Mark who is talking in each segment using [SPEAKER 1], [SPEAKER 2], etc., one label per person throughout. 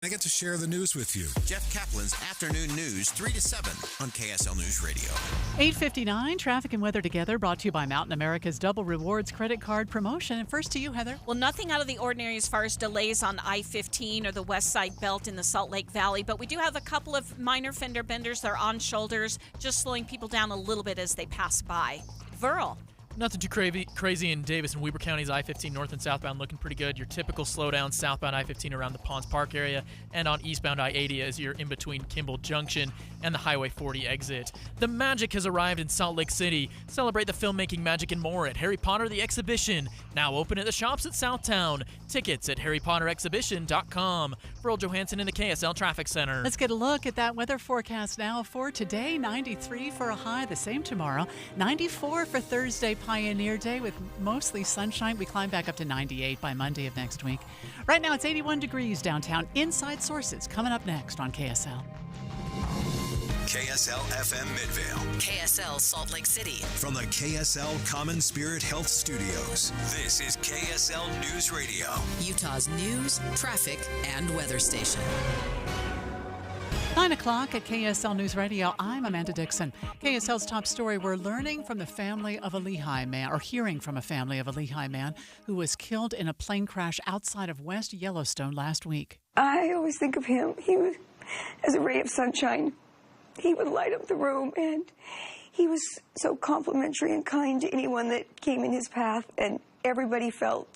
[SPEAKER 1] I get to share the news with you.
[SPEAKER 2] Jeff Kaplan's Afternoon News, 3 to 7 on KSL News Radio.
[SPEAKER 3] 8:59, traffic and weather together, brought to you by Mountain America's Double Rewards credit card promotion. And first to you, Heather.
[SPEAKER 4] Well, nothing out of the ordinary as far as delays on I-15 or the West Side Belt in the Salt Lake Valley, but we do have a couple of minor fender benders. They're on shoulders, just slowing people down a little bit as they pass by. Verl.
[SPEAKER 5] Nothing too crazy in Davis and Weber counties. I-15 north and southbound looking pretty good. Your typical slowdown southbound I-15 around the Ponds Park area, and on eastbound I-80 as you're in between Kimball Junction and the Highway 40 exit. The magic has arrived in Salt Lake City. Celebrate the filmmaking magic and more at Harry Potter the Exhibition, now open at the shops at Southtown. Tickets at harrypotterexhibition.com. Earl Johansson in the KSL Traffic Center.
[SPEAKER 3] Let's get a look at that weather forecast now for today. 93 for a high, the same tomorrow. 94 for Thursday, Pioneer Day, with mostly sunshine. We climb back up to 98 by Monday of next week. Right now it's 81 degrees downtown. Inside Sources coming up next on KSL.
[SPEAKER 1] KSL FM Midvale.
[SPEAKER 6] KSL Salt Lake City.
[SPEAKER 1] From the KSL Common Spirit Health Studios, this is KSL News Radio.
[SPEAKER 6] Utah's news, traffic, and weather station.
[SPEAKER 3] 9 o'clock at KSL News Radio. I'm Amanda Dixon. KSL's top story, we're learning from the family of a Lehigh man, or hearing from a family of a Lehigh man who was killed in a plane crash outside of West Yellowstone last week.
[SPEAKER 7] I always think of him. He was as a ray of sunshine. He would light up the room, and he was so complimentary and kind to anyone that came in his path, and everybody felt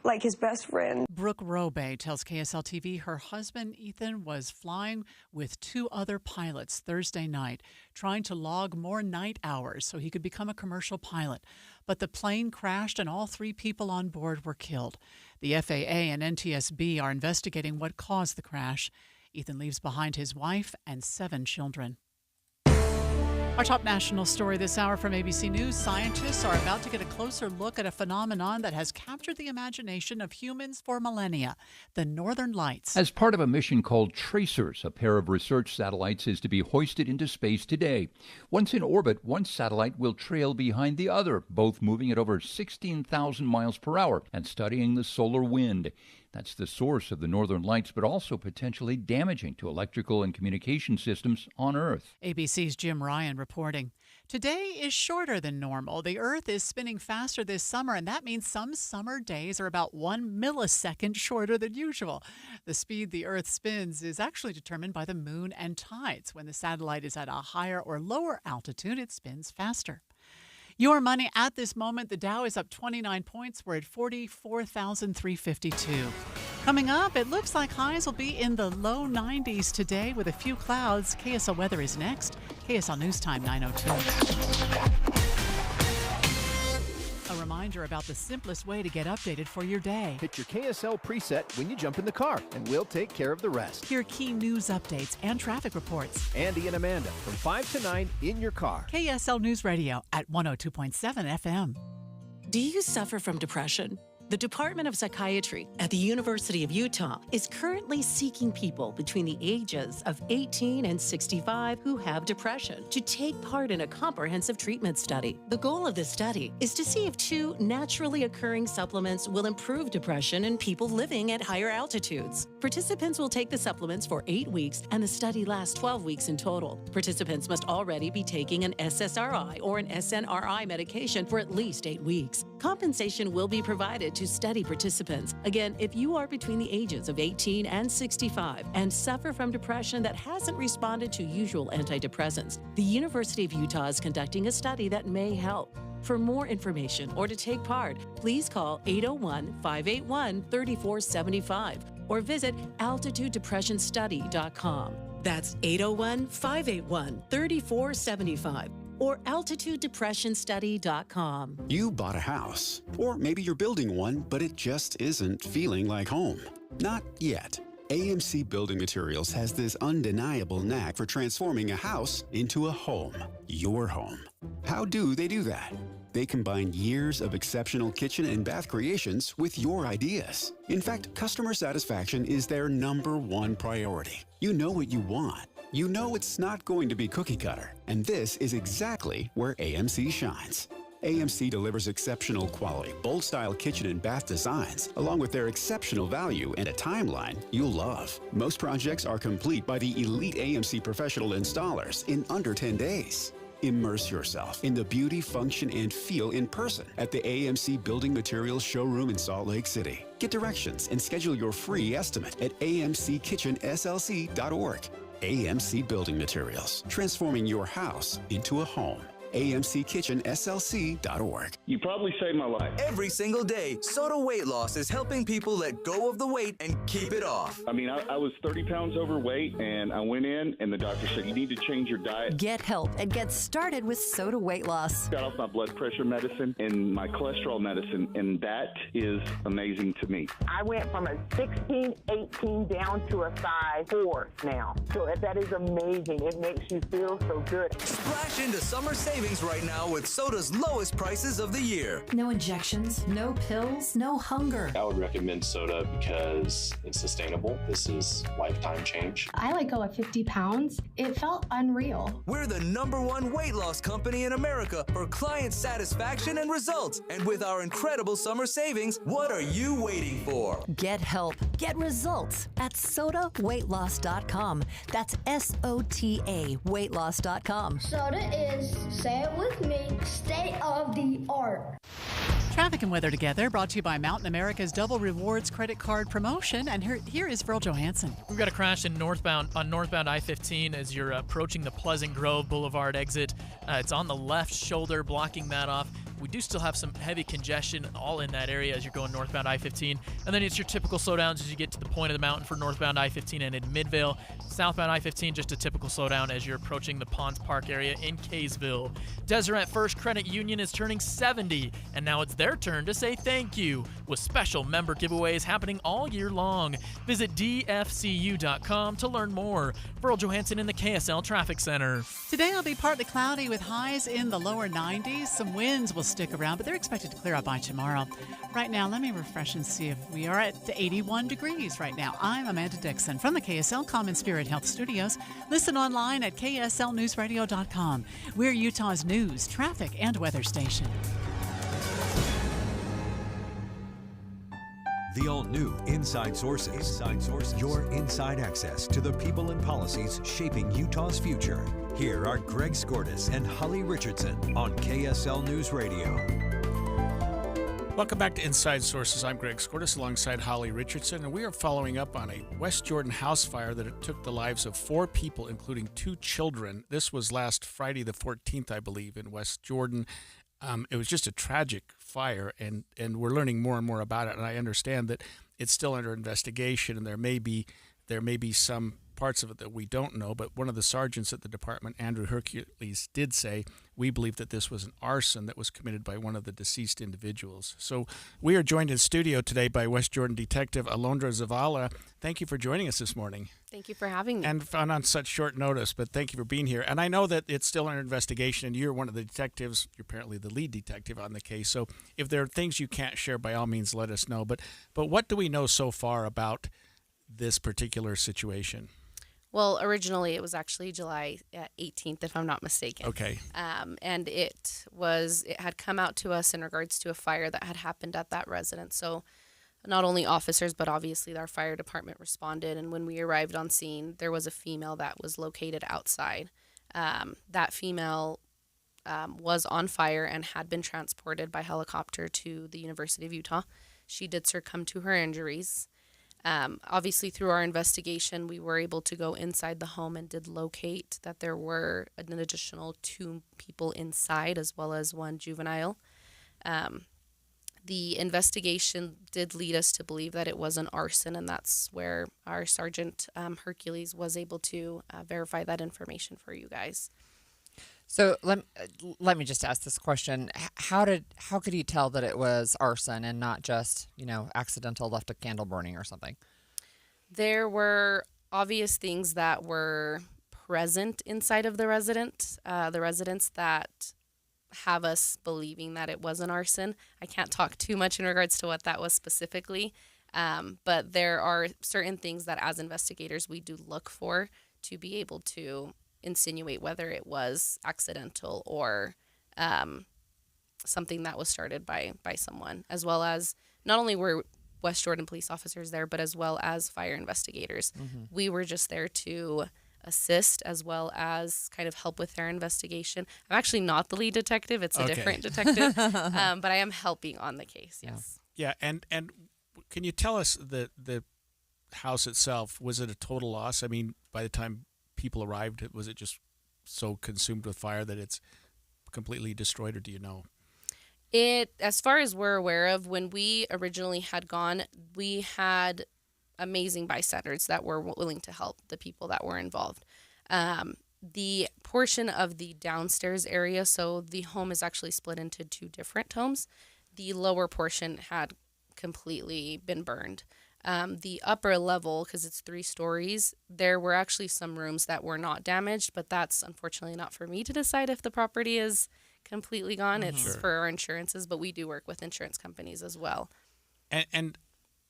[SPEAKER 7] like his best friend.
[SPEAKER 3] Brooke Robe tells KSL TV her husband, Ethan, was flying with two other pilots Thursday night, trying to log more night hours so he could become a commercial pilot. But the plane crashed and all three people on board were killed. The FAA and NTSB are investigating what caused the crash. Ethan leaves behind his wife and 7 children. Our top national story this hour from ABC News. Scientists are about to get a closer look at a phenomenon that has captured the imagination of humans for millennia, the Northern Lights.
[SPEAKER 8] As part of a mission called Tracers, a pair of research satellites is to be hoisted into space today. Once in orbit, one satellite will trail behind the other, both moving at over 16,000 miles per hour and studying the solar wind. That's the source of the Northern Lights, but also potentially damaging to electrical and communication systems on Earth.
[SPEAKER 3] ABC's Jim Ryan reporting. Today is shorter than normal. The Earth is spinning faster this summer, and that means some summer days are about 1 millisecond shorter than usual. The speed the Earth spins is actually determined by the moon and tides. When the satellite is at a higher or lower altitude, it spins faster. Your money at this moment, the Dow is up 29 points. We're at 44,352. Coming up, it looks like highs will be in the low 90s today with a few clouds. KSL weather is next. KSL News Time 9:02. A reminder about the simplest way to get updated for your day.
[SPEAKER 9] Hit your KSL preset when you jump in the car, and we'll take care of the rest.
[SPEAKER 3] Hear key news updates and traffic reports.
[SPEAKER 9] Andy and Amanda from 5 to 9 in your car.
[SPEAKER 3] KSL News Radio at 102.7 FM.
[SPEAKER 10] Do you suffer from depression? The Department of Psychiatry at the University of Utah is currently seeking people between the ages of 18 and 65 who have depression to take part in a comprehensive treatment study. The goal of this study is to see if 2 naturally occurring supplements will improve depression in people living at higher altitudes. Participants will take the supplements for 8 weeks, and the study lasts 12 weeks in total. Participants must already be taking an SSRI or an SNRI medication for at least 8 weeks. Compensation will be provided to study participants. Again, if you are between the ages of 18 and 65 and suffer from depression that hasn't responded to usual antidepressants, the University of Utah is conducting a study that may help. For more information or to take part, please call 801-581-3475 or visit altitudedepressionstudy.com. That's 801-581-3475. or altitudedepressionstudy.com.
[SPEAKER 11] You bought a house, or maybe you're building one, but it just isn't feeling like home. Not yet. AMC Building Materials has this undeniable knack for transforming a house into a home, your home. How do they do that? They combine years of exceptional kitchen and bath creations with your ideas. In fact, customer satisfaction is their #1 priority. You know what you want. You know it's not going to be cookie cutter, and this is exactly where AMC shines. AMC delivers exceptional quality, bold-style kitchen and bath designs, along with their exceptional value and a timeline you'll love. Most projects are complete by the elite AMC professional installers in under 10 days. Immerse yourself in the beauty, function, and feel in person at the AMC Building Materials Showroom in Salt Lake City. Get directions and schedule your free estimate at amckitchenslc.org. AMC Building Materials, transforming your house into a home. amckitchenslc.org.
[SPEAKER 12] You probably saved my life.
[SPEAKER 13] Every single day, Soda Weight Loss is helping people let go of the weight and keep it off.
[SPEAKER 12] I mean, I was 30 pounds overweight, and I went in, and the doctor said, you need to change your diet.
[SPEAKER 14] Get help and get started with Soda Weight Loss.
[SPEAKER 12] Got off my blood pressure medicine and my cholesterol medicine, and that is amazing to me.
[SPEAKER 15] I went from a 16, 18 down to a size 4 now. So that is amazing. It makes you feel so good.
[SPEAKER 13] Splash into summer savings right now with Soda's lowest prices of the year.
[SPEAKER 14] No injections, no pills, no hunger.
[SPEAKER 16] I would recommend Soda because it's sustainable. This is lifetime change.
[SPEAKER 17] I let go of 50 pounds. It felt unreal.
[SPEAKER 13] We're the #1 weight loss company in America for client satisfaction and results. And with our incredible summer savings, what are you waiting for?
[SPEAKER 14] Get help, get results at sodaweightloss.com. That's SOTA weightloss.com.
[SPEAKER 18] Soda is, say it with me, state of the art.
[SPEAKER 3] Traffic and weather together, brought to you by Mountain America's Double Rewards credit card promotion. And here is Virl Johansson.
[SPEAKER 5] We've got a crash on northbound I-15 as you're approaching the Pleasant Grove Boulevard exit. It's on the left shoulder, blocking that off. We do still have some heavy congestion all in that area as you're going northbound I-15. And then it's your typical slowdowns as you get to the point of the mountain for northbound I-15 and in Midvale. Southbound I-15, just a typical slowdown as you're approaching the Ponds Park area in Kaysville. Deseret First Credit Union is turning 70, and now it's their turn to say thank you, with special member giveaways happening all year long. Visit dfcu.com to learn more. Virl Johansson in the KSL Traffic Center.
[SPEAKER 3] Today will be partly cloudy with highs in the lower 90s. Some winds will stick around, but they're expected to clear up by tomorrow. Right now, let me refresh and see if we are at 81 degrees right now. I'm Amanda Dixon from the KSL Common Spirit Health Studios. Listen online at kslnewsradio.com. We're Utah's news, traffic, and weather station.
[SPEAKER 1] The all-new Inside Sources. Your inside access to the people and policies shaping Utah's future. Here are Greg Skordas and Holly Richardson on KSL News Radio.
[SPEAKER 19] Welcome back to Inside Sources. I'm Greg Skordas alongside Holly Richardson, and we are following up on a West Jordan house fire that took the lives of 4 people, including 2 children. This was last Friday the 14th, I believe, in West Jordan. It was just a tragic fire, and we're learning more and more about it. And I understand that it's still under investigation, and there may be some parts of it that we don't know. But one of the sergeants at the department, Andrew Hercules, did say, we believe that this was an arson that was committed by one of the deceased individuals. So we are joined in studio today by West Jordan Detective Alondra Zavala. Thank you for joining us this morning.
[SPEAKER 20] Thank you for having me.
[SPEAKER 19] And on such short notice, but thank you for being here. And I know that it's still under investigation, and you're one of the detectives. You're apparently the lead detective on the case. So if there are things you can't share, by all means, let us know. But what do we know so far about this particular situation?
[SPEAKER 20] Well, originally it was actually July 18th, if I'm not mistaken.
[SPEAKER 19] Okay.
[SPEAKER 20] And it had come out to us in regards to a fire that had happened at that residence. So not only officers, but obviously our fire department responded. And when we arrived on scene, there was a female that was located outside. That female was on fire and had been transported by helicopter to the University of Utah. She did succumb to her injuries. Obviously, through our investigation, we were able to go inside the home and did locate that there were an additional 2 people inside, as well as 1 juvenile. The investigation did lead us to believe that it was an arson, and that's where our Sergeant Hercules was able to verify that information for you guys.
[SPEAKER 21] So let me just ask this question: How could you tell that it was arson and not just accidental left a candle burning or something?
[SPEAKER 20] There were obvious things that were present inside of the residence that have us believing that it was an arson. I can't talk too much in regards to what that was specifically, but there are certain things that as investigators we do look for to be able to insinuate whether it was accidental or something that was started by someone, as well as not only were West Jordan police officers there, but as well as fire investigators. We were just there to assist as well as kind of help with their investigation. I'm actually not the lead detective. It's a different detective, but I am helping on the case, yes.
[SPEAKER 19] Yeah, and can you tell us the house itself, was it a total loss? I mean, by the time people arrived, was it just so consumed with fire that it's completely destroyed, or do you know?
[SPEAKER 20] It, as far as we're aware of, when we originally had gone, we had amazing bystanders that were willing to help the people that were involved. The portion of the downstairs area, so the home is actually split into two different homes. The lower portion had completely been burned. The upper level, because it's 3 stories, there were actually some rooms that were not damaged, but that's unfortunately not for me to decide if the property is completely gone. It's for our insurances, but we do work with insurance companies as well.
[SPEAKER 19] And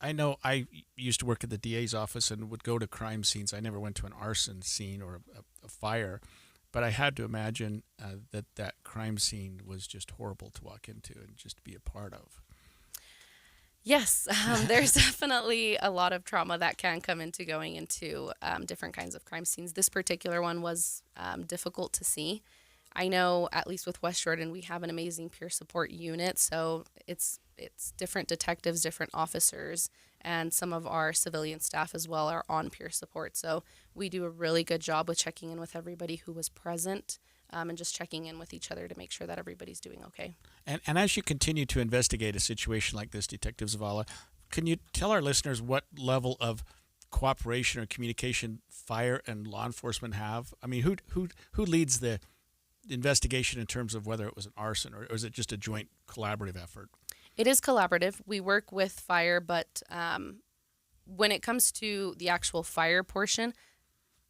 [SPEAKER 19] I know I used to work at the DA's office and would go to crime scenes. I never went to an arson scene or a fire, but I had to imagine that crime scene was just horrible to walk into and just be a part of.
[SPEAKER 20] Yes, there's definitely a lot of trauma that can come into going into different kinds of crime scenes. This particular one was difficult to see. I know, at least with West Jordan, we have an amazing peer support unit, so it's different detectives, different officers, and some of our civilian staff as well are on peer support. So we do a really good job with checking in with everybody who was present and just checking in with each other to make sure that everybody's doing okay.
[SPEAKER 19] And as you continue to investigate a situation like this, Detective Zavala, can you tell our listeners what level of cooperation or communication fire and law enforcement have? I mean, who leads the investigation in terms of whether it was an arson or is it just a joint collaborative effort?
[SPEAKER 20] It is collaborative. We work with fire, but when it comes to the actual fire portion,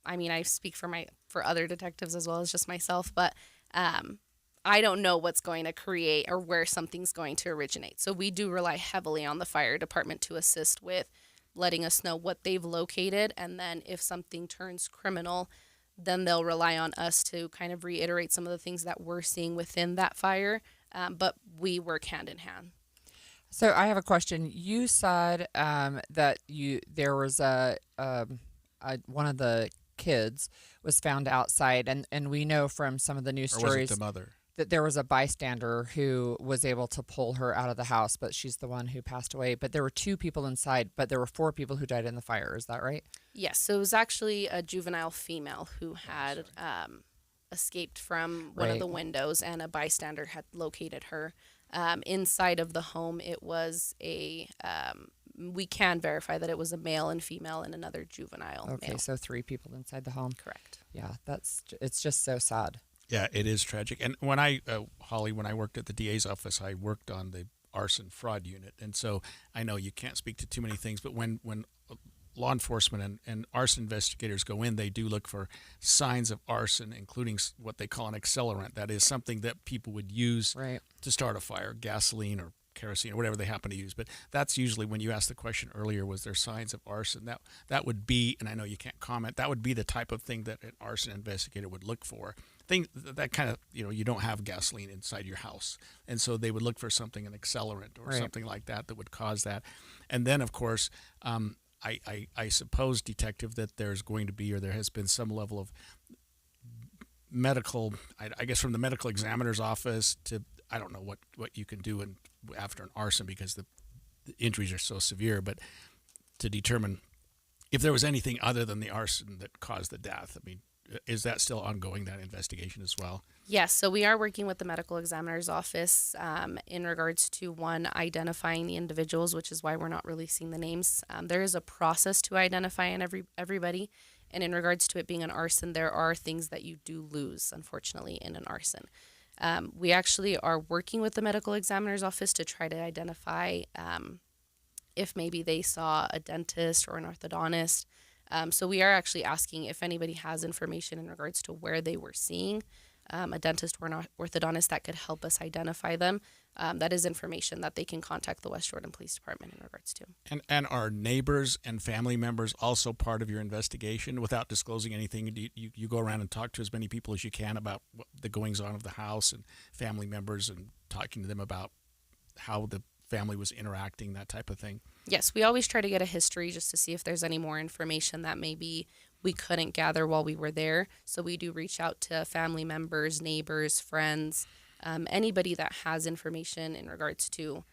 [SPEAKER 20] I mean, I speak for other detectives as well as just myself, but I don't know what's going to create or where something's going to originate. So we do rely heavily on the fire department to assist with letting us know what they've located, and then if something turns criminal, then they'll rely on us to kind of reiterate some of the things that we're seeing within that fire, but we work hand in hand.
[SPEAKER 21] So I have a question. You said that there was one of the kids was found outside, and we know from some of the news stories,
[SPEAKER 19] or was it the mother?
[SPEAKER 21] That there was a bystander who was able to pull her out of the house, but she's the one who passed away. But there were 2 people inside, but there were 4 people who died in the fire. Is that right?
[SPEAKER 20] Yes. So it was actually a juvenile female who had escaped from one of the windows, and a bystander had located her. Inside of the home, it was we can verify that it was a male and female and another juvenile male.
[SPEAKER 21] Okay, so 3 people inside the home.
[SPEAKER 20] Correct.
[SPEAKER 21] Yeah, it's just so sad.
[SPEAKER 19] Yeah, it is tragic. And when Holly, when I worked at the DA's office, I worked on the arson fraud unit. And so I know you can't speak to too many things, but when law enforcement and arson investigators go in, they do look for signs of arson, including what they call an accelerant. That is something that people would use to start a fire, gasoline or kerosene or whatever they happen to use. But that's usually, when you asked the question earlier, was there signs of arson? That would be, and I know you can't comment, that would be the type of thing that an arson investigator would look for. Things that kind of, you don't have gasoline inside your house. And so they would look for something, an accelerant or something like that would cause that. And then, of course, I suppose, Detective, that there's going to be, or there has been, some level of medical, I guess from the medical examiner's office to, I don't know what you can do after an arson because the injuries are so severe, but to determine if there was anything other than the arson that caused the death. I mean, is that still ongoing, that investigation as well?
[SPEAKER 20] Yes, so we are working with the medical examiner's office in regards to, one, identifying the individuals, which is why we're not releasing the names. There is a process to identifying everybody, and in regards to it being an arson, there are things that you do lose, unfortunately, in an arson. We actually are working with the medical examiner's office to try to identify if maybe they saw a dentist or an orthodontist. So we are actually asking if anybody has information in regards to where they were seeing a dentist or an orthodontist that could help us identify them, that is information that they can contact the West Jordan Police Department in regards to.
[SPEAKER 19] And are neighbors and family members also part of your investigation? Without disclosing anything, you go around and talk to as many people as you can about the goings-on of the house and family members and talking to them about how the family was interacting, that type of thing?
[SPEAKER 20] Yes, we always try to get a history just to see if there's any more information that maybe we couldn't gather while we were there. So we do reach out to family members, neighbors, friends, anybody that has information in regards to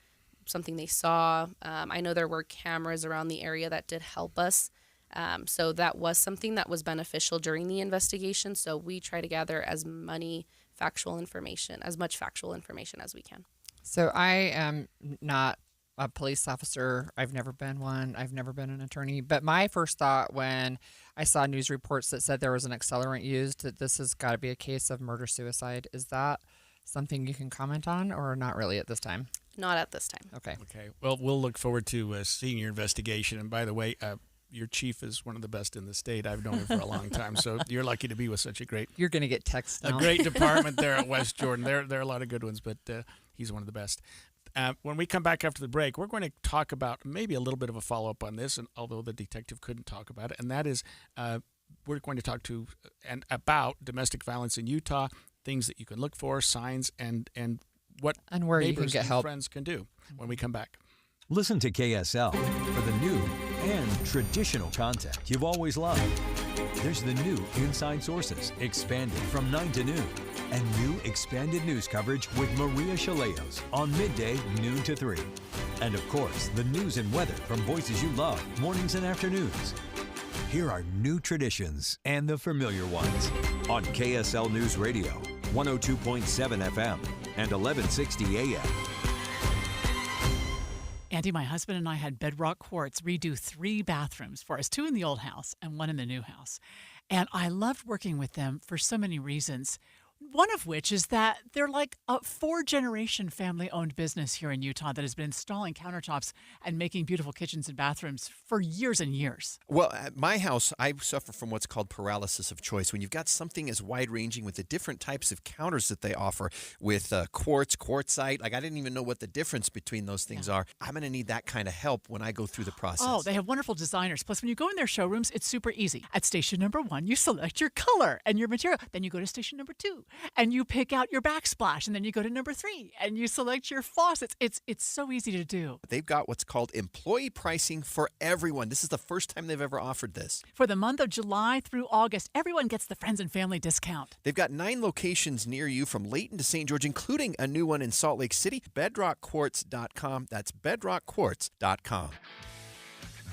[SPEAKER 20] something they saw. I know there were cameras around the area that did help us. So that was something that was beneficial during the investigation. So we try to gather as much factual information as we can.
[SPEAKER 21] So I am not a police officer. I've never been one. I've never been an attorney. But my first thought when I saw news reports that said there was an accelerant used, that this has got to be a case of murder-suicide. Is that something you can comment on, or not really at this time?
[SPEAKER 20] Not at this time.
[SPEAKER 21] Okay.
[SPEAKER 19] Well, we'll look forward to seeing your investigation. And by the way, your chief is one of the best in the state. I've known him for a long time, so you're lucky to be with such a great...
[SPEAKER 21] You're going to get texts now.
[SPEAKER 19] A great department there at West Jordan. There are a lot of good ones, but he's one of the best. When we come back after the break, we're going to talk about maybe a little bit of a follow-up on this, and although the detective couldn't talk about it, and that is we're going to talk to and about domestic violence in Utah, things that you can look for, signs, and what
[SPEAKER 21] where
[SPEAKER 19] neighbors
[SPEAKER 21] you can get
[SPEAKER 19] and
[SPEAKER 21] help.
[SPEAKER 19] friends can do when we come back.
[SPEAKER 1] Listen to KSL for the new and traditional content you've always loved. There's the new Inside Sources, expanded from 9 to noon, and new expanded news coverage with Maria Chaleos on midday, noon to 3. And of course, the news and weather from voices you love, mornings and afternoons. Here are new traditions and the familiar ones on KSL News Radio, 102.7 FM and 1160 AM.
[SPEAKER 3] Andy, my husband and I had Bedrock Quartz redo 3 bathrooms for us, 2 in the old house and 1 in the new house. And I loved working with them for so many reasons. One of which is that they're like a 4-generation family-owned business here in Utah that has been installing countertops and making beautiful kitchens and bathrooms for years and years.
[SPEAKER 2] Well, at my house, I suffer from what's called paralysis of choice. When you've got something as wide-ranging with the different types of counters that they offer with quartz, quartzite, like I didn't even know what the difference between those things are. I'm going to need that kind of help when I go through the process.
[SPEAKER 3] Oh, they have wonderful designers. Plus, when you go in their showrooms, it's super easy. At station number 1, you select your color and your material. Then you go to station number 2. And you pick out your backsplash, and then you go to number 3, and you select your faucets. It's so easy to do.
[SPEAKER 2] They've got what's called employee pricing for everyone. This is the first time they've ever offered this.
[SPEAKER 3] For the month of July through August, everyone gets the friends and family discount.
[SPEAKER 2] They've got 9 locations near you from Layton to St. George, including a new one in Salt Lake City. BedrockQuartz.com. That's BedrockQuartz.com.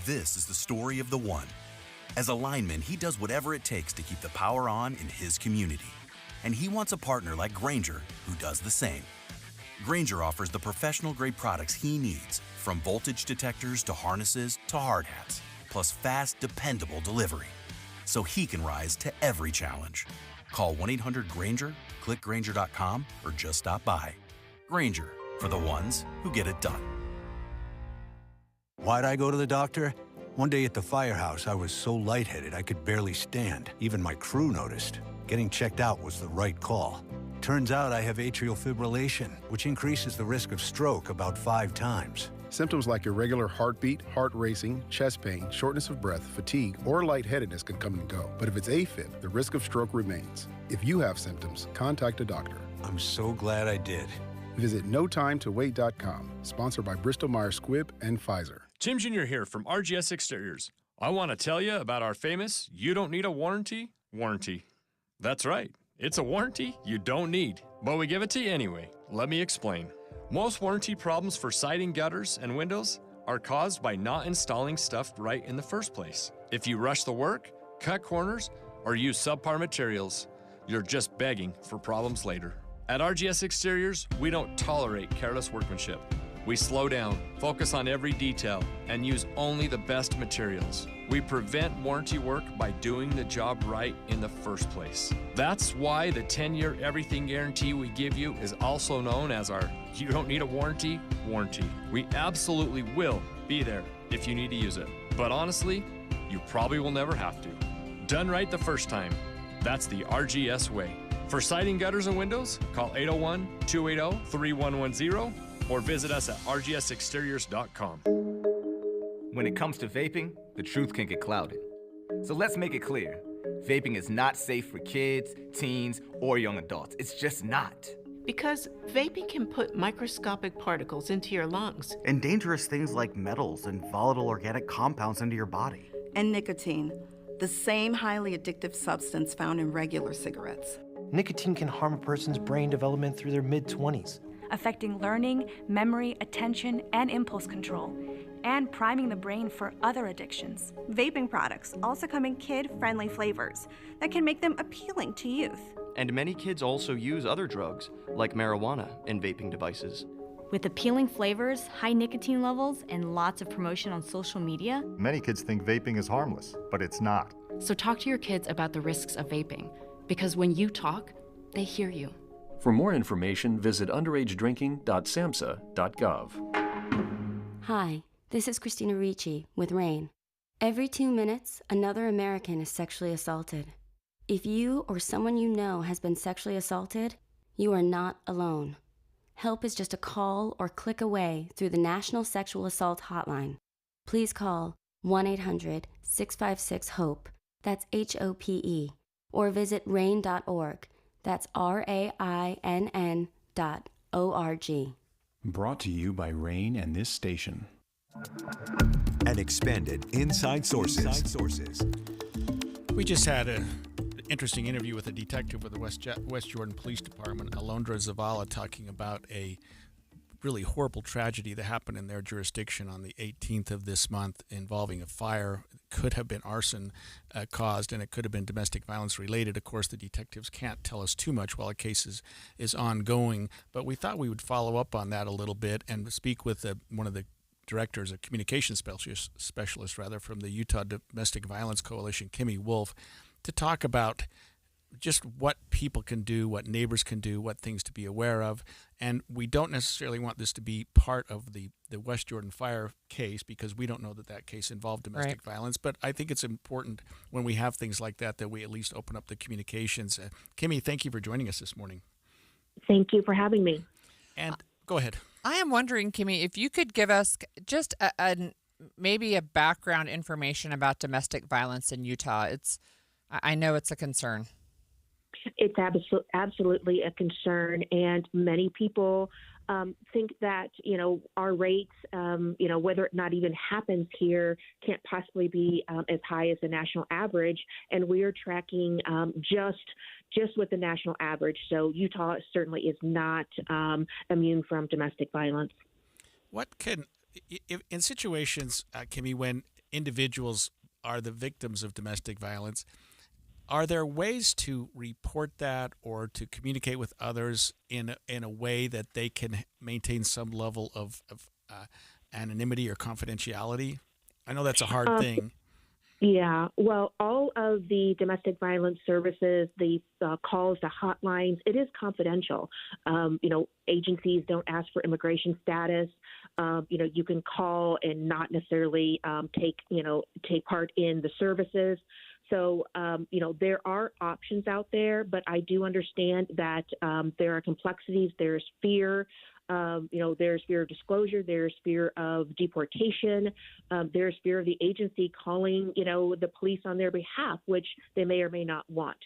[SPEAKER 22] This is the story of the one. As a lineman, he does whatever it takes to keep the power on in his community. And he wants a partner like Grainger who does the same. Grainger offers the professional-grade products he needs, from voltage detectors to harnesses to hard hats, plus fast, dependable delivery, so he can rise to every challenge. Call 1-800-GRAINGER, click Grainger.com, or just stop by. Grainger, for the ones who get it done.
[SPEAKER 23] Why'd I go to the doctor? One day at the firehouse, I was so lightheaded I could barely stand. Even my crew noticed. Getting checked out was the right call. Turns out I have atrial fibrillation, which increases the risk of stroke about 5 times.
[SPEAKER 24] Symptoms like irregular heartbeat, heart racing, chest pain, shortness of breath, fatigue, or lightheadedness can come and go. But if it's AFib, the risk of stroke remains. If you have symptoms, contact a doctor.
[SPEAKER 23] I'm so glad I did.
[SPEAKER 24] Visit NoTimeToWait.com, sponsored by Bristol-Myers Squibb and Pfizer.
[SPEAKER 25] Tim Jr. here from RGS Exteriors. I want to tell you about our famous "You Don't Need a Warranty" warranty. That's right, it's a warranty you don't need, but we give it to you anyway. Let me explain. Most warranty problems for siding, gutters, and windows are caused by not installing stuff right in the first place. If you rush the work, cut corners, or use subpar materials, you're just begging for problems later. At RGS Exteriors, we don't tolerate careless workmanship. We slow down, focus on every detail, and use only the best materials. We prevent warranty work by doing the job right in the first place. That's why the 10-year everything guarantee we give you is also known as our "You Don't Need a Warranty" warranty. We absolutely will be there if you need to use it. But honestly, you probably will never have to. Done right the first time. That's the RGS way. For siding, gutters, and windows, call 801-280-3110 or visit us at rgsexteriors.com.
[SPEAKER 4] When it comes to vaping, the truth can get clouded. So let's make it clear. Vaping is not safe for kids, teens, or young adults. It's just not.
[SPEAKER 6] Because vaping can put microscopic particles into your lungs.
[SPEAKER 7] And dangerous things like metals and volatile organic compounds into your body.
[SPEAKER 8] And nicotine, the same highly addictive substance found in regular cigarettes.
[SPEAKER 9] Nicotine can harm a person's brain development through their mid-20s,
[SPEAKER 26] affecting learning, memory, attention, and impulse control, and priming the brain for other addictions.
[SPEAKER 27] Vaping products also come in kid-friendly flavors that can make them appealing to youth.
[SPEAKER 28] And many kids also use other drugs, like marijuana, in vaping devices.
[SPEAKER 29] With appealing flavors, high nicotine levels, and lots of promotion on social media,
[SPEAKER 30] many kids think vaping is harmless, but it's not.
[SPEAKER 29] So talk to your kids about the risks of vaping, because when you talk, they hear you.
[SPEAKER 31] For more information, visit underagedrinking.samhsa.gov.
[SPEAKER 32] Hi, this is Christina Ricci with RAIN. Every 2 minutes, another American is sexually assaulted. If you or someone you know has been sexually assaulted, you are not alone. Help is just a call or click away through the National Sexual Assault Hotline. Please call 1-800-656-HOPE, that's HOPE, or visit RAIN.org, that's RAINN.org.
[SPEAKER 31] Brought to you by RAIN and this station.
[SPEAKER 1] An expanded Inside Sources.
[SPEAKER 19] We just had an interesting interview with a detective with the West Jordan Police Department, Alondra Zavala, talking about a really horrible tragedy that happened in their jurisdiction on the 18th of this month involving a fire. It could have been arson caused, and it could have been domestic violence related. Of course, the detectives can't tell us too much while the case is ongoing, but we thought we would follow up on that a little bit and speak with one of the directors, a communications specialist from the Utah Domestic Violence Coalition, Kimmy Wolf, to talk about just what people can do, what neighbors can do, what things to be aware of. And we don't necessarily want this to be part of the West Jordan fire case, because we don't know that case involved domestic violence. But I think it's important when we have things like that we at least open up the communications. Kimmy, thank you for joining us this morning.
[SPEAKER 33] Thank you for having me.
[SPEAKER 19] And go ahead.
[SPEAKER 21] I am wondering, Kimmy, if you could give us just maybe a background information about domestic violence in Utah. I know it's a concern.
[SPEAKER 33] It's absolutely a concern, and many people think that, our rates, whether it not even happens here, can't possibly be as high as the national average, and we are tracking just with the national average. So Utah certainly is not immune from domestic violence.
[SPEAKER 19] What can, in situations, Kimmy, when individuals are the victims of domestic violence, are there ways to report that or to communicate with others in a way that they can maintain some level of anonymity or confidentiality? I know that's a hard thing.
[SPEAKER 33] Yeah, well, all of the domestic violence services, the calls, the hotlines, it is confidential. Agencies don't ask for immigration status. You can call and not necessarily take part in the services. So, there are options out there, but I do understand that there are complexities. There's fear. There's fear of disclosure. There's fear of deportation. There's fear of the agency calling, the police on their behalf, which they may or may not want.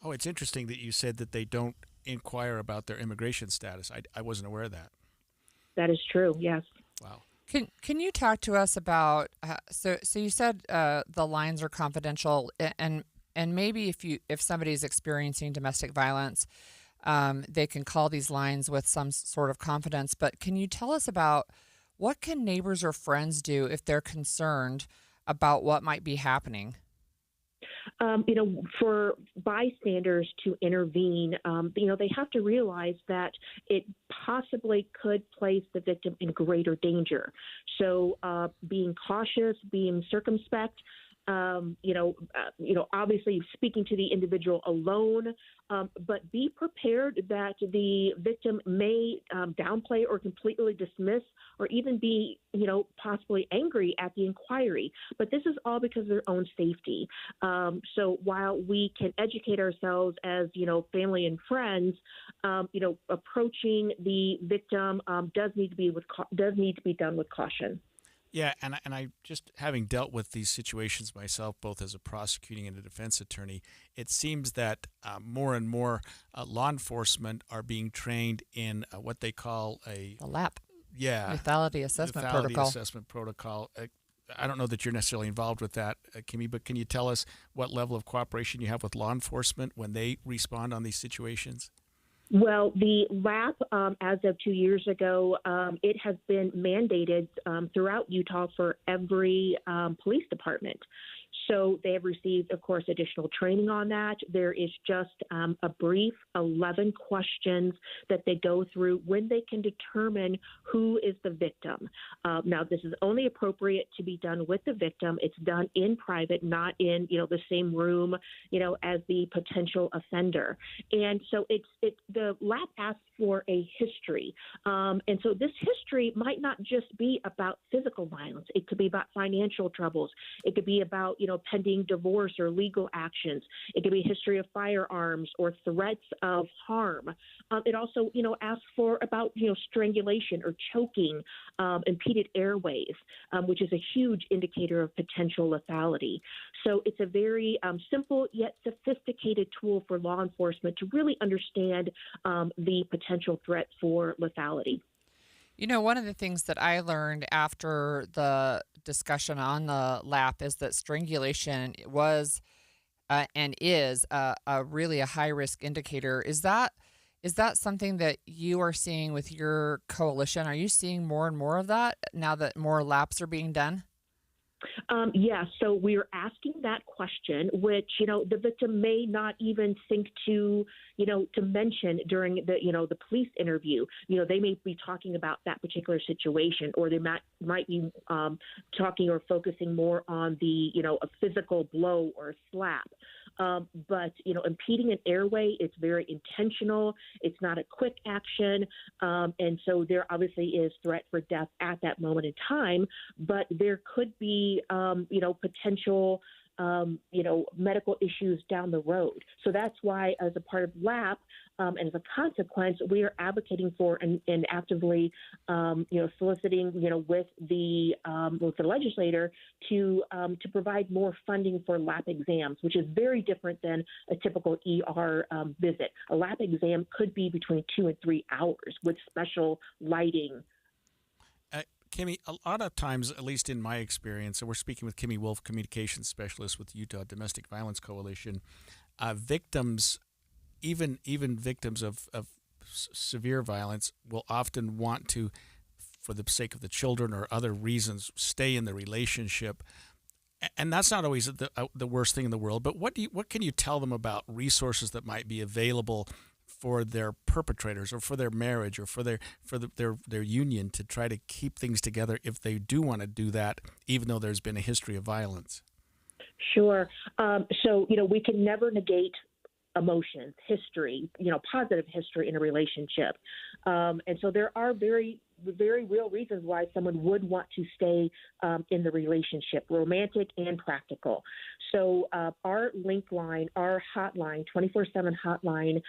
[SPEAKER 19] Oh, it's interesting that you said that they don't inquire about their immigration status. I wasn't aware of that.
[SPEAKER 33] That is true, yes.
[SPEAKER 19] Wow.
[SPEAKER 21] Can you talk to us about so you said the lines are confidential, and maybe if somebody's experiencing domestic violence, they can call these lines with some sort of confidence. But can you tell us about what can neighbors or friends do if they're concerned about what might be happening?
[SPEAKER 33] For bystanders to intervene, they have to realize that it possibly could place the victim in greater danger. So being cautious, being circumspect, Obviously speaking to the individual alone, but be prepared that the victim may downplay or completely dismiss or even be, possibly angry at the inquiry. But this is all because of their own safety. So while we can educate ourselves as, family and friends, approaching the victim does need to be done with caution.
[SPEAKER 19] Yeah, and I just having dealt with these situations myself, both as a prosecuting and a defense attorney, it seems that more and more law enforcement are being trained in what they call the
[SPEAKER 21] LAP.
[SPEAKER 19] Yeah,
[SPEAKER 21] lethality assessment protocol.
[SPEAKER 19] Assessment protocol. I don't know that you're necessarily involved with that, Kimmy, but can you tell us what level of cooperation you have with law enforcement when they respond on these situations?
[SPEAKER 33] Well, the LAP, as of 2 years ago, it has been mandated throughout Utah for every police department. So they have received, of course, additional training on that. There is just a brief 11 questions that they go through when they can determine who is the victim. Now, this is only appropriate to be done with the victim. It's done in private, not in, the same room, as the potential offender. And so the LAP asks for a history. And so this history might not just be about physical violence. It could be about financial troubles. It could be about, pending divorce or legal actions. It could be a history of firearms or threats of harm. It also, asks for about, strangulation or choking, impeded airways, which is a huge indicator of potential lethality. So it's a very simple yet sophisticated tool for law enforcement to really understand the potential threat for lethality.
[SPEAKER 21] One of the things that I learned after the discussion on the LAP is that strangulation was and is really a high-risk indicator. Is that something that you are seeing with your coalition? Are you seeing more and more of that now that more LAPs are being done?
[SPEAKER 33] Yes. So we're asking that question, which, the victim may not even think to mention during the police interview. They may be talking about that particular situation, or they might be talking or focusing more on the, a physical blow or a slap. But, impeding an airway, it's very intentional. It's not a quick action. And so there obviously is threat for death at that moment in time, but there could be, potential, medical issues down the road. So that's why, as a part of LAP, and as a consequence, we are advocating for and actively, soliciting, with the legislator to provide more funding for LAP exams, which is very different than a typical ER visit. A LAP exam could be between 2 and 3 hours with special lighting.
[SPEAKER 19] Kimmy, a lot of times, at least in my experience, and we're speaking with Kimmy Wolf, communications specialist with the Utah Domestic Violence Coalition, victims, even victims of severe violence, will often want to, for the sake of the children or other reasons, stay in the relationship. And that's not always the worst thing in the world. But what can you tell them about resources that might be available for their perpetrators, or for their marriage, or for their union, to try to keep things together if they do want to do that, even though there's been a history of violence?
[SPEAKER 33] Sure. So, we can never negate emotions, history, positive history in a relationship. And so there are very real reasons why someone would want to stay in the relationship, romantic and practical. So our link line, our hotline, 24/7 hotline,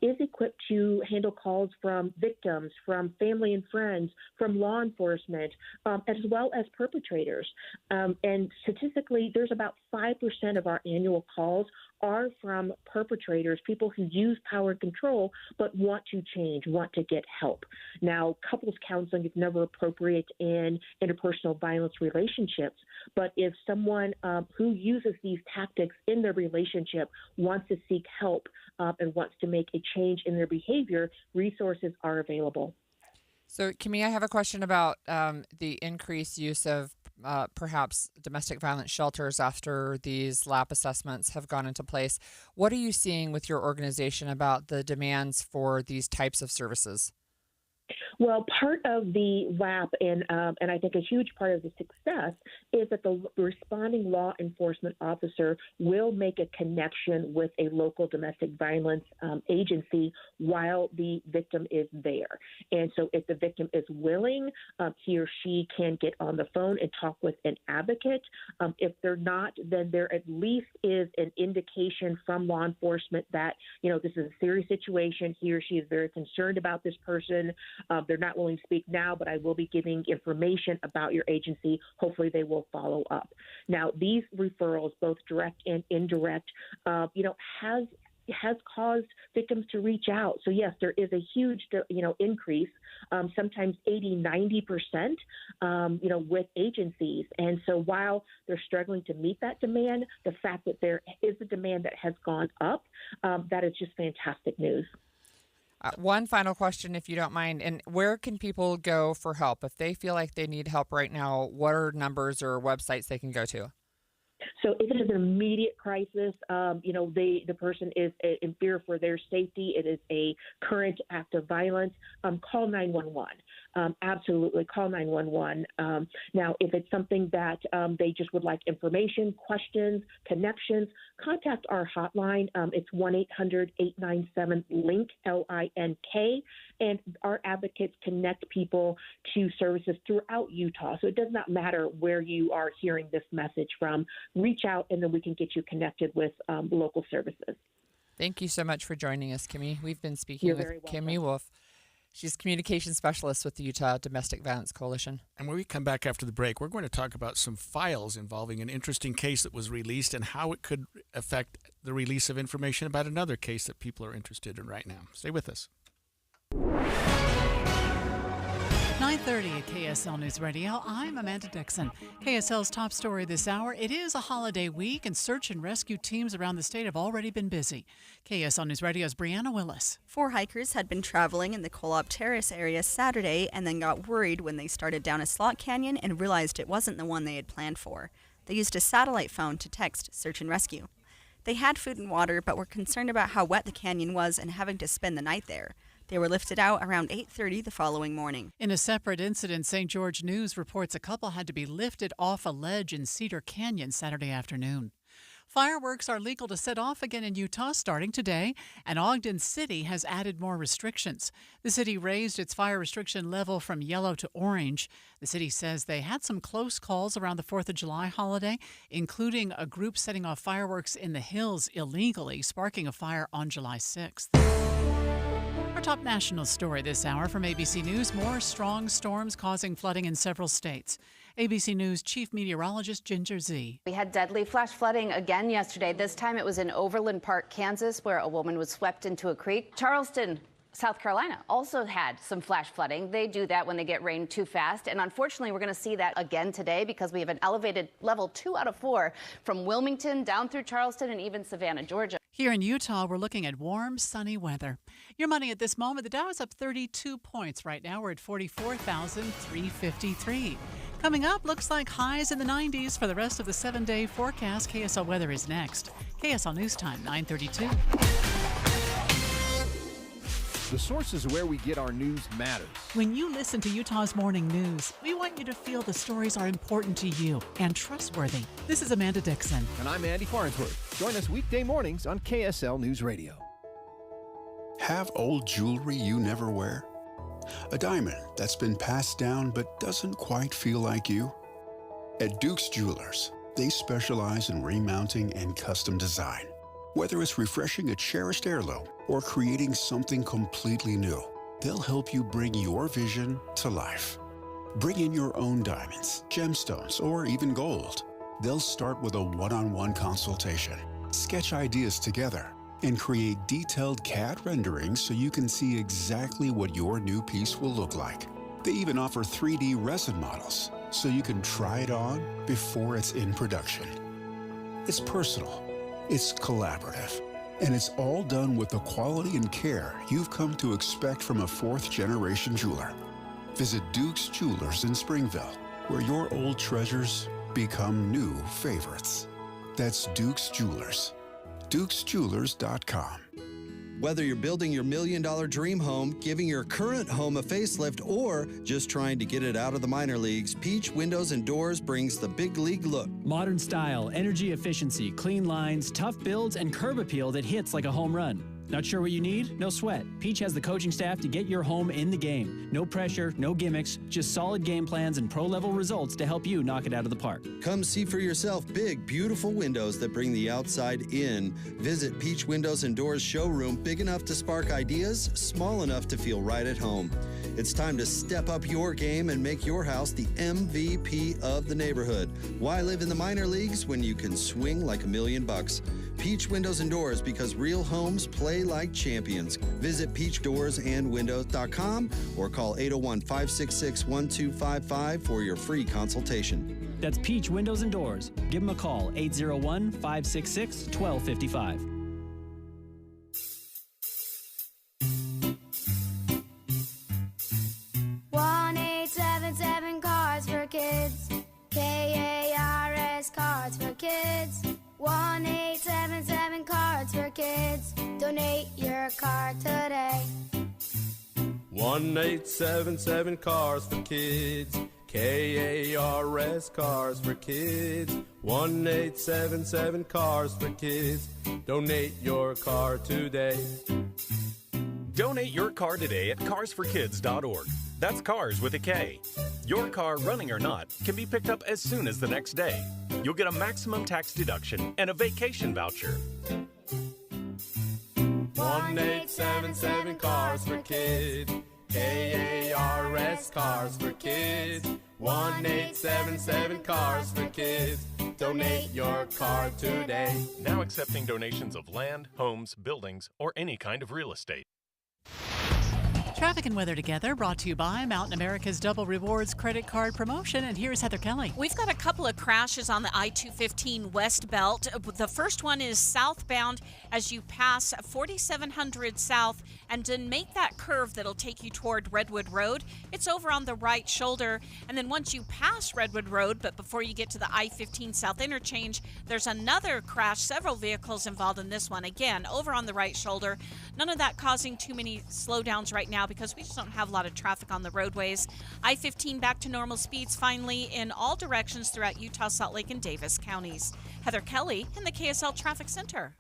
[SPEAKER 33] is equipped to handle calls from victims, from family and friends, from law enforcement, as well as perpetrators. And statistically, there's about 5% of our annual calls are from perpetrators, people who use power and control but want to change, want to get help. Now, couples counseling is never appropriate in interpersonal violence relationships, but if someone who uses these tactics in their relationship wants to seek help and wants to make a change in their behavior, resources are available.
[SPEAKER 21] So, Kimmy, I have a question about the increased use of perhaps domestic violence shelters after these LAP assessments have gone into place. What are you seeing with your organization about the demands for these types of services?
[SPEAKER 33] Well, part of the WAP and I think a huge part of the success is that the responding law enforcement officer will make a connection with a local domestic violence agency while the victim is there. And so if the victim is willing, he or she can get on the phone and talk with an advocate. If they're not, then there at least is an indication from law enforcement that, this is a serious situation. He or she is very concerned about this person. They're not willing to speak now, but I will be giving information about your agency. Hopefully they will follow up. Now, these referrals, both direct and indirect, has caused victims to reach out. So yes, there is a huge, increase, sometimes 80-90%, with agencies. And so while they're struggling to meet that demand, the fact that there is a demand that has gone up, that is just fantastic news.
[SPEAKER 21] One final question, if you don't mind, and where can people go for help? If they feel like they need help right now, what are numbers or websites they can go to?
[SPEAKER 33] So if it is an immediate crisis, the person is in fear for their safety, it is a current act of violence, call 911. Absolutely, call 911. Now, if it's something that they just would like information, questions, connections, contact our hotline. It's 1-800-897-LINK, LINK, and our advocates connect people to services throughout Utah. So it does not matter where you are hearing this message from. Reach out, and then we can get you connected with local services.
[SPEAKER 21] Thank you so much for joining us, Kimmy. We've been speaking with Kimmy Wolf. She's communication specialist with the Utah Domestic Violence Coalition.
[SPEAKER 19] And when we come back after the break, we're going to talk about some files involving an interesting case that was released and how it could affect the release of information about another case that people are interested in right now. Stay with us.
[SPEAKER 2] 9:30 at KSL News Radio. I'm Amanda Dixon. KSL's top story this hour. It is a holiday week, and search and rescue teams around the state have already been busy. KSL News Radio's Brianna Willis.
[SPEAKER 3] 4 hikers had been traveling in the Kolob Terrace area Saturday and then got worried when they started down a slot canyon and realized it wasn't the one they had planned for. They used a satellite phone to text search and rescue. They had food and water, but were concerned about how wet the canyon was and having to spend the night there. They were lifted out around 8:30 the following morning.
[SPEAKER 2] In a separate incident, St. George News reports a couple had to be lifted off a ledge in Cedar Canyon Saturday afternoon. Fireworks are legal to set off again in Utah starting today, and Ogden City has added more restrictions. The city raised its fire restriction level from yellow to orange. The city says they had some close calls around the 4th of July holiday, including a group setting off fireworks in the hills illegally, sparking a fire on July 6th. Our top national story this hour from ABC News, more strong storms causing flooding in several states. ABC News Chief Meteorologist Ginger Z.
[SPEAKER 5] We had deadly flash flooding again yesterday. This time it was in Overland Park, Kansas, where a woman was swept into a creek. Charleston, South Carolina also had some flash flooding. They do that when they get rain too fast. And unfortunately, we're going to see that again today because we have an elevated level 2 out of 4 from Wilmington down through Charleston and even Savannah, Georgia.
[SPEAKER 2] Here in Utah, we're looking at warm, sunny weather. Your money at this moment, the Dow is up 32 points. Right now, we're at 44,353. Coming up, looks like highs in the 90s for the rest of the 7-day forecast. KSL weather is next. KSL News Time, 9:32.
[SPEAKER 10] The sources where we get our news matters.
[SPEAKER 2] When you listen to Utah's Morning News, we want you to feel the stories are important to you and trustworthy. This is Amanda Dixon.
[SPEAKER 10] And I'm Andy Farnsworth. Join us weekday mornings on KSL News Radio.
[SPEAKER 11] Have old jewelry you never wear? A diamond that's been passed down but doesn't quite feel like you? At Duke's Jewelers, they specialize in remounting and custom design. Whether it's refreshing a cherished heirloom or creating something completely new, they'll help you bring your vision to life. Bring in your own diamonds, gemstones, or even gold. They'll start with a one-on-one consultation, sketch ideas together, and create detailed CAD renderings so you can see exactly what your new piece will look like. They even offer 3D resin models so you can try it on before it's in production. It's personal. It's collaborative, and it's all done with the quality and care you've come to expect from a fourth-generation jeweler. Visit Duke's Jewelers in Springville, where your old treasures become new favorites. That's Duke's Jewelers. DukesJewelers.com.
[SPEAKER 4] Whether you're building your $1 million dream home, giving your current home a facelift, or just trying to get it out of the minor leagues, Peach Windows and Doors brings the big league look.
[SPEAKER 12] Modern style, energy efficiency, clean lines, tough builds, and curb appeal that hits like a home run. Not sure what you need? No sweat. Peach has the coaching staff to get your home in the game. No pressure, no gimmicks, just solid game plans and pro-level results to help you knock it out of the park.
[SPEAKER 4] Come see for yourself big, beautiful windows that bring the outside in. Visit Peach Windows and Doors showroom, big enough to spark ideas, small enough to feel right at home. It's time to step up your game and make your house the MVP of the neighborhood. Why live in the minor leagues when you can swing like $1 million? Peach Windows and Doors, because real homes play like champions. Visit peachdoorsandwindows.com or call 801-566-1255 for your free consultation.
[SPEAKER 12] That's Peach Windows and Doors. Give them a call, 801-566-1255.
[SPEAKER 13] Cars for Kids. KARS Cards for Kids. 1-877 Cards for Kids. Donate your card today.
[SPEAKER 14] 1-877 Cars for Kids. KARS Cars for Kids. 1-877 Cars for Kids. Donate your car today.
[SPEAKER 31] Donate your car today at carsforkids.org. That's cars with a K. Your car, running or not, can be picked up as soon as the next day. You'll get a maximum tax deduction and a vacation voucher.
[SPEAKER 14] 1-877 Cars for Kids. KARS Cars for Kids. 1-877 Cars for Kids. Donate your car today.
[SPEAKER 31] Now accepting donations of land, homes, buildings, or any kind of real estate.
[SPEAKER 2] Traffic and weather together, brought to you by Mountain America's Double Rewards credit card promotion. And here's Heather Kelly.
[SPEAKER 15] We've got a couple of crashes on the I-215 West Belt. The first one is southbound as you pass 4700 South and then make that curve that'll take you toward Redwood Road. It's over on the right shoulder. And then once you pass Redwood Road, but before you get to the I-15 South interchange, there's another crash. Several vehicles involved in this one. Again, over on the right shoulder. None of that causing too many slowdowns right now because we just don't have a lot of traffic on the roadways. I-15 back to normal speeds finally in all directions throughout Utah, Salt Lake, and Davis counties. Heather Kelly in the KSL Traffic Center.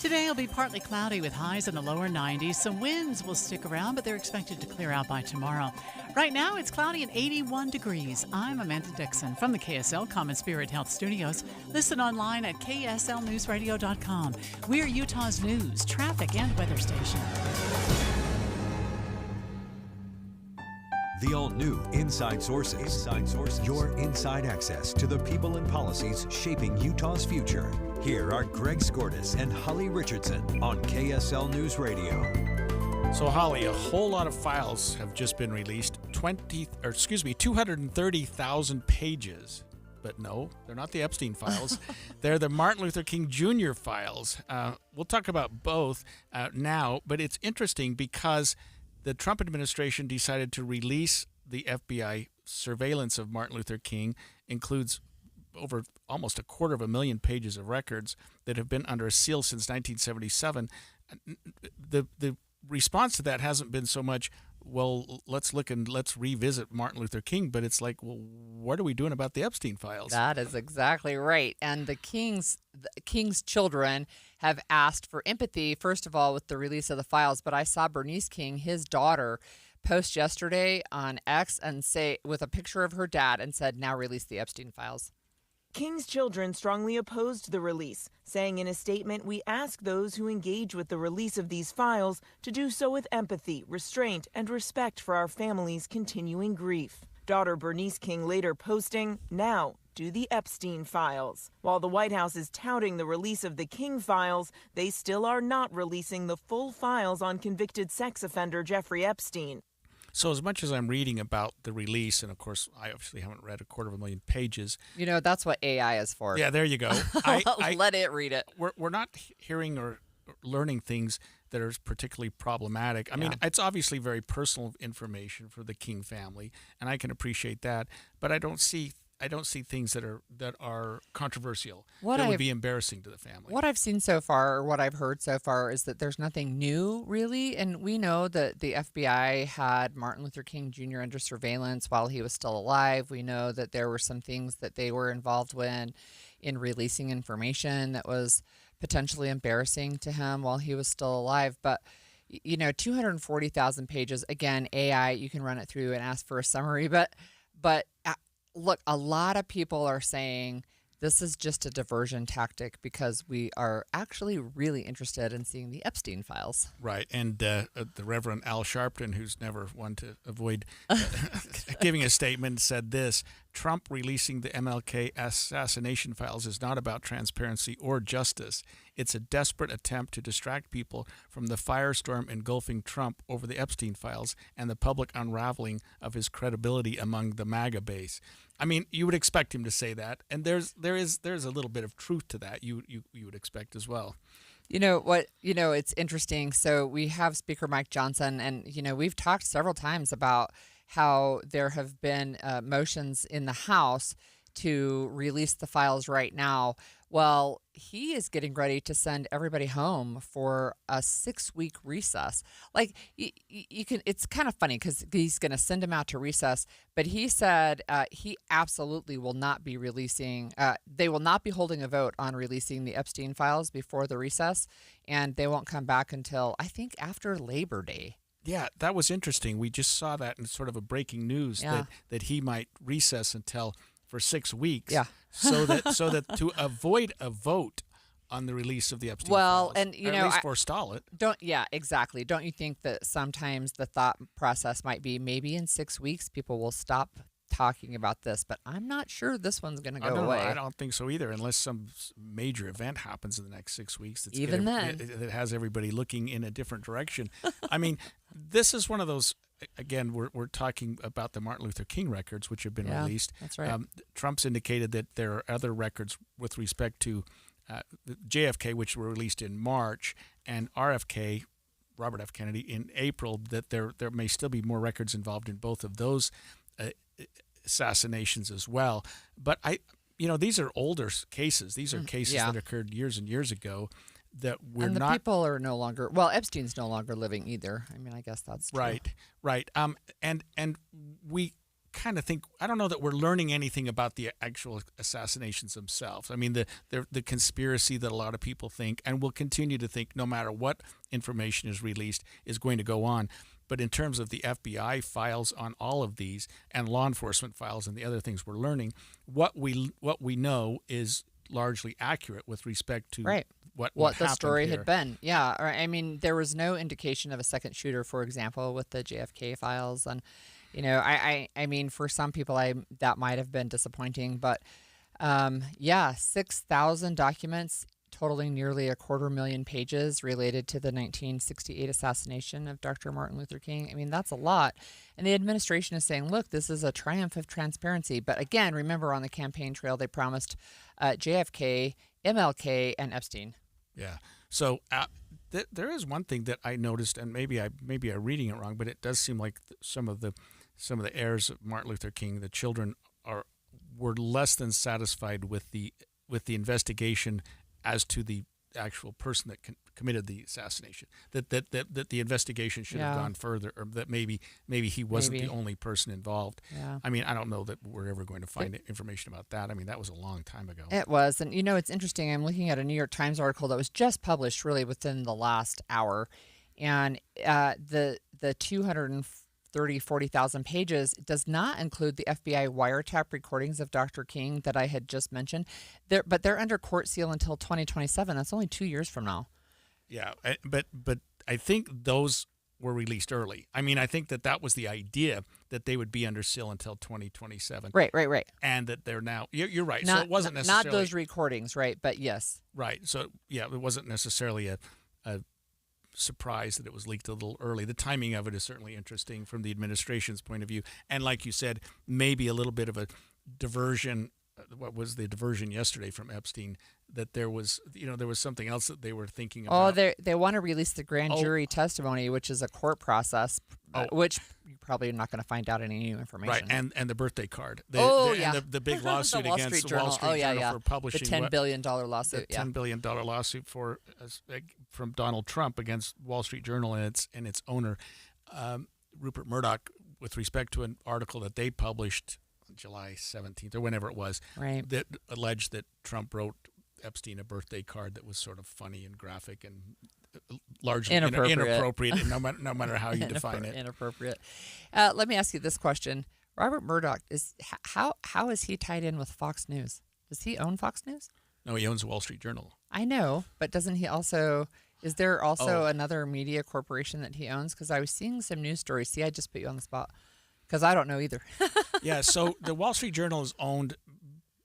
[SPEAKER 2] Today will be partly cloudy with highs in the lower 90s. Some winds will stick around, but they're expected to clear out by tomorrow. Right now, it's cloudy and 81 degrees. I'm Amanda Dixon from the KSL Common Spirit Health Studios. Listen online at kslnewsradio.com. We're Utah's news, traffic, and weather station.
[SPEAKER 1] The all-new Inside Sources. Your inside access to the people and policies shaping Utah's future. Here are Greg Skordas and Holly Richardson on KSL News Radio.
[SPEAKER 19] So, Holly, a whole lot of files have just been released. 230,000 pages. But no, they're not the Epstein files. They're the Martin Luther King Jr. files. We'll talk about both now, but it's interesting because the Trump administration decided to release the FBI surveillance of Martin Luther King, includes over almost 250,000 pages of records that have been under a seal since 1977. The response to that hasn't been so much, well, let's look and let's revisit Martin Luther King, but it's like, well, what are we doing about the Epstein files?
[SPEAKER 21] That is exactly right. And the King's children have asked for empathy, first of all, with the release of the files. But I saw Bernice King, his daughter, post yesterday on X and say, with a picture of her dad, and said, now release the Epstein files.
[SPEAKER 16] King's children strongly opposed the release, saying in a statement, "We ask those who engage with the release of these files to do so with empathy, restraint, and respect for our family's continuing grief." Daughter Bernice King later posting, "Now, do the Epstein files." While the White House is touting the release of the King files, they still are not releasing the full files on convicted sex offender Jeffrey Epstein.
[SPEAKER 19] So as much as I'm reading about the release, and of course I obviously haven't read 250,000 pages.
[SPEAKER 21] You know, that's what AI is for.
[SPEAKER 19] Yeah, there you go.
[SPEAKER 21] Let it read it.
[SPEAKER 19] We're not hearing or learning things that are particularly problematic. I mean, it's obviously very personal information for the King family, and I can appreciate that, but I don't see I don't see things that are controversial
[SPEAKER 21] What
[SPEAKER 19] that would
[SPEAKER 21] I've-
[SPEAKER 19] be embarrassing to the family.
[SPEAKER 21] What I've seen so far, or what I've heard so far, is that there's nothing new, really. And we know that the FBI had Martin Luther King Jr. under surveillance while he was still alive. We know that there were some things that they were involved in releasing information that was potentially embarrassing to him while he was still alive. But 240,000 pages. Again, AI, you can run it through and ask for a summary. But look, a lot of people are saying this is just a diversion tactic because we are actually really interested in seeing the Epstein files.
[SPEAKER 19] Right. And the Reverend Al Sharpton, who's never one to avoid giving a statement, said this: Trump releasing the MLK assassination files is not about transparency or justice. It's a desperate attempt to distract people from the firestorm engulfing Trump over the Epstein files and the public unraveling of his credibility among the MAGA base. I mean, you would expect him to say that, and there's a little bit of truth to that. You would expect as well.
[SPEAKER 21] It's interesting. So we have Speaker Mike Johnson, and we've talked several times about how there have been motions in the House to release the files right now. Well, he is getting ready to send everybody home for a 6-week recess. Like, you can, it's kind of funny because he's going to send them out to recess, but he said he absolutely will not be releasing, they will not be holding a vote on releasing the Epstein files before the recess, and they won't come back until, I think, after Labor Day.
[SPEAKER 19] Yeah, that was interesting. We just saw that in sort of a breaking news that he might recess for 6 weeks.
[SPEAKER 21] Yeah.
[SPEAKER 19] so that to avoid a vote on the release of the Epstein files,
[SPEAKER 21] and
[SPEAKER 19] or at least forestall it.
[SPEAKER 21] Exactly. Don't you think that sometimes the thought process might be maybe in 6 weeks people will stop talking about this, but I'm not sure this one's going to go away.
[SPEAKER 19] I don't think so either, unless some major event happens in the next 6 weeks.
[SPEAKER 21] Even then,
[SPEAKER 19] it has everybody looking in a different direction. I mean, this is one of those. Again, we're talking about the Martin Luther King records, which have been released.
[SPEAKER 21] That's right.
[SPEAKER 19] Trump's indicated that there are other records with respect to JFK, which were released in March, and RFK, Robert F. Kennedy, in April, that there may still be more records involved in both of those assassinations as well. But these are older cases. These are cases that occurred years and years ago. That we're
[SPEAKER 21] and the
[SPEAKER 19] not.
[SPEAKER 21] People are no longer. Well, Epstein's no longer living either. I mean, I guess that's true.
[SPEAKER 19] Right. And we kind of think, I don't know that we're learning anything about the actual assassinations themselves. I mean, the conspiracy that a lot of people think and will continue to think, no matter what information is released, is going to go on. But in terms of the FBI files on all of these and law enforcement files and the other things we're learning, what we know is largely accurate with respect to what
[SPEAKER 21] the story
[SPEAKER 19] here.
[SPEAKER 21] had been. Yeah, I mean, there was no indication of a second shooter, for example, with the JFK files, and I mean, for some people, that might have been disappointing, but 6,000 documents totaling nearly 250,000 pages related to the 1968 assassination of Dr. Martin Luther King. I mean, that's a lot. And the administration is saying, look, this is a triumph of transparency. But again, remember on the campaign trail, they promised JFK, MLK, and Epstein.
[SPEAKER 19] Yeah. So there is one thing that I noticed, and maybe I'm reading it wrong, but it does seem like some of the heirs of Martin Luther King, the children, were less than satisfied with the investigation as to the actual person that committed the assassination. That the investigation should have gone further, or that maybe he wasn't the only person involved.
[SPEAKER 21] Yeah.
[SPEAKER 19] I mean, I don't know that we're ever going to find information about that. I mean, that was a long time ago.
[SPEAKER 21] It was, and it's interesting. I'm looking at a New York Times article that was just published really within the last hour, and the 40,000 pages does not include the FBI wiretap recordings of Dr. King that I had just mentioned. But they're under court seal until 2027. That's only 2 years from now.
[SPEAKER 19] Yeah, but I think those were released early. I mean, I think that was the idea, that they would be under seal until 2027.
[SPEAKER 21] Right.
[SPEAKER 19] And that they're now. You're right.
[SPEAKER 21] Not,
[SPEAKER 19] so it wasn't necessarily
[SPEAKER 21] not those recordings, right? But yes.
[SPEAKER 19] Right. So yeah, it wasn't necessarily a surprise that it was leaked a little early. The timing of it is certainly interesting from the administration's point of view. And like you said, maybe a little bit of a diversion. What was the diversion yesterday from Epstein that there was something else that they were thinking about.
[SPEAKER 21] Oh, they want to release the grand jury testimony, which is a court process, which you're probably not going to find out any new information.
[SPEAKER 19] Right, and the birthday card.
[SPEAKER 21] And
[SPEAKER 19] the big lawsuit
[SPEAKER 21] the Wall
[SPEAKER 19] against
[SPEAKER 21] Street
[SPEAKER 19] the Wall Street Journal for publishing
[SPEAKER 21] the $10 billion lawsuit.
[SPEAKER 19] $10 billion lawsuit from Donald Trump against Wall Street Journal and its owner, Rupert Murdoch, with respect to an article that they published on July 17th or whenever it was,
[SPEAKER 21] right,
[SPEAKER 19] that alleged that Trump wrote Epstein a birthday card that was sort of funny and graphic and largely inappropriate no matter how you define it.
[SPEAKER 21] Inappropriate. Let me ask you this question. Robert Murdoch, how is he tied in with Fox News? Does he own Fox News?
[SPEAKER 19] No, he owns the Wall Street Journal.
[SPEAKER 21] I know, but doesn't he also... Is there also another media corporation that he owns? Because I was seeing some news stories. See, I just put you on the spot because I don't know either.
[SPEAKER 19] Yeah, so the Wall Street Journal is owned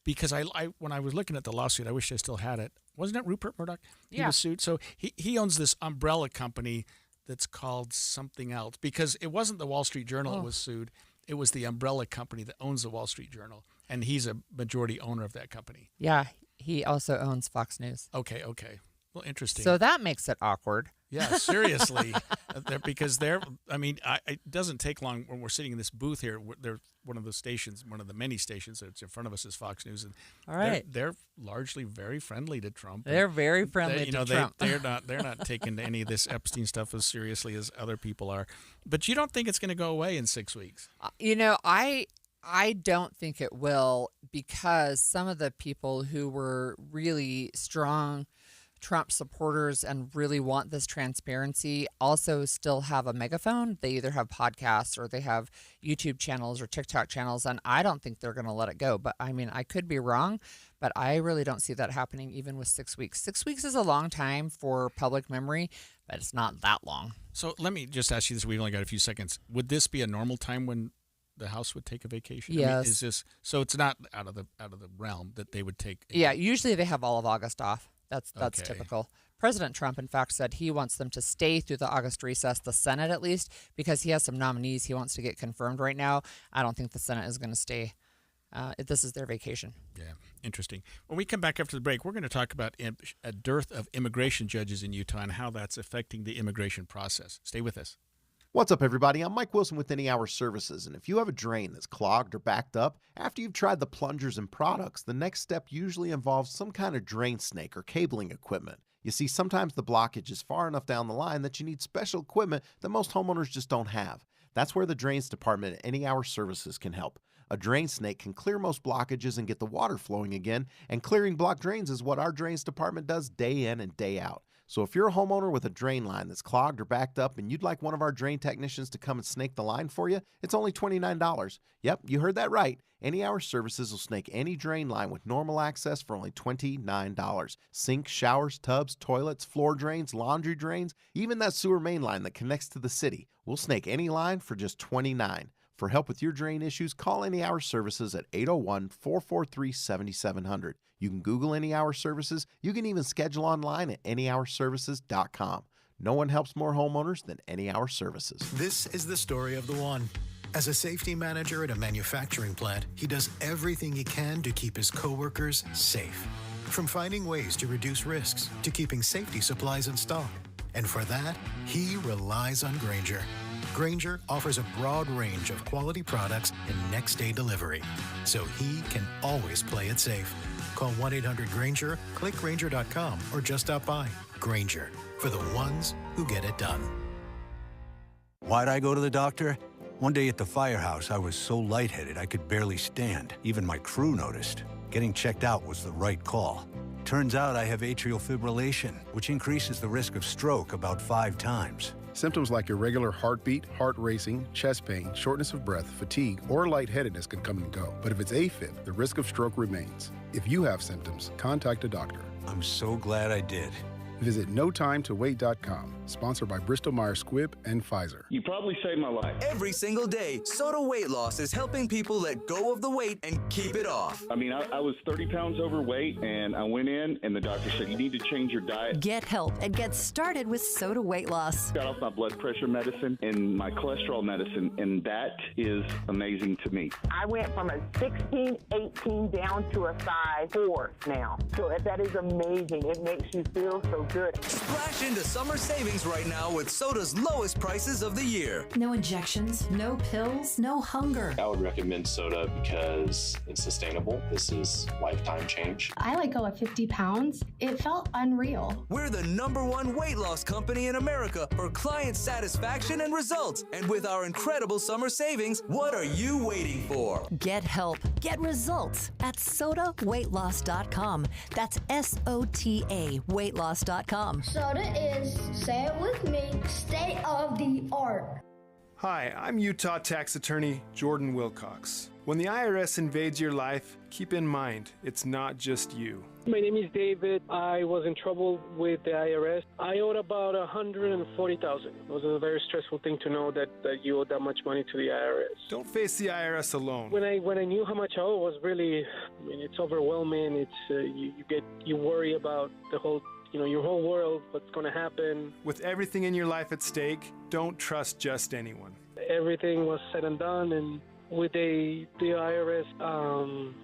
[SPEAKER 19] because I when I was looking at the lawsuit, I wish I still had it. Wasn't it Rupert Murdoch? He was sued. So he owns this umbrella company that's called something else because it wasn't the Wall Street Journal that was sued. It was the umbrella company that owns the Wall Street Journal, and he's a majority owner of that company.
[SPEAKER 21] Yeah, he also owns Fox News.
[SPEAKER 19] Okay. Well, interesting.
[SPEAKER 21] So that makes it awkward.
[SPEAKER 19] Yeah, seriously. Because it doesn't take long when we're sitting in this booth here. They're one of the many stations that's in front of us is Fox News. And
[SPEAKER 21] all right.
[SPEAKER 19] They're largely very friendly to Trump.
[SPEAKER 21] They're very friendly to Trump.
[SPEAKER 19] They're not taking any of this Epstein stuff as seriously as other people are. But you don't think it's going to go away in 6 weeks?
[SPEAKER 21] I don't think it will because some of the people who were really strong Trump supporters and really want this transparency also still have a megaphone. They either have podcasts or they have YouTube channels or TikTok channels, and I don't think they're going to let it go. But I mean, I could be wrong, but I really don't see that happening even with 6 weeks. 6 weeks is a long time for public memory, but it's not that long.
[SPEAKER 19] So let me just ask you this. We've only got a few seconds. Would this be a normal time when the House would take a vacation?
[SPEAKER 21] Yes.
[SPEAKER 19] So it's not out of the realm that they would take?
[SPEAKER 21] Yeah, usually they have all of August off. That's
[SPEAKER 19] Okay.
[SPEAKER 21] typical. President Trump, in fact, said he wants them to stay through the August recess, the Senate at least, because he has some nominees he wants to get confirmed right now. I don't think the Senate is going to stay. This is their vacation.
[SPEAKER 19] Yeah, interesting. When we come back after the break, we're going to talk about a dearth of immigration judges in Utah and how that's affecting the immigration process. Stay with us.
[SPEAKER 6] What's up, everybody? I'm Mike Wilson with Any Hour Services, and if you have a drain that's clogged or backed up, after you've tried the plungers and products, the next step usually involves some kind of drain snake or cabling equipment. You see, sometimes the blockage is far enough down the line that you need special equipment that most homeowners just don't have. That's where the Drains Department at Any Hour Services can help. A drain snake can clear most blockages and get the water flowing again, and clearing blocked drains is what our Drains Department does day in and day out. So if you're a homeowner with a drain line that's clogged or backed up and you'd like one of our drain technicians to come and snake the line for you, it's only $29. Yep, you heard that right. Any Hour Services will snake any drain line with normal access for only $29. Sinks, showers, tubs, toilets, floor drains, laundry drains, even that sewer main line that connects to the city. We'll snake any line for just $29. For help with your drain issues, call Any Hour Services at 801-443-7700. You can Google Any Hour Services. You can even schedule online at anyhourservices.com. No one helps more homeowners than Any Hour Services.
[SPEAKER 7] This is the story of the one. As a safety manager at a manufacturing plant, he does everything he can to keep his coworkers safe. From finding ways to reduce risks to keeping safety supplies in stock. And for that, he relies on Grainger. Grainger offers a broad range of quality products and next-day delivery, so he can always play it safe. Call 1-800-GRAINGER, click Grainger.com, or just stop by. Grainger, for the ones who get it done.
[SPEAKER 8] Why'd I go to the doctor? One day at the firehouse, I was so lightheaded I could barely stand. Even my crew noticed. Getting checked out was the right call. Turns out I have atrial fibrillation, which increases the risk of stroke about 5 times.
[SPEAKER 9] Symptoms like irregular heartbeat, heart racing, chest pain, shortness of breath, fatigue, or lightheadedness can come and go. But if it's AFib, the risk of stroke remains. If you have symptoms, contact a doctor.
[SPEAKER 8] I'm so glad I did.
[SPEAKER 9] Visit NoTimeToWait.com. Sponsored by Bristol-Myers Squibb and Pfizer.
[SPEAKER 17] You probably saved my life.
[SPEAKER 18] Every single day, Soda Weight Loss is helping people let go of the weight and keep it off.
[SPEAKER 17] I mean, I was 30 pounds overweight, and I went in, and the doctor said, you need to change your diet.
[SPEAKER 20] Get help and get started with Soda Weight Loss.
[SPEAKER 17] Got off my blood pressure medicine and my cholesterol medicine, and that is amazing to me.
[SPEAKER 22] I went from a 16, 18 down to a size 4 now. So that is amazing. It makes you feel so good.
[SPEAKER 18] Splash into summer savings right now with Soda's lowest prices of the year.
[SPEAKER 20] No injections, no pills, no hunger.
[SPEAKER 23] I would recommend Soda because it's sustainable. This is lifetime change.
[SPEAKER 24] I let go of 50 pounds. It felt unreal.
[SPEAKER 18] We're the #1 weight loss company in America for client satisfaction and results. And with our incredible summer savings, what are you waiting for?
[SPEAKER 20] Get help, get results at SodaWeightLoss.com. That's SOTA weightloss.com.
[SPEAKER 13] Soda is, say it with me, state of the art.
[SPEAKER 25] Hi, I'm Utah tax attorney Jordan Wilcox. When the IRS invades your life, keep in mind, it's not just you.
[SPEAKER 26] My name is David. I was in trouble with the IRS. I owed about $140,000. It was a very stressful thing to know that you owed that much money to the IRS.
[SPEAKER 25] Don't face the IRS alone.
[SPEAKER 26] When I knew how much I owed, it was really, it's overwhelming. It's you worry about the whole, your whole world, what's going to happen.
[SPEAKER 25] With everything in your life at stake, don't trust just anyone.
[SPEAKER 26] Everything was said and done, and with the IRS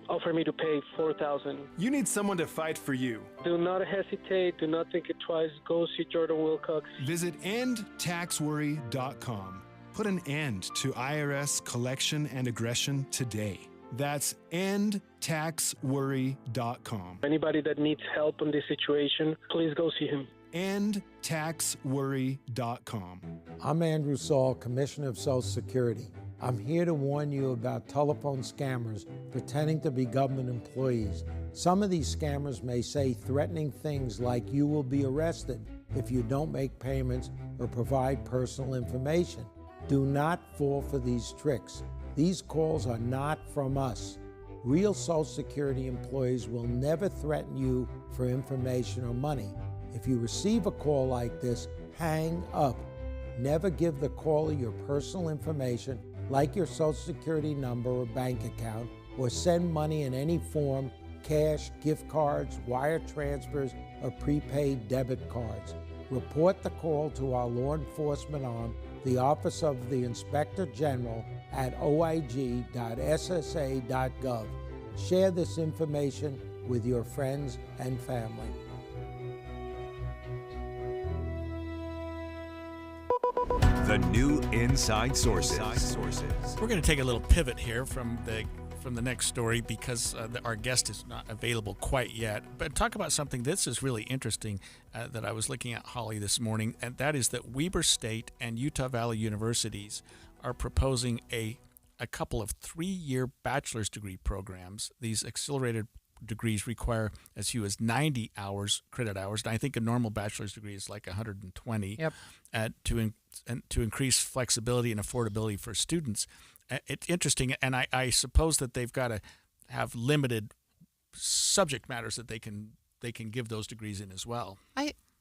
[SPEAKER 26] offered me to pay $4,000.
[SPEAKER 25] You need someone to fight for you.
[SPEAKER 26] Do not hesitate. Do not think it twice. Go see Jordan Wilcox.
[SPEAKER 25] Visit endtaxworry.com. Put an end to IRS collection and aggression today. That's endtaxworry.com.
[SPEAKER 26] Anybody that needs help in this situation, please go see him.
[SPEAKER 25] endtaxworry.com.
[SPEAKER 27] I'm Andrew Saul, Commissioner of Social Security. I'm here to warn you about telephone scammers pretending to be government employees. Some of these scammers may say threatening things like you will be arrested if you don't make payments or provide personal information. Do not fall for these tricks. These calls are not from us. Real Social Security employees will never threaten you for information or money. If you receive a call like this, hang up. Never give the caller your personal information, like your Social Security number or bank account, or send money in any form, cash, gift cards, wire transfers, or prepaid debit cards. Report the call to our law enforcement arm, the Office of the Inspector General, at oig.ssa.gov. Share this information with your friends and family.
[SPEAKER 1] The new Inside Sources.
[SPEAKER 19] We're going to take a little pivot here from the next story because our guest is not available quite yet. But talk about something this is really interesting that I was looking at, Holly, this morning, and that is that Weber State and Utah Valley universities are proposing a couple of 3-year bachelor's degree programs. These accelerated degrees require as few as 90 credit hours. And I think a normal bachelor's degree is like 120.
[SPEAKER 21] Yep.
[SPEAKER 19] To increase flexibility and affordability for students. It's interesting, and I suppose that they've got to have limited subject matters that they can give those degrees in as well.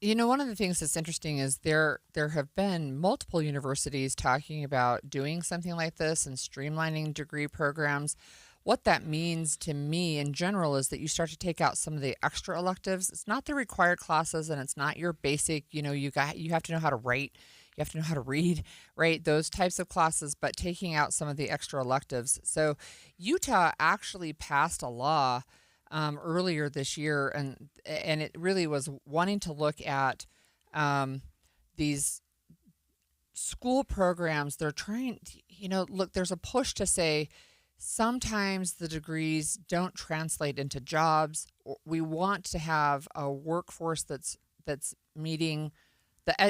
[SPEAKER 21] One of the things that's interesting is there have been multiple universities talking about doing something like this and streamlining degree programs. What that means to me in general is that you start to take out some of the extra electives. It's not the required classes, and it's not your basic, you have to know how to write, you have to know how to read, right? Those types of classes, but taking out some of the extra electives. So Utah actually passed a law earlier this year, and it really was wanting to look at these school programs. They're trying, look, there's a push to say, sometimes the degrees don't translate into jobs. We want to have a workforce that's meeting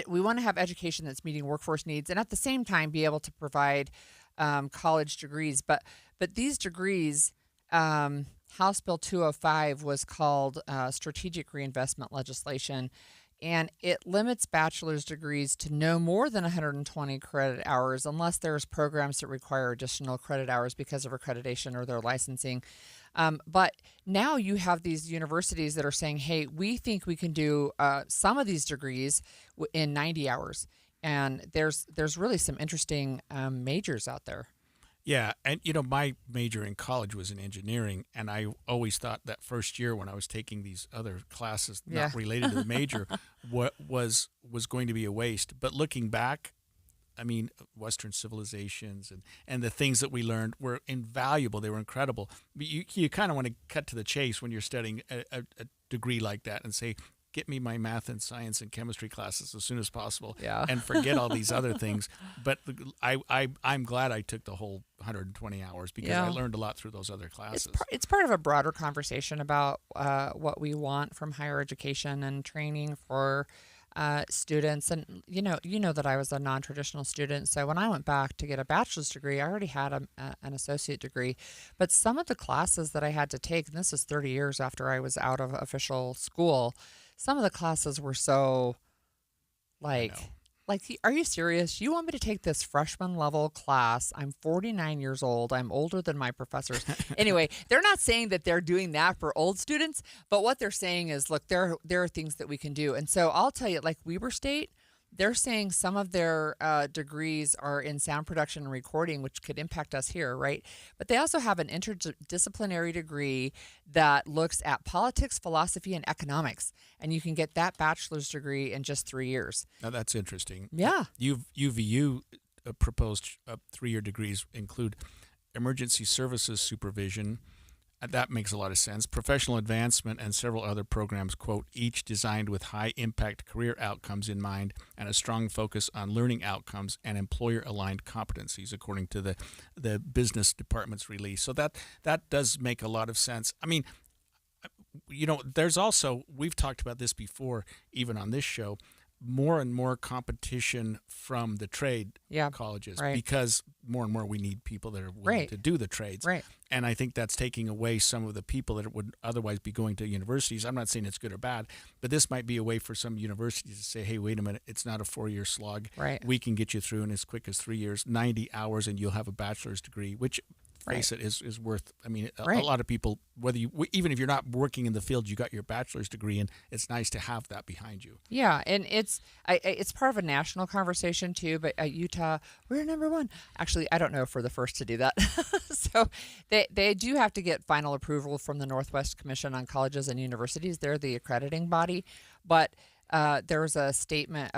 [SPEAKER 21] we want to have education that's meeting workforce needs, and at the same time be able to provide college degrees. But these degrees, House Bill 205 was called strategic reinvestment legislation, and it limits bachelor's degrees to no more than 120 credit hours unless there's programs that require additional credit hours because of accreditation or their licensing. But now you have these universities that are saying, hey, we think we can do some of these degrees in 90 hours. And there's really some interesting majors out there.
[SPEAKER 19] Yeah, and my major in college was in engineering, and I always thought that first year when I was taking these other classes not related to the major, what was going to be a waste. But looking back, I mean, Western civilizations and the things that we learned were invaluable. They were incredible. But you kind of want to cut to the chase when you're studying a degree like that and say, get me my math and science and chemistry classes as soon as possible, and forget all these other things. But I'm glad I took the whole 120 hours because I learned a lot through those other classes.
[SPEAKER 21] It's part of a broader conversation about what we want from higher education and training for students. And you know that I was a non-traditional student, so when I went back to get a bachelor's degree, I already had an associate degree. But some of the classes that I had to take, and this is 30 years after I was out of official school, some of the classes were so like, are you serious? You want me to take this freshman level class? I'm 49 years old. I'm older than my professors. Anyway, they're not saying that they're doing that for old students, but what they're saying is, look, there are things that we can do. And so I'll tell you, like Weber State, they're saying some of their degrees are in sound production and recording, which could impact us here, right? But they also have an interdisciplinary degree that looks at politics, philosophy, and economics. And you can get that bachelor's degree in just 3 years.
[SPEAKER 19] Now, that's interesting.
[SPEAKER 21] Yeah.
[SPEAKER 19] UVU proposed 3-year degrees include emergency services supervision. That makes a lot of sense. Professional advancement and several other programs, quote, each designed with high-impact career outcomes in mind and a strong focus on learning outcomes and employer-aligned competencies, according to the business department's release. So that does make a lot of sense. I mean, there's also, we've talked about this before, even on this show, more and more competition from the trade colleges because more and more we need people that are willing to do the trades.
[SPEAKER 21] Right.
[SPEAKER 19] And I think that's taking away some of the people that would otherwise be going to universities. I'm not saying it's good or bad, but this might be a way for some universities to say, hey, wait a minute, it's not a 4-year slog.
[SPEAKER 21] Right.
[SPEAKER 19] We can get you through in as quick as 3 years, 90 hours, and you'll have a bachelor's degree, which face it is worth. I mean, a lot of people, even if you're not working in the field, you got your bachelor's degree, and it's nice to have that behind you.
[SPEAKER 21] Yeah, and it's part of a national conversation too. But at Utah, we're number one. Actually, I don't know if we're the first to do that. So they do have to get final approval from the Northwest Commission on Colleges and Universities. They're the accrediting body, but there was a statement,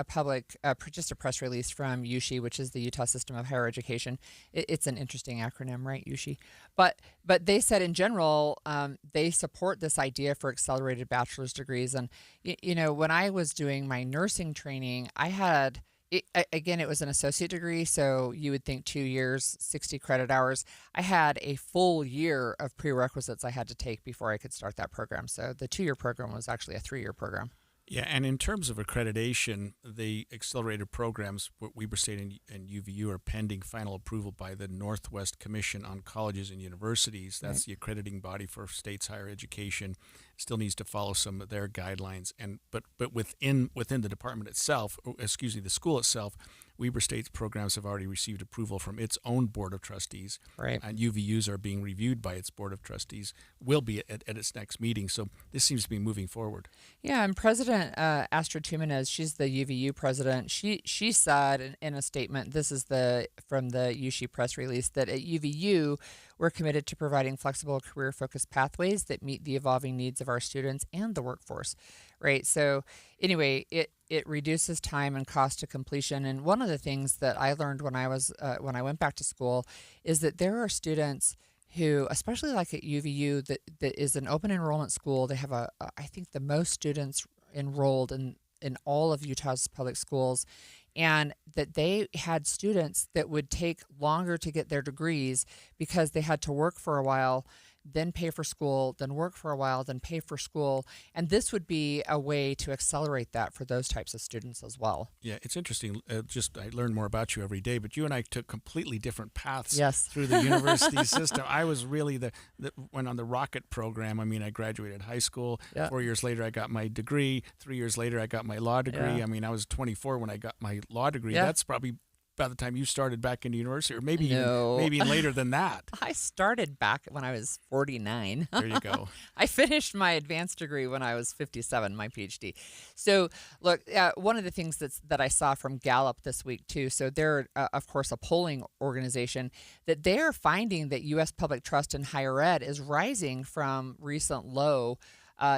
[SPEAKER 21] just a press release from USHE, which is the Utah System of Higher Education. It's an interesting acronym, right, USHE? But they said in general, they support this idea for accelerated bachelor's degrees. And, when I was doing my nursing training, I had, it was an associate degree, so you would think 2 years, 60 credit hours. I had a full year of prerequisites I had to take before I could start that program. So the 2-year program was actually a 3-year program.
[SPEAKER 19] Yeah, and in terms of accreditation, the accelerated programs, what Weber State and UVU are pending final approval by the Northwest Commission on Colleges and Universities. That's the accrediting body for states' higher education. Still needs to follow some of their guidelines, but within the department itself, the school itself, Weber State's programs have already received approval from its own board of trustees.
[SPEAKER 21] Right.
[SPEAKER 19] And UVU's are being reviewed by its board of trustees, will be at its next meeting. So this seems to be moving forward. Yeah,
[SPEAKER 21] and President Astrid Tumenez, she's the UVU president, she said in a statement, this is from the USHE press release, that at UVU, we're committed to providing flexible career-focused pathways that meet the evolving needs of our students and the workforce, right? So anyway, it reduces time and cost to completion. And one of the things that I learned when I went back to school is that there are students who, especially like at UVU, that is an open enrollment school. They have I think the most students enrolled in all of Utah's public schools, and that they had students that would take longer to get their degrees because they had to work for a while, then pay for school, then work for a while, then pay for school. And this would be a way to accelerate that for those types of students as well.
[SPEAKER 19] Yeah, it's interesting. I learn more about you every day, but you and I took completely different paths through the university system. I was really went on the rocket program. I mean, I graduated high school. 4 years later, I got my degree. 3 years later, I got my law degree.
[SPEAKER 21] Yeah.
[SPEAKER 19] I mean, I was 24 when I got my law degree.
[SPEAKER 21] Yeah.
[SPEAKER 19] That's probably by the time you started back into university, or maybe
[SPEAKER 21] No.
[SPEAKER 19] maybe later than that.
[SPEAKER 21] I started back when I was 49.
[SPEAKER 19] There you go.
[SPEAKER 21] I finished my advanced degree when I was 57, my PhD. So, look, one of the things that I saw from Gallup this week, too, so they're, of course, a polling organization, that they're finding that U.S. public trust in higher ed is rising from recent low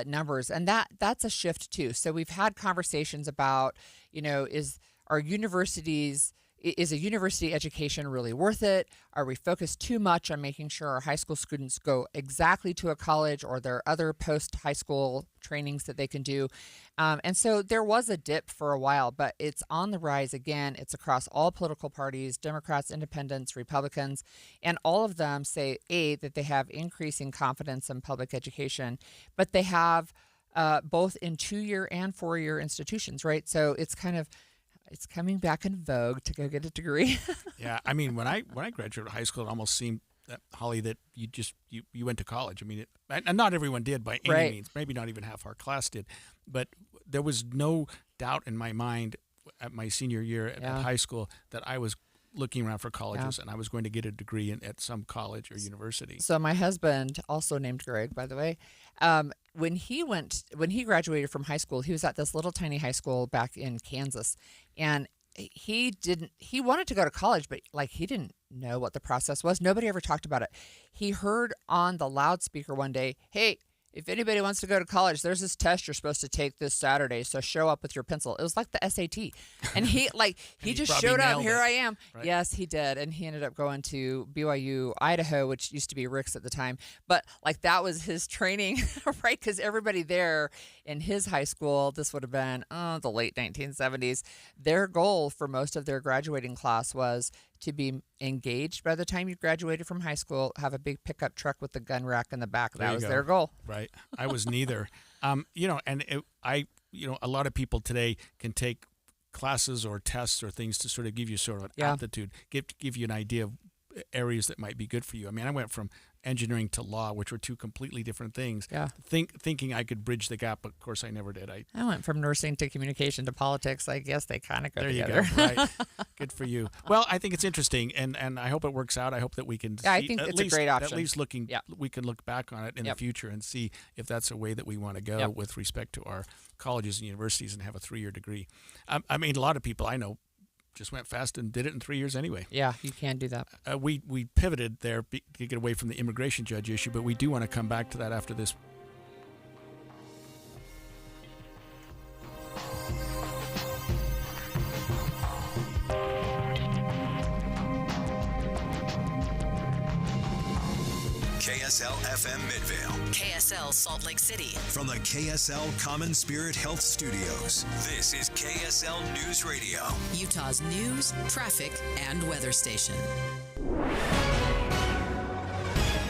[SPEAKER 21] numbers. And that's a shift, too. So we've had conversations about, is a university education really worth it? Are we focused too much on making sure our high school students go exactly to a college, or there are other post-high school trainings that they can do? And so there was a dip for a while, but it's on the rise again. It's across all political parties, Democrats, Independents, Republicans, and all of them say, that they have increasing confidence in public education, but they have both in 2-year and 4-year institutions, right? So it's coming back in vogue to go get a degree.
[SPEAKER 19] Yeah, I mean, when I graduated high school, it almost seemed, Holly, that you went to college. I mean, and not everyone did by any means. Maybe not even half our class did. But there was no doubt in my mind at my senior year at high school that I was looking around for colleges and I was going to get a degree at some college or university.
[SPEAKER 21] So my husband, also named Greg, by the way, when he graduated from high school, he was at this little tiny high school back in Kansas, and he wanted to go to college, but he didn't know what the process was. Nobody ever talked about it. He heard on the loudspeaker one day, "Hey, if anybody wants to go to college, there's this test you're supposed to take this Saturday, so show up with your pencil." It was like the SAT. And he just showed up. Here I am. Right. Yes, he did. And he ended up going to BYU, Idaho, which used to be Rick's at the time. But that was his training, right? Because everybody there in his high school, this would have been the late 1970s, their goal for most of their graduating class was to be engaged by the time you graduated from high school, have a big pickup truck with the gun rack in the back. That was their goal.
[SPEAKER 19] Right. I was neither. A lot of people today can take classes or tests or things to sort of give you sort of an aptitude, give you an idea of areas that might be good for you. I mean, I went from engineering to law, which were two completely different things.
[SPEAKER 21] Yeah.
[SPEAKER 19] Thinking I could bridge the gap, but of course I never did. I
[SPEAKER 21] went from nursing to communication to politics. I guess they kind of go together.
[SPEAKER 19] There you go. Right. Good for you. Well, I think it's interesting, and I hope it works out. I hope that we can.
[SPEAKER 21] Yeah, I think it's a great option.
[SPEAKER 19] At least we can look back on it in the future and see if that's a way that we want to go with respect to our colleges and universities and have a 3-year degree. I mean, a lot of people I know just went fast and did it in 3 years anyway.
[SPEAKER 21] Yeah, you can do that.
[SPEAKER 19] We pivoted there to get away from the immigration judge issue, but we do want to come back to that after this.
[SPEAKER 1] KSL FM Midvale.
[SPEAKER 3] KSL Salt Lake City.
[SPEAKER 1] From the KSL Common Spirit Health Studios, this is KSL News Radio.
[SPEAKER 3] Utah's news, traffic, and weather station.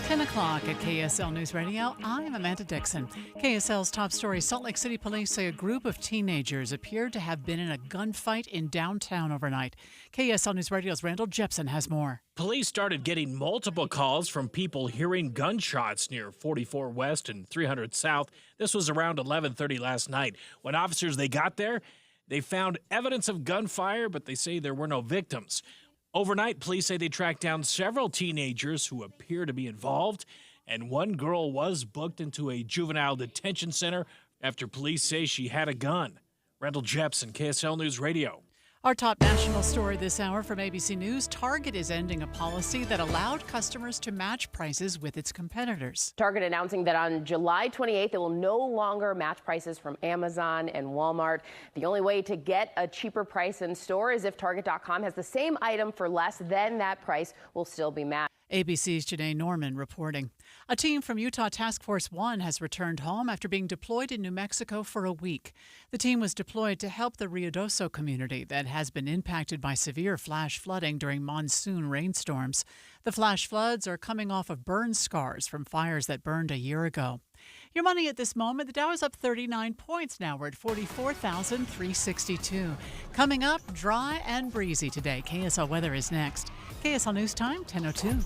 [SPEAKER 2] 10 o'clock at KSL News Radio. I'm Amanda Dixon. KSL's top story. Salt Lake City police say a group of teenagers appeared to have been in a gunfight in downtown overnight. KSL News Radio's Randall Jepson has more.
[SPEAKER 4] Police started getting multiple calls from people hearing gunshots near 44 West and 300 South. This was around 11:30 last night. When officers got there, they found evidence of gunfire, but they say there were no victims. Overnight, police say they tracked down several teenagers who appear to be involved, and one girl was booked into a juvenile detention center after police say she had a gun. Randall Jepson, KSL News Radio.
[SPEAKER 2] Our top national story this hour from ABC News. Target is ending a policy that allowed customers to match prices with its competitors.
[SPEAKER 5] Target announcing that on July 28th, it will no longer match prices from Amazon and Walmart. The only way to get a cheaper price in store is if Target.com has the same item for less, then that price will still be matched.
[SPEAKER 2] ABC's Janae Norman reporting. A team from Utah Task Force 1 has returned home after being deployed in New Mexico for a week. The team was deployed to help the Ruidoso community that has been impacted by severe flash flooding during monsoon rainstorms. The flash floods are coming off of burn scars from fires that burned a year ago. Your money at this moment, the Dow is up 39 points now. We're at 44,362. Coming up, dry and breezy today. KSL weather is next. KSL News Time, 10:02.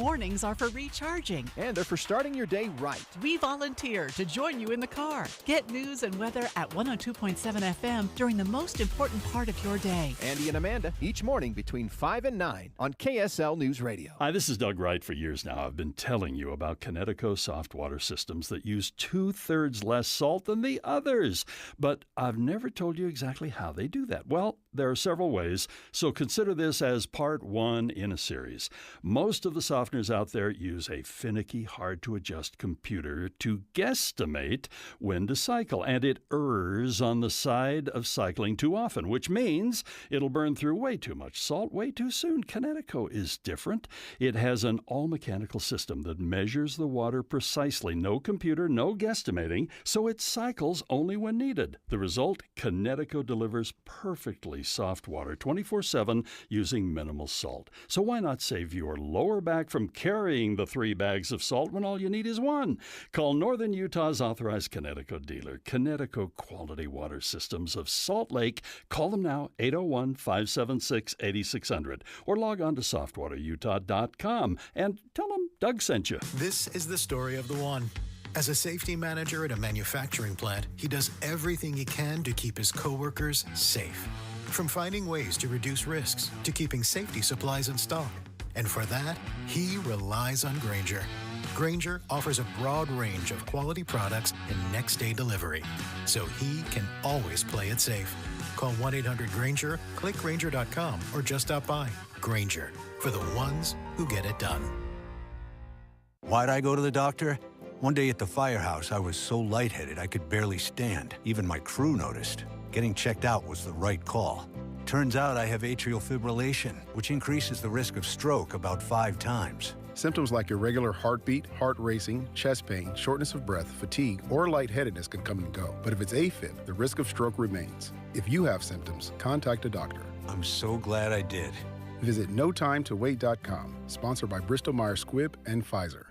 [SPEAKER 2] mornings are for recharging.
[SPEAKER 6] And they're for starting your day right.
[SPEAKER 2] We volunteer to join you in the car. Get news and weather at 102.7 FM during the most important part of your day.
[SPEAKER 6] Andy and Amanda, each morning between 5 and 9 on KSL News Radio.
[SPEAKER 10] Hi, this is Doug Wright. For years now, I've been telling you about Connecticut soft water systems that use 2/3 less salt than the others. But I've never told you exactly how they do that. Well, there are several ways, so consider this as part one in a series. Most of the softeners out there use a finicky, hard-to-adjust computer to guesstimate when to cycle, and it errs on the side of cycling too often, which means it'll burn through way too much salt way too soon. Connecticut is different. It has an all-mechanical system that measures the water precisely. No computer, no guesstimating, so it cycles only when needed. The result, Connecticut delivers perfectly soft water 24/7 using minimal salt. So why not save your lower back from carrying the 3 bags of salt when all you need is 1? Call Northern Utah's authorized Connecticut dealer, Connecticut Quality Water Systems of Salt Lake. Call them now, 801-576-8600, or log on to softwaterutah.com and tell them Doug sent you.
[SPEAKER 7] This is the story of the one. As a safety manager at a manufacturing plant, he does everything he can to keep his coworkers safe. From finding ways to reduce risks to keeping safety supplies in stock. And for that, he relies on Grainger. Grainger offers a broad range of quality products and next-day delivery, so he can always play it safe. Call 1-800-GRAINGER, click Grainger.com, or just stop by. Grainger, for the ones who get it done.
[SPEAKER 8] Why'd I go to the doctor? One day at the firehouse, I was so lightheaded I could barely stand. Even my crew noticed. Getting checked out was the right call. Turns out I have atrial fibrillation, which increases the risk of stroke about 5 times.
[SPEAKER 9] Symptoms like irregular heartbeat, heart racing, chest pain, shortness of breath, fatigue, or lightheadedness can come and go. But if it's AFib, the risk of stroke remains. If you have symptoms, contact a doctor.
[SPEAKER 8] I'm so glad I did.
[SPEAKER 9] Visit NoTimeToWait.com, sponsored by Bristol-Myers Squibb and Pfizer.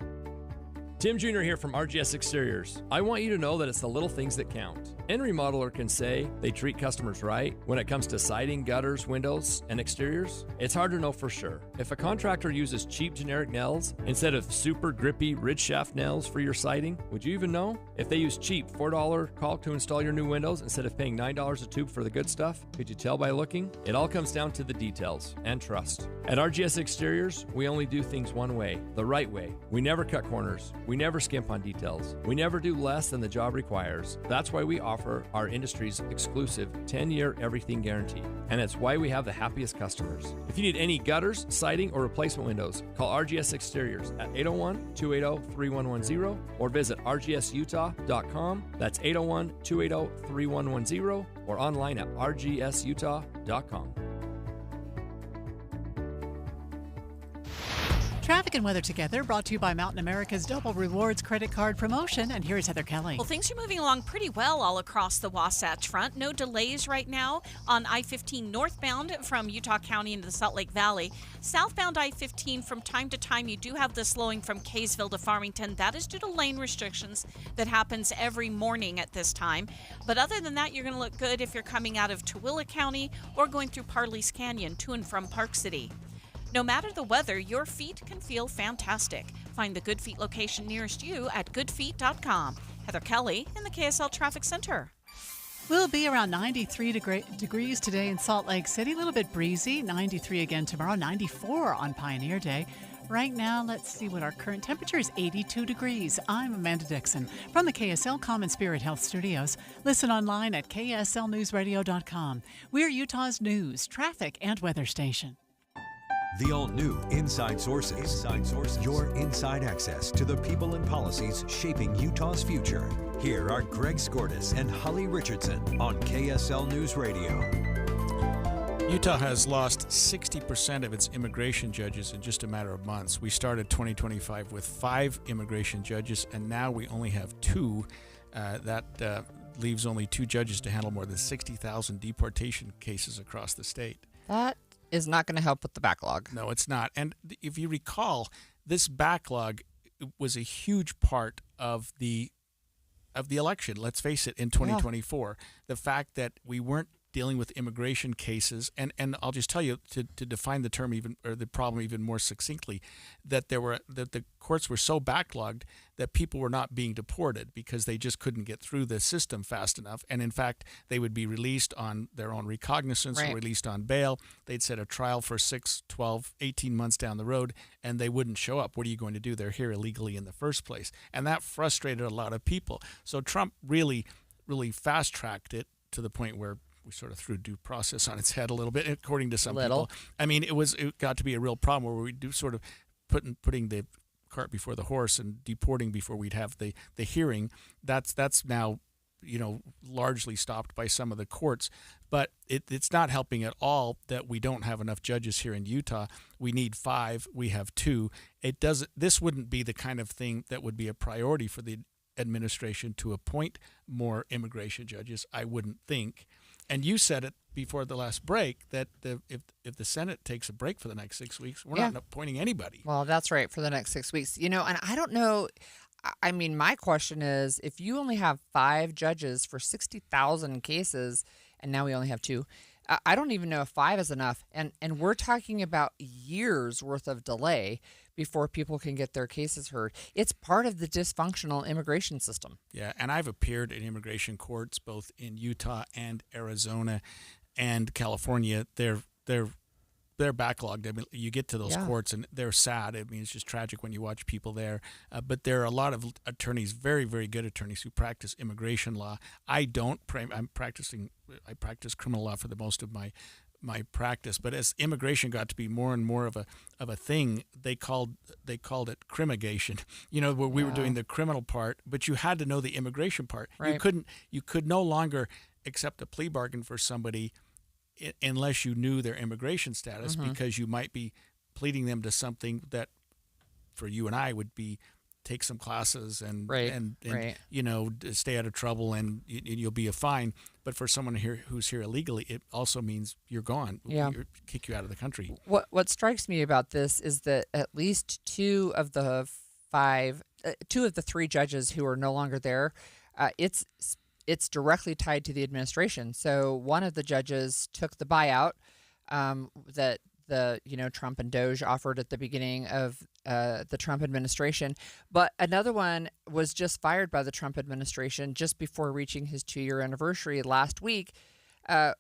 [SPEAKER 11] Tim Jr. here from RGS Exteriors. I want you to know that it's the little things that count. Any remodeler can say they treat customers right when it comes to siding, gutters, windows, and exteriors. It's hard to know for sure. If a contractor uses cheap generic nails instead of super grippy ridge shaft nails for your siding, would you even know? If they use cheap $4 caulk to install your new windows instead of paying $9 a tube for the good stuff, could you tell by looking? It all comes down to the details and trust. At RGS Exteriors, we only do things one way, the right way. We never cut corners. We never skimp on details. We never do less than the job requires. That's why we offer our industry's exclusive 10-year everything guarantee. And it's why we have the happiest customers. If you need any gutters, siding, or replacement windows, call RGS Exteriors at 801-280-3110 or visit rgsutah.com. That's 801-280-3110 or online at rgsutah.com.
[SPEAKER 2] Traffic and weather together, brought to you by Mountain America's Double Rewards credit card promotion. And here's Heather Kelly.
[SPEAKER 12] Well, things are moving along pretty well all across the Wasatch Front. No delays right now on I-15 northbound from Utah County into the Salt Lake Valley. Southbound I-15, from time to time, you do have the slowing from Kaysville to Farmington. That is due to lane restrictions that happens every morning at this time. But other than that, you're going to look good if you're coming out of Tooele County or going through Parley's Canyon to and from Park City. No matter the weather, your feet can feel fantastic. Find the Good Feet location nearest you at goodfeet.com. Heather Kelly in the KSL Traffic Center.
[SPEAKER 2] We'll be around 93 degrees today in Salt Lake City. A little bit breezy. 93 again tomorrow. 94 on Pioneer Day. Right now, let's see what our current temperature is. 82 degrees. I'm Amanda Dixon from the KSL Common Spirit Health Studios. Listen online at kslnewsradio.com. We're Utah's news, traffic, and weather station.
[SPEAKER 1] The all-new Inside Sources. Your inside access to the people and policies shaping Utah's future. Here are Greg Skordas and Holly Richardson on KSL News Radio.
[SPEAKER 19] Utah has lost 60% of its immigration judges in just a matter of months. We started 2025 with 5 immigration judges, and now we only have 2. That leaves only 2 judges to handle more than 60,000 deportation cases across the state.
[SPEAKER 21] That is not going to help with the backlog.
[SPEAKER 19] No, it's not. And if you recall, this backlog was a huge part of the election. Let's face it, in 2024, the fact that we weren't dealing with immigration cases, and I'll just tell you to define the term the problem even more succinctly, that the courts were so backlogged that people were not being deported because they just couldn't get through the system fast enough. And in fact, they would be released on their own recognizance or released on bail. They'd set a trial for 6, 12, 18 months down the road, and they wouldn't show up. What are you going to do? They're here illegally in the first place. And that frustrated a lot of people. So Trump really fast-tracked it to the point where we sort of threw due process on its head a little bit, according to some people. I mean, it got to be a real problem where we do sort of putting the cart before the horse and deporting before we'd have the hearing. That's now, largely stopped by some of the courts. But it's not helping at all that we don't have enough judges here in Utah. We need 5. We have 2. This wouldn't be the kind of thing that would be a priority for the administration to appoint more immigration judges, I wouldn't think. And you said it before the last break that if the Senate takes a break for the next 6 weeks, we're not appointing anybody.
[SPEAKER 21] Well, that's right, for the next 6 weeks. And I don't know. I mean, my question is, if you only have 5 judges for 60,000 cases, and now we only have 2, I don't even know if 5 is enough. And we're talking about years worth of delay before people can get their cases heard. It's part of the dysfunctional immigration system.
[SPEAKER 19] Yeah, and I've appeared in immigration courts both in Utah and Arizona and California. They're backlogged. I mean, you get to those courts and they're sad. I mean, it's just tragic when you watch people there. But there are a lot of attorneys, very, very good attorneys, who practice immigration law. I practice criminal law for the most of my practice. But as immigration got to be more and more of a thing, they called it crimigation. Where we were doing the criminal part, but you had to know the immigration part.
[SPEAKER 21] Right.
[SPEAKER 19] You could no longer accept a plea bargain for somebody unless you knew their immigration status, because you might be pleading them to something that for you and I would be take some classes and stay out of trouble and you'll be a fine. But for someone here who's here illegally, it also means you're gone. Kick you out of the country.
[SPEAKER 21] What strikes me about this is that at least 2 of the 3 judges who are no longer there, it's directly tied to the administration. So one of the judges took the buyout that Trump and Doge offered at the beginning of the Trump administration, but another one was just fired by the Trump administration just before reaching his 2-year anniversary last week. I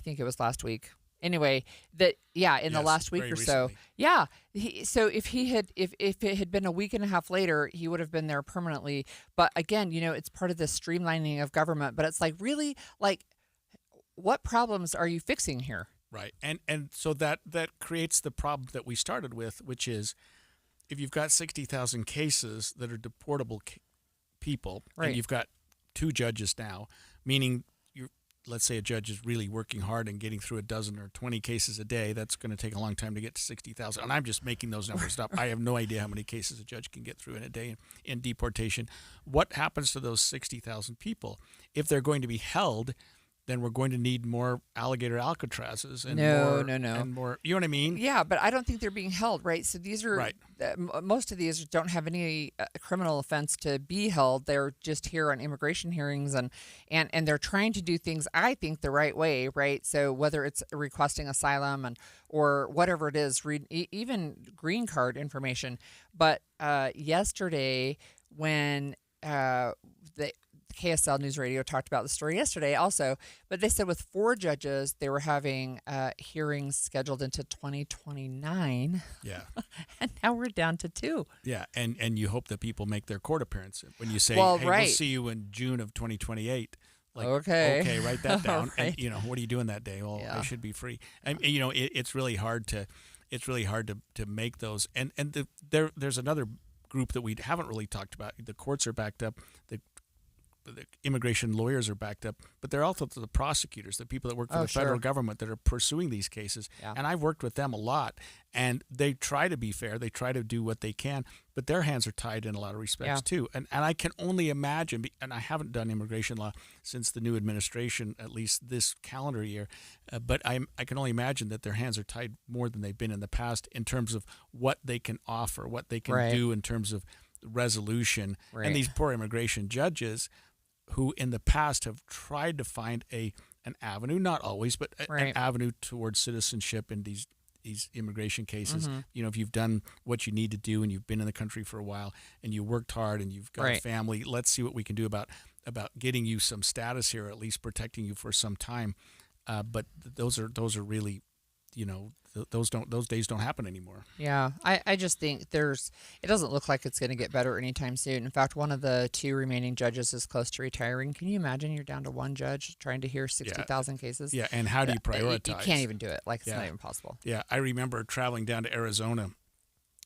[SPEAKER 21] think it was last week. Anyway, the last week or so.
[SPEAKER 19] Recently.
[SPEAKER 21] Yeah. So if it had been a week and a half later, he would have been there permanently. But again, it's part of this streamlining of government. But it's really what problems are you fixing here?
[SPEAKER 19] Right. And so that creates the problem that we started with, which is if you've got 60,000 cases that are deportable people, and you've got 2 judges now, meaning let's say a judge is really working hard and getting through a dozen or 20 cases a day, that's going to take a long time to get to 60,000. And I'm just making those numbers up. I have no idea how many cases a judge can get through in a day in deportation. What happens to those 60,000 people? If they're going to be held, then we're going to need more alligator Alcatrazes and more. You know what I mean?
[SPEAKER 21] Yeah, but I don't think they're being held, right? So these are most of these don't have any criminal offense to be held. They're just here on immigration hearings, and they're trying to do things, I think, the right way, right? So whether it's requesting asylum or whatever it is, even green card information. But yesterday, when the KSL News Radio talked about the story yesterday also, but they said with 4 judges, they were having hearings scheduled into 2029.
[SPEAKER 19] Yeah.
[SPEAKER 21] And now we're down to 2.
[SPEAKER 19] Yeah, and you hope that people make their court appearance. When you say, we'll see you in June of 2028. Okay, write that down.
[SPEAKER 21] Right.
[SPEAKER 19] And, what are you doing that day? Well, I should be free. And, it's really hard to make those. And there's another group that we haven't really talked about. The courts are backed up. The immigration lawyers are backed up, but they're also the prosecutors, the people that work for the federal government that are pursuing these cases. Yeah. And I've worked with them a lot, and they try to be fair. They try to do what they can, but their hands are tied in a lot of respects too. And I can only imagine, and I haven't done immigration law since the new administration, at least this calendar year, but I can only imagine that their hands are tied more than they've been in the past in terms of what they can offer, what they can do in terms of resolution. And these poor immigration judges who in the past have tried to find an an avenue, not always, but
[SPEAKER 21] Right.
[SPEAKER 19] an avenue towards citizenship in these immigration cases.
[SPEAKER 21] Mhm.
[SPEAKER 19] You know, if you've done what you need to do and you've been in the country for a while and you worked hard and you've got a
[SPEAKER 21] Right.
[SPEAKER 19] family, let's see what we can do about getting you some status here, at least protecting you for some time. But those are really, you know, those days don't happen anymore.
[SPEAKER 21] Yeah, I just think it doesn't look like it's going to get better anytime soon. In fact, one of the 2 remaining judges is close to retiring. Can you imagine you're down to 1 judge trying to hear 60,000 cases?
[SPEAKER 19] Yeah, and how do you prioritize?
[SPEAKER 21] You can't even do it. Like, it's
[SPEAKER 19] Yeah.
[SPEAKER 21] not even possible.
[SPEAKER 19] Yeah, I remember traveling down to Arizona.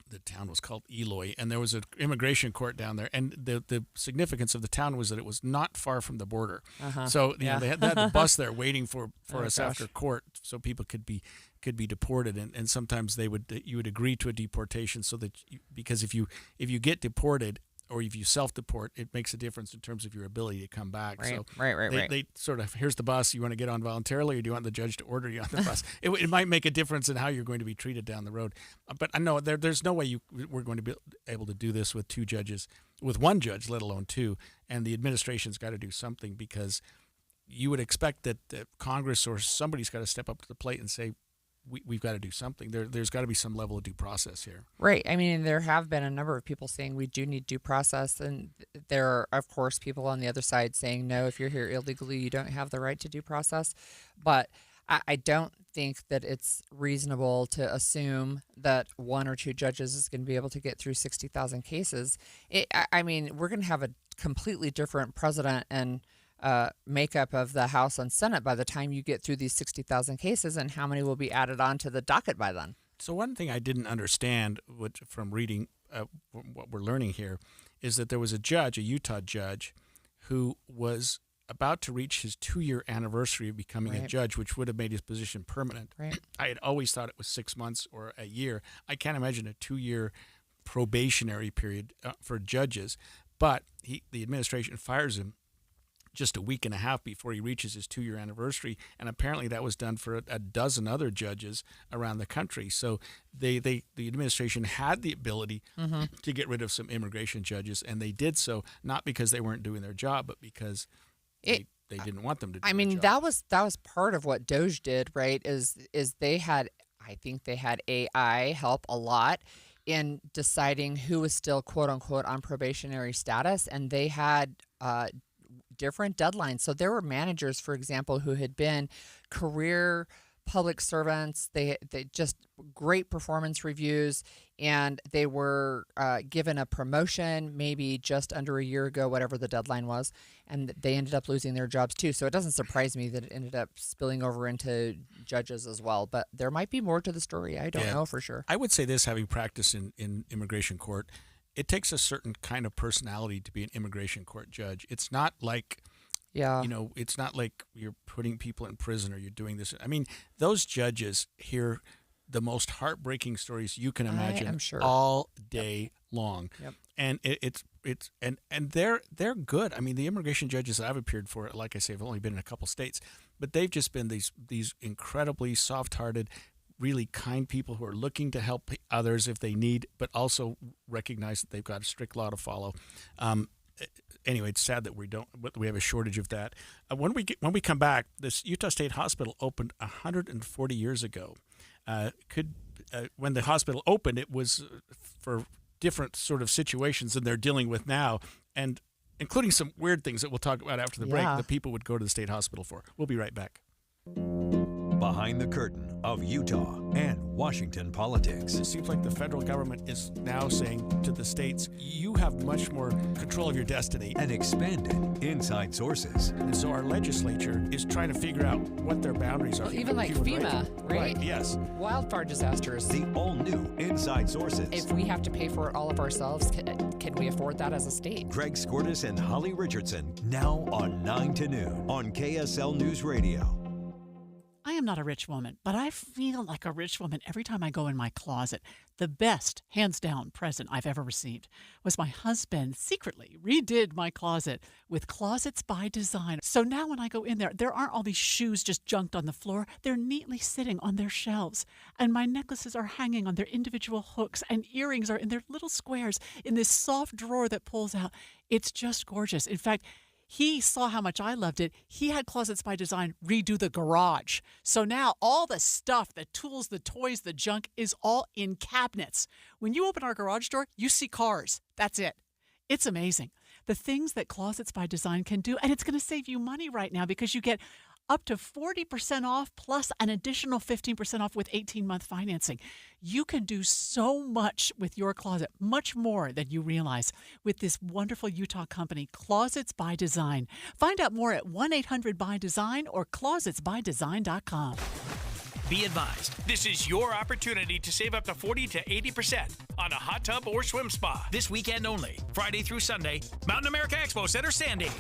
[SPEAKER 19] The town was called Eloy, and there was an immigration court down there. And the significance of the town was that it was not far from the border.
[SPEAKER 21] Uh-huh.
[SPEAKER 19] So
[SPEAKER 21] Yeah.
[SPEAKER 19] they had the bus there waiting for
[SPEAKER 21] Oh,
[SPEAKER 19] us
[SPEAKER 21] gosh.
[SPEAKER 19] after court, so people could be deported. And sometimes you would agree to a deportation so that because if you get deported or if you self-deport, it makes a difference in terms of your ability to come back.
[SPEAKER 21] Right,
[SPEAKER 19] So
[SPEAKER 21] right.
[SPEAKER 19] They sort of, here's the bus. You want to get on voluntarily, or do you want the judge to order you on the bus? It might make a difference in how you're going to be treated down the road. But I know there's no way we're going to be able to do this with 2 judges, with 1 judge, let alone 2. And the administration's got to do something, because you would expect that Congress or somebody's got to step up to the plate and say, we've got to do something. There's got to be some level of due process here.
[SPEAKER 21] Right. I mean, there have been a number of people saying we do need due process. And there are, of course, people on the other side saying, no, if you're here illegally, you don't have the right to due process. But I don't think that it's reasonable to assume that 1 or 2 judges is going to be able to get through 60,000 cases. I mean, we're going to have a completely different president and makeup of the House and Senate by the time you get through these 60,000 cases, and how many will be added on to the docket by then.
[SPEAKER 19] So one thing I didn't understand from reading what we're learning here is that there was a Utah judge, who was about to reach his 2-year anniversary of becoming a
[SPEAKER 21] Right.
[SPEAKER 19] judge, which would have made his position permanent.
[SPEAKER 21] Right.
[SPEAKER 19] I had always thought it was 6 months or a year. I can't imagine a 2-year probationary period for judges, but the administration fires him just a week and a half before he reaches his 2-year anniversary, and apparently that was done for a dozen other judges around the country. So the administration had the ability to get rid of some immigration judges, and they did so not because they weren't doing their job, but because they didn't want them to do
[SPEAKER 21] I mean,
[SPEAKER 19] their job.
[SPEAKER 21] that was part of what Doge did, right? Is they had, I think they had AI help a lot in deciding who was still quote unquote on probationary status, and they had different deadlines. So there were managers, for example, who had been career public servants. They just great performance reviews, and they were given a promotion maybe just under a year ago, whatever the deadline was, and they ended up losing their jobs too. So it doesn't surprise me that it ended up spilling over into judges as well. But there might be more to the story. I don't know for sure.
[SPEAKER 19] I would say this, having practiced in immigration court, it takes a certain kind of personality to be an immigration court judge. It's not like, it's not like you're putting people in prison or you're doing this. I mean, those judges hear the most heartbreaking stories you can imagine
[SPEAKER 21] I'm sure.
[SPEAKER 19] all day long.
[SPEAKER 21] Yep.
[SPEAKER 19] And and they're good. I mean, the immigration judges I've appeared for, like I say, I've only been in a couple states, but they've just been these incredibly soft-hearted, really kind people who are looking to help others if they need, but also recognize that they've got a strict law to follow. Anyway, it's sad that we have a shortage of that. When we come back, this Utah State Hospital opened 140 years ago. When the hospital opened, it was for different sort of situations than they're dealing with now, and including some weird things that we'll talk about after the break that people would go to the state hospital for. We'll be right back.
[SPEAKER 1] Behind the curtain of Utah and Washington politics.
[SPEAKER 19] It seems like the federal government is now saying to the states, you have much more control of your destiny.
[SPEAKER 1] And expanded inside sources.
[SPEAKER 19] And so our legislature is trying to figure out what their boundaries are.
[SPEAKER 21] Well, even like FEMA, right?
[SPEAKER 19] Yes.
[SPEAKER 21] Wildfire disasters.
[SPEAKER 1] The all-new Inside Sources.
[SPEAKER 21] If we have to pay for it all of ourselves, can we afford that as a state?
[SPEAKER 1] Greg Skordas and Holly Richardson, now on 9 to noon on KSL News Radio.
[SPEAKER 2] I am not a rich woman, but I feel like a rich woman every time I go in my closet. The best, hands down, present I've ever received was my husband secretly redid my closet with Closets by Design. So now when I go in there aren't all these shoes just junked on the floor. They're neatly sitting on their shelves. And my necklaces are hanging on their individual hooks, and earrings are in their little squares in this soft drawer that pulls out. It's just gorgeous. In fact, He saw how much I loved it. He had Closets by Design redo the garage. So now all the stuff, the tools, the toys, the junk is all in cabinets. When you open our garage door, you see cars. That's it. It's amazing. The things that Closets by Design can do, and it's going to save you money right now because you get up to 40% off plus an additional 15% off with 18-month financing. You can do so much with your closet, much more than you realize, with this wonderful Utah company, Closets by Design. Find out more at 1-800-BY-DESIGN or closetsbydesign.com.
[SPEAKER 14] Be advised, this is your opportunity to save up to 40 to 80% on a hot tub or swim spa. This weekend only, Friday through Sunday, Mountain America Expo Center, Sandy.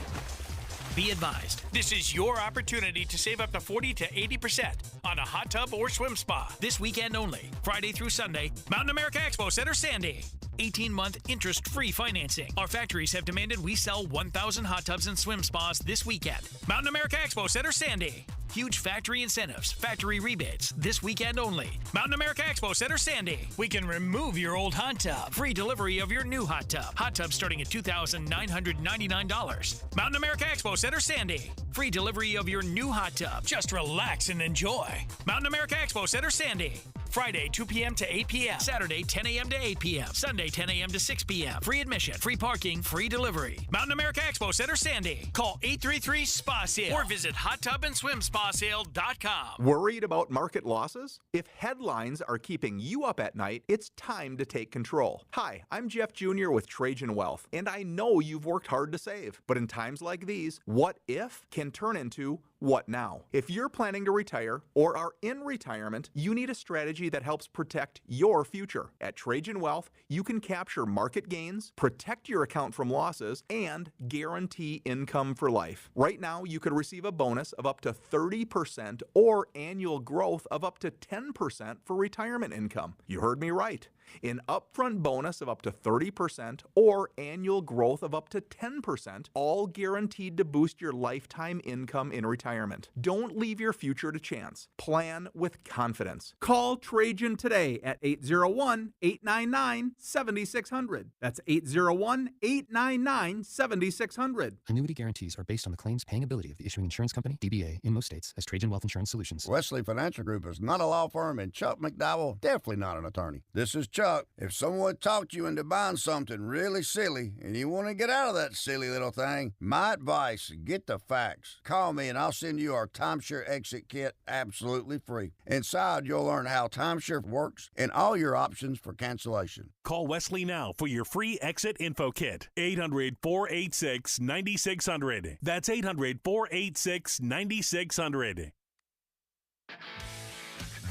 [SPEAKER 14] Be advised, this is your opportunity to save up to 40 to 80% on a hot tub or swim spa. This weekend only, Friday through Sunday, Mountain America Expo Center, Sandy. 18-month interest-free financing. Our factories have demanded we sell 1,000 hot tubs and swim spas this weekend. Mountain America Expo Center, Sandy. Huge factory incentives, factory rebates, this weekend only. Mountain America Expo Center, Sandy. We can remove your old hot tub. Free delivery of your new hot tub. Hot tub starting at $2,999. Mountain America Expo Center, Sandy. Free delivery of your new hot tub. Just relax and enjoy. Mountain America Expo Center, Sandy. Friday, 2 p.m. to 8 p.m. Saturday, 10 a.m. to 8 p.m. Sunday, 10 a.m. to 6 p.m. Free admission, free parking, free delivery. Mountain America Expo Center, Sandy. Call 833-SPA-SALE or visit hottubandSwimSpaSale.com.
[SPEAKER 15] Worried about market losses? If headlines are keeping you up at night, it's time to take control. Hi, I'm Jeff Jr. with Trajan Wealth, and I know you've worked hard to save. But in times like these, what if can turn into what now? If you're planning to retire or are in retirement, you need a strategy that helps protect your future. At Trajan Wealth, you can capture market gains, protect your account from losses, and guarantee income for life. Right now, you could receive a bonus of up to 30% or annual growth of up to 10% for retirement income. You heard me right. An upfront bonus of up to 30% or annual growth of up to 10%, all guaranteed to boost your lifetime income in retirement. Don't leave your future to chance. Plan with confidence. Call Trajan today at 801-899-7600. That's 801-899-7600.
[SPEAKER 16] Annuity guarantees are based on the claims paying ability of the issuing insurance company, DBA, in most states, as Trajan Wealth Insurance Solutions.
[SPEAKER 17] Wesley Financial Group is not a law firm, and Chuck McDowell, definitely not an attorney. This is Chuck. If someone talked you into buying something really silly and you want to get out of that silly little thing, my advice, get the facts. Call me and I'll send you our timeshare exit kit absolutely free. Inside, you'll learn how timeshare works and all your options for cancellation.
[SPEAKER 22] Call Wesley now for your free exit info kit. 800-486-9600. That's 800-486-9600.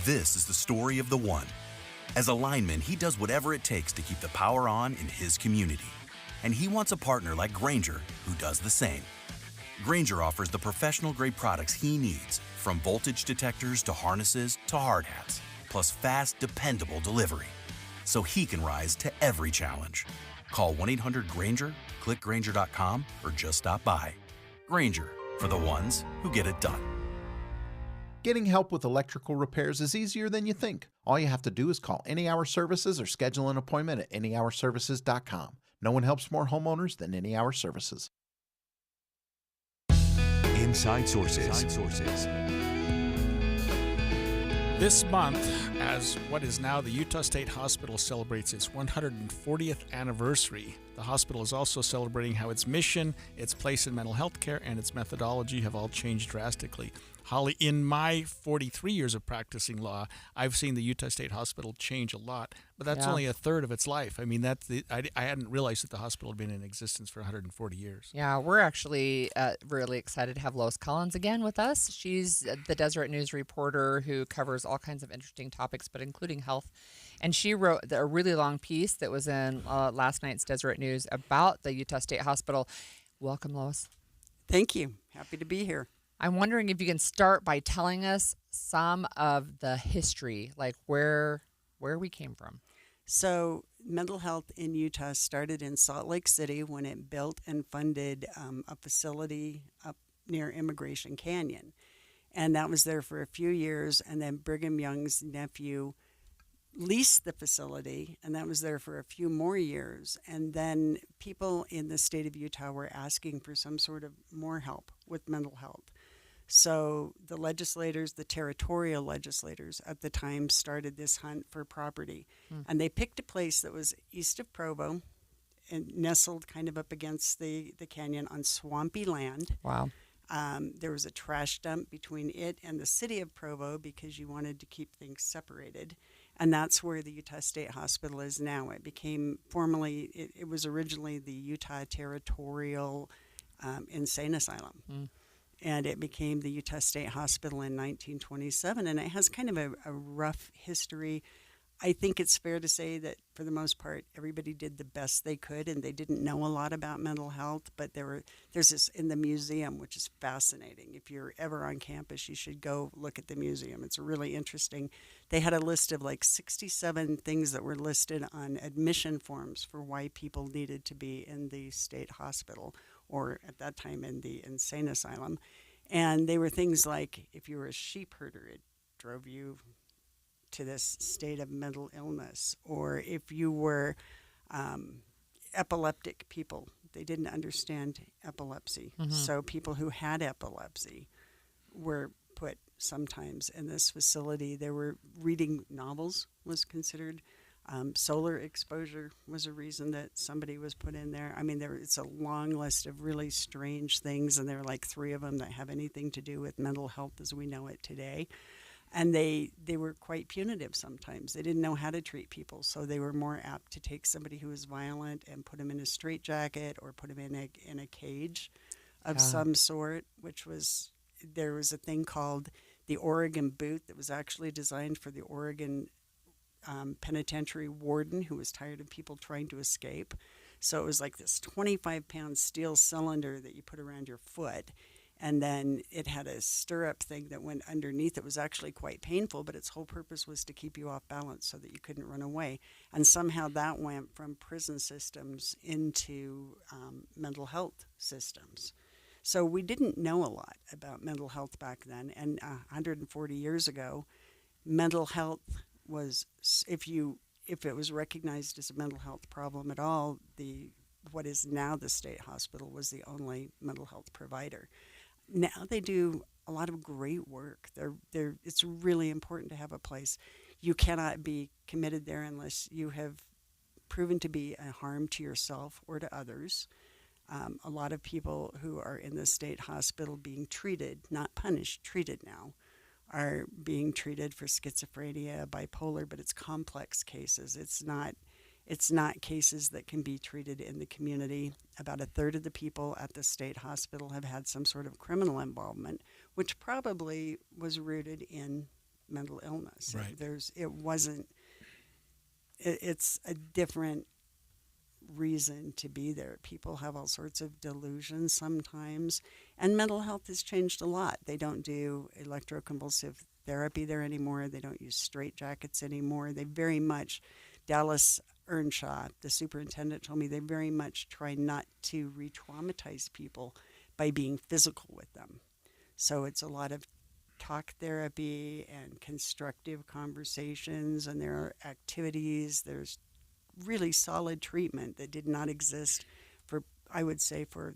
[SPEAKER 23] This is the story of the one. As a lineman, he does whatever it takes to keep the power on in his community. And he wants a partner like Grainger who does the same. Grainger offers the professional-grade products he needs, from voltage detectors to harnesses to hard hats, plus fast, dependable delivery, so he can rise to every challenge. Call 1-800-GRAINGER, click Grainger.com, or just stop by. Grainger, for the ones who get it done.
[SPEAKER 24] Getting help with electrical repairs is easier than you think. All you have to do is call Any Hour Services or schedule an appointment at anyhourservices.com. No one helps more homeowners than Any Hour Services.
[SPEAKER 1] Inside Sources.
[SPEAKER 19] This month, as what is now the Utah State Hospital celebrates its 140th anniversary, the hospital is also celebrating how its mission, its place in mental health care, and its methodology have all changed drastically. Holly, in my 43 years of practicing law, I've seen the Utah State Hospital change a lot, but that's only a third of its life. I mean, I hadn't realized that the hospital had been in existence for 140 years.
[SPEAKER 21] Yeah, we're actually really excited to have Lois Collins again with us. She's the Deseret News reporter who covers all kinds of interesting topics, but including health. And she wrote a really long piece that was in last night's Deseret News about the Utah State Hospital. Welcome, Lois.
[SPEAKER 28] Thank you. Happy to be here.
[SPEAKER 21] I'm wondering if you can start by telling us some of the history, like where we came from.
[SPEAKER 28] So mental health in Utah started in Salt Lake City when it built and funded a facility up near Immigration Canyon. And that was there for a few years. And then Brigham Young's nephew leased the facility, and that was there for a few more years. And then people in the state of Utah were asking for some sort of more help with mental health. So the legislators, the territorial legislators at the time, started this hunt for property. And they picked a place that was east of Provo and nestled kind of up against the canyon on swampy land.
[SPEAKER 21] Wow.
[SPEAKER 28] There was a trash dump between it and the city of Provo because you wanted to keep things separated. And that's where the Utah State Hospital is now. It became formally, it was originally the Utah Territorial Insane Asylum. And it became the Utah State Hospital in 1927. And it has kind of a rough history. I think it's fair to say that for the most part, everybody did the best they could, and they didn't know a lot about mental health. But there's this in the museum, which is fascinating. If you're ever on campus, you should go look at the museum. It's really interesting. They had a list of like 67 things that were listed on admission forms for why people needed to be in the state hospital, or at that time in the insane asylum. And they were things like if you were a sheep herder, it drove you to this state of mental illness, or if you were epileptic people, they didn't understand epilepsy. So people who had epilepsy were put sometimes in this facility. They were reading novels was considered. Solar exposure was a reason that somebody was put in there. I mean, it's a long list of really strange things, and there are like 3 of them that have anything to do with mental health as we know it today. And they were quite punitive sometimes. They didn't know how to treat people, so they were more apt to take somebody who was violent and put him in a straitjacket or put him in a cage of some sort, there was a thing called the Oregon boot that was actually designed for the Oregon penitentiary warden who was tired of people trying to escape. So it was like this 25-pound steel cylinder that you put around your foot. And then it had a stirrup thing that went underneath. It was actually quite painful, but its whole purpose was to keep you off balance so that you couldn't run away. And somehow that went from prison systems into mental health systems. So we didn't know a lot about mental health back then. And 140 years ago, mental health was, if it was recognized as a mental health problem at all, what is now the state hospital was the only mental health provider. Now they do a lot of great work. It's really important to have a place. You cannot be committed there unless you have proven to be a harm to yourself or to others. A lot of people who are in the state hospital being treated, not punished, treated now, are being treated for schizophrenia, bipolar, but it's complex cases. It's not cases that can be treated in the community. About a third of the people at the state hospital have had some sort of criminal involvement, which probably was rooted in mental illness.
[SPEAKER 19] Right.
[SPEAKER 28] It's a different reason to be there. People have all sorts of delusions sometimes, and mental health has changed a lot. They don't do electroconvulsive therapy there anymore. They don't use straitjackets anymore. They very much, Dallas Earnshaw, the superintendent, told me they very much try not to re-traumatize people by being physical with them. So it's a lot of talk therapy and constructive conversations, and there are activities. There's really solid treatment that did not exist for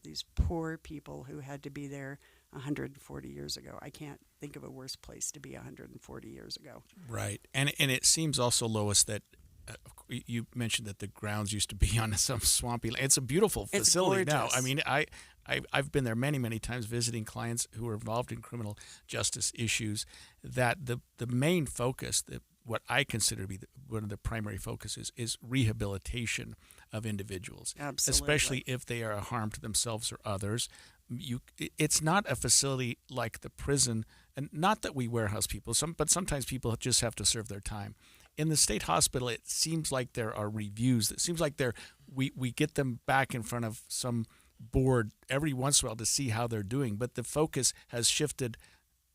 [SPEAKER 28] these poor people who had to be there 140 years ago. I can't think of a worse place to be 140 years ago.
[SPEAKER 19] Right. And it seems also, Lois, that you mentioned that the grounds used to be on some swampy land. It's a beautiful facility now. I mean, I've been there many, many times visiting clients who are involved in criminal justice issues, that the main focus, what I consider to be one of the primary focuses, is rehabilitation of individuals.
[SPEAKER 28] Absolutely.
[SPEAKER 19] Especially if they are a harm to themselves or others. It's not a facility like the prison, and not that we warehouse people, but sometimes people just have to serve their time. In the state hospital, it seems like there are reviews. It seems like we get them back in front of some board every once in a while to see how they're doing. But the focus has shifted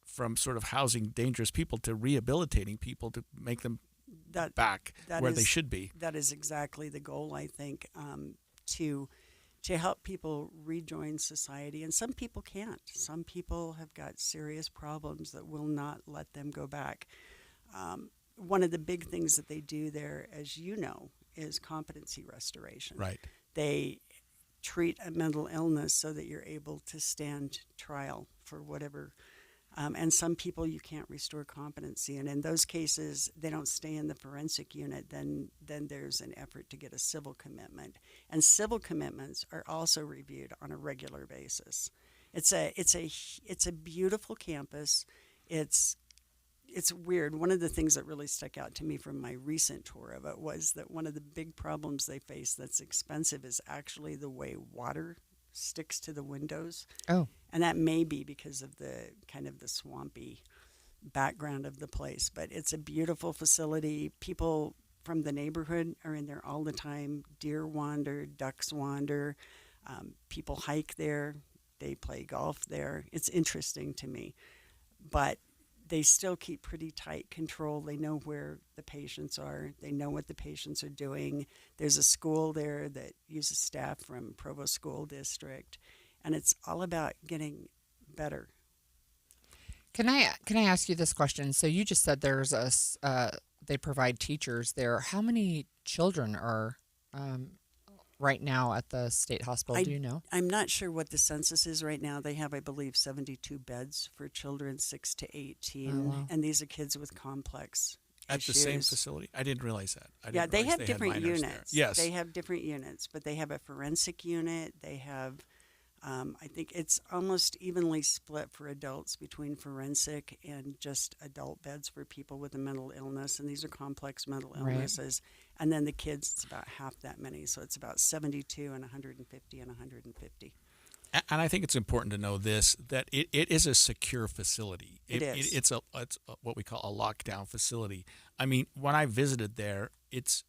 [SPEAKER 19] from sort of housing dangerous people to rehabilitating people to make them back where they should be.
[SPEAKER 28] That is exactly the goal, I think, to help people rejoin society. And some people can't. Some people have got serious problems that will not let them go back. one of the big things that they do there, as you know, is competency restoration.
[SPEAKER 19] Right.
[SPEAKER 28] They treat a mental illness so that you're able to stand trial for whatever. And some people you can't restore competency. And in those cases, they don't stay in the forensic unit. Then there's an effort to get a civil commitment. And civil commitments are also reviewed on a regular basis. It's a beautiful campus. It's weird. One of the things that really stuck out to me from my recent tour of it was that one of the big problems they face that's expensive is actually the way water sticks to the windows.
[SPEAKER 21] Oh.
[SPEAKER 28] And that may be because of the kind of the swampy background of the place. But it's a beautiful facility. People from the neighborhood are in there all the time. Deer wander, ducks wander. People hike there. They play golf there. It's interesting to me. But they still keep pretty tight control. They know where the patients are. They know what the patients are doing. There's a school there that uses staff from Provo School District, and it's all about getting better.
[SPEAKER 21] Can I ask you this question? So you just said there's they provide teachers there. How many children are right now at the state hospital? Do you know?
[SPEAKER 28] I'm not sure what the census is right now. They have, I believe, 72 beds for children 6 to 18,
[SPEAKER 21] Oh, wow.
[SPEAKER 28] and these are kids with complex
[SPEAKER 19] At the same
[SPEAKER 28] issues.
[SPEAKER 19] facility? I didn't realize that. I
[SPEAKER 28] Yeah,
[SPEAKER 19] didn't
[SPEAKER 28] they
[SPEAKER 19] realize
[SPEAKER 28] have different
[SPEAKER 19] had minors there.
[SPEAKER 28] units.
[SPEAKER 19] Yes.
[SPEAKER 28] They have different units, but they have a forensic unit. They have, I think it's almost evenly split for adults between forensic and just adult beds for people with a mental illness, and these are complex mental
[SPEAKER 21] Right.
[SPEAKER 28] illnesses. And then the kids, it's about half that many, so it's about 72 and 150 and 150.
[SPEAKER 19] And I think it's important to know this, that it is a secure facility.
[SPEAKER 28] It is.
[SPEAKER 19] It's what we call a lockdown facility. I mean, when I visited there, it's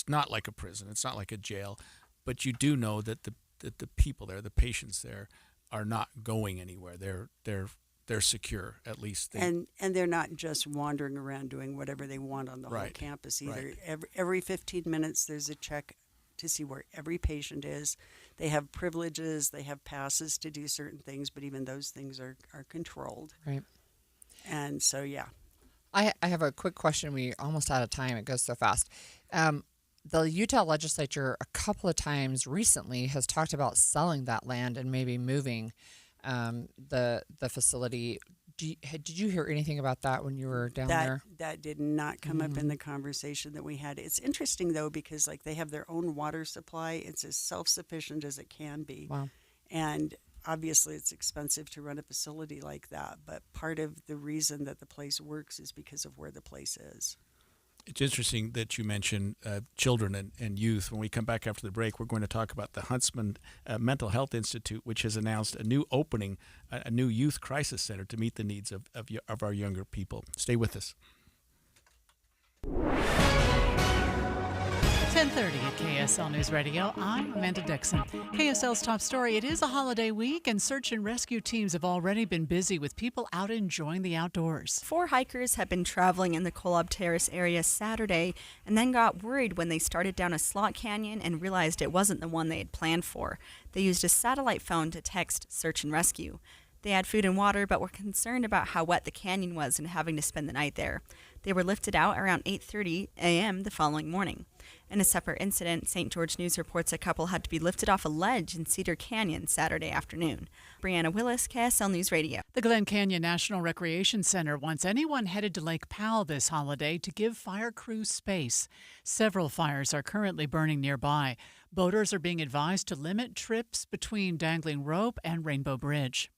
[SPEAKER 19] not like a prison. It's not like a jail. But you do know that the people there, the patients there, are not going anywhere. They're secure, at least.
[SPEAKER 28] And they're not just wandering around doing whatever they want on the whole
[SPEAKER 19] Right.
[SPEAKER 28] campus either.
[SPEAKER 19] Right.
[SPEAKER 28] Every 15 minutes, there's a check to see where every patient is. They have privileges, they have passes to do certain things, but even those things are controlled.
[SPEAKER 21] Right.
[SPEAKER 28] And so, yeah.
[SPEAKER 21] I have a quick question. We almost out of time. It goes so fast. The Utah legislature a couple of times recently has talked about selling that land and maybe moving the facility. Did you hear anything about that when you were down there?
[SPEAKER 28] That did not come up in the conversation that we had. It's interesting, though, because like they have their own water supply. It's as self-sufficient as it can be.
[SPEAKER 21] Wow.
[SPEAKER 28] And obviously it's expensive to run a facility like that, but part of the reason that the place works is because of where the place is.
[SPEAKER 19] It's interesting that you mentioned children and youth. When we come back after the break, we're going to talk about the Huntsman Mental Health Institute, which has announced a new opening, a new youth crisis center to meet the needs of our younger people. Stay with us.
[SPEAKER 2] 10:30 at KSL News Radio. I'm Amanda Dixon. KSL's top story. It is a holiday week, and search and rescue teams have already been busy with people out enjoying the outdoors.
[SPEAKER 3] 4 hikers had been traveling in the Kolob Terrace area Saturday and then got worried when they started down a slot canyon and realized it wasn't the one they had planned for. They used a satellite phone to text search and rescue. They had food and water, but were concerned about how wet the canyon was and having to spend the night there. They were lifted out around 8:30 a.m. the following morning. In a separate incident, St. George News reports a couple had to be lifted off a ledge in Cedar Canyon Saturday afternoon. Brianna Willis, KSL News Radio.
[SPEAKER 2] The Glen Canyon National Recreation Center wants anyone headed to Lake Powell this holiday to give fire crews space. Several fires are currently burning nearby. Boaters are being advised to limit trips between Dangling Rope and Rainbow Bridge.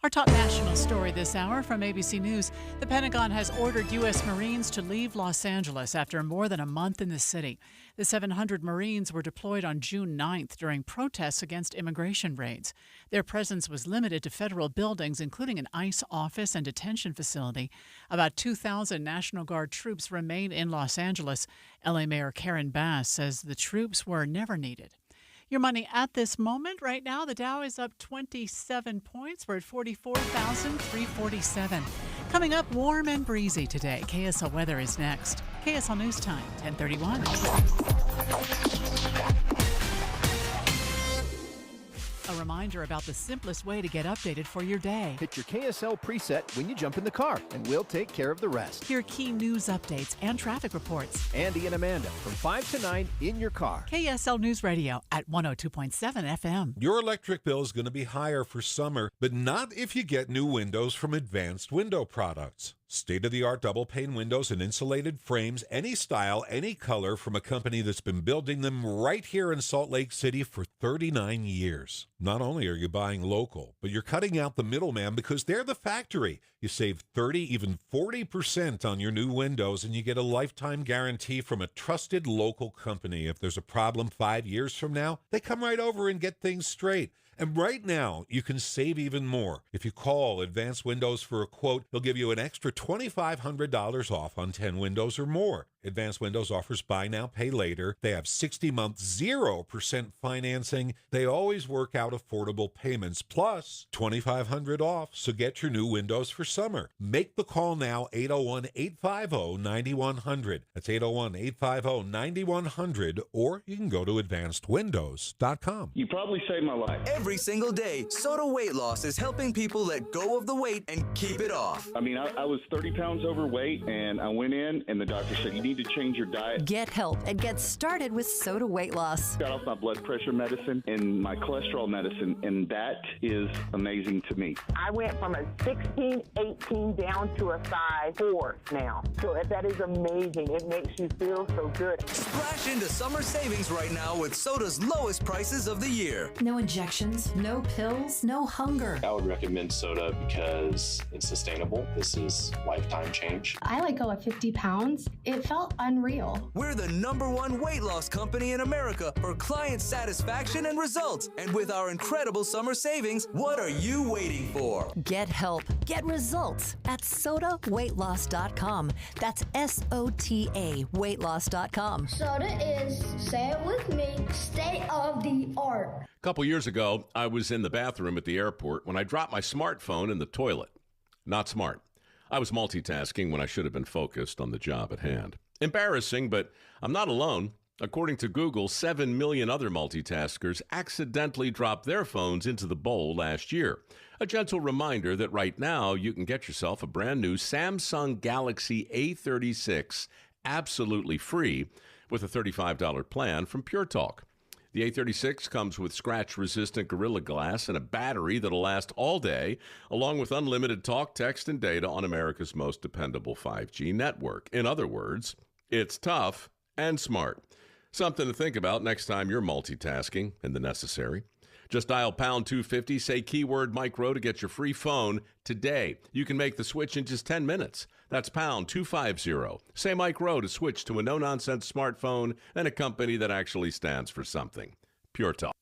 [SPEAKER 2] Our top national story this hour from ABC News. The Pentagon has ordered U.S. Marines to leave Los Angeles after more than a month in the city. The 700 Marines were deployed on June 9th during protests against immigration raids. Their presence was limited to federal buildings, including an ICE office and detention facility. About 2,000 National Guard troops remain in Los Angeles. L.A. Mayor Karen Bass says the troops were never needed. Your money at this moment. Right now, the Dow is up 27 points. We're at 44,347. Coming up, warm and breezy today. KSL weather is next. KSL News Time, 10:31. reminder about the simplest way to get updated for your day.
[SPEAKER 6] Hit your KSL preset when you jump in the car, and we'll take care of the rest.
[SPEAKER 2] Hear key news updates and traffic reports.
[SPEAKER 6] Andy and Amanda from 5 to 9 in your car.
[SPEAKER 2] KSL News Radio at 102.7 FM.
[SPEAKER 4] Your electric bill is going to be higher for summer, but not if you get new windows from Advanced Window Products. State-of-the-art double-pane windows and insulated frames, any style, any color, from a company that's been building them right here in Salt Lake City for 39 years. Not only are you buying local, but you're cutting out the middleman because they're the factory. You save 30, even 40% on your new windows, and you get a lifetime guarantee from a trusted local company. If there's a problem 5 years from now, they come right over and get things straight. And right now, you can save even more. If you call Advanced Windows for a quote, they'll give you an extra $2,500 off on 10 windows or more. Advanced Windows offers buy now, pay later. They have 60-month 0% financing. They always work out affordable payments, plus $2,500 off. So get your new windows for summer. Make the call now, 801-850-9100. That's 801-850-9100, or you can go to advancedwindows.com.
[SPEAKER 5] You probably saved my life.
[SPEAKER 13] Every single day, Soda Weight Loss is helping people let go of the weight and keep it off.
[SPEAKER 5] I mean, I was 30 pounds overweight, and I went in, and the doctor said, you need to change your diet.
[SPEAKER 18] Get help and get started with Soda Weight Loss.
[SPEAKER 5] Got off my blood pressure medicine and my cholesterol medicine, and that is amazing to me.
[SPEAKER 20] I went from a 16, 18 down to a size 4 now. So that is amazing. It makes you feel so good.
[SPEAKER 13] Splash into summer savings right now with Soda's lowest prices of the year.
[SPEAKER 25] No injections, no pills, no hunger.
[SPEAKER 26] I would recommend Soda because it's sustainable. This is lifetime change.
[SPEAKER 27] I let go of 50 pounds. It felt unreal.
[SPEAKER 13] We're the #1 weight loss company in America for client satisfaction and results. And with our incredible summer savings, what are you waiting for?
[SPEAKER 18] Get help. Get results at SodaWeightLoss.com. That's SOTA weightloss.com.
[SPEAKER 29] Soda is, say it with me, state of the art.
[SPEAKER 30] A couple years ago, I was in the bathroom at the airport when I dropped my smartphone in the toilet. Not smart. I was multitasking when I should have been focused on the job at hand. Embarrassing, but I'm not alone. According to Google, 7 million other multitaskers accidentally dropped their phones into the bowl last year. A gentle reminder that right now you can get yourself a brand new Samsung Galaxy A36 absolutely free with a $35 plan from Pure Talk. The A36 comes with scratch-resistant Gorilla Glass and a battery that'll last all day, along with unlimited talk, text, and data on America's most dependable 5G network. In other words, it's tough and smart. Something to think about next time you're multitasking in the necessary. Just dial pound 250, say keyword micro to get your free phone today. You can make the switch in just 10 minutes. That's pound 250. Say micro to switch to a no-nonsense smartphone and a company that actually stands for something. Pure Talk.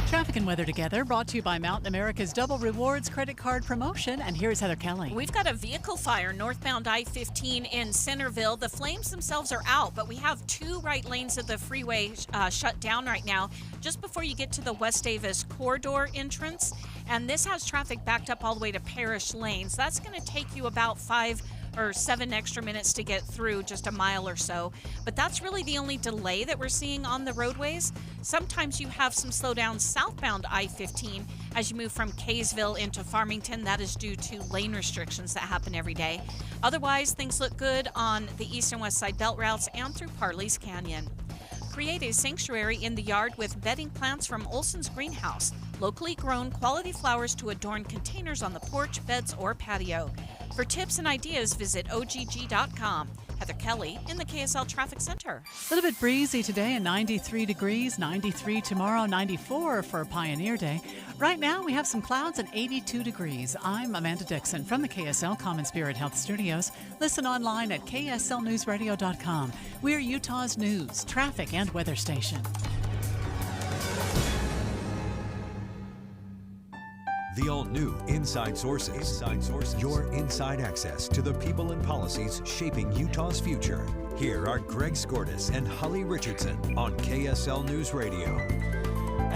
[SPEAKER 2] Traffic and weather together, brought to you by Mountain America's Double Rewards credit card promotion. And here's Heather Kelly.
[SPEAKER 12] We've got a vehicle fire northbound I-15 in Centerville. The flames themselves are out, but we have 2 right lanes of the freeway shut down right now, just before you get to the West Davis corridor entrance. And this has traffic backed up all the way to Parish Lanes. That's going to take you about 5 or 7 extra minutes to get through, just a mile or so. But that's really the only delay that we're seeing on the roadways. Sometimes you have some slowdowns southbound I-15 as you move from Kaysville into Farmington. That is due to lane restrictions that happen every day. Otherwise, things look good on the east and west side belt routes and through Parley's Canyon. Create a sanctuary in the yard with bedding plants from Olson's Greenhouse. Locally grown quality flowers to adorn containers on the porch, beds, or patio. For tips and ideas, visit OGG.com. Heather Kelly in the KSL Traffic Center.
[SPEAKER 2] A little bit breezy today and 93 degrees, 93 tomorrow, 94 for Pioneer Day. Right now we have some clouds and 82 degrees. I'm Amanda Dixon from the KSL Common Spirit Health Studios. Listen online at KSLNewsRadio.com. We're Utah's news, traffic, and weather station.
[SPEAKER 1] The all-new Inside Sources. Your inside access to the people and policies shaping Utah's future. Here are Greg Skordas and Holly Richardson on KSL News Radio.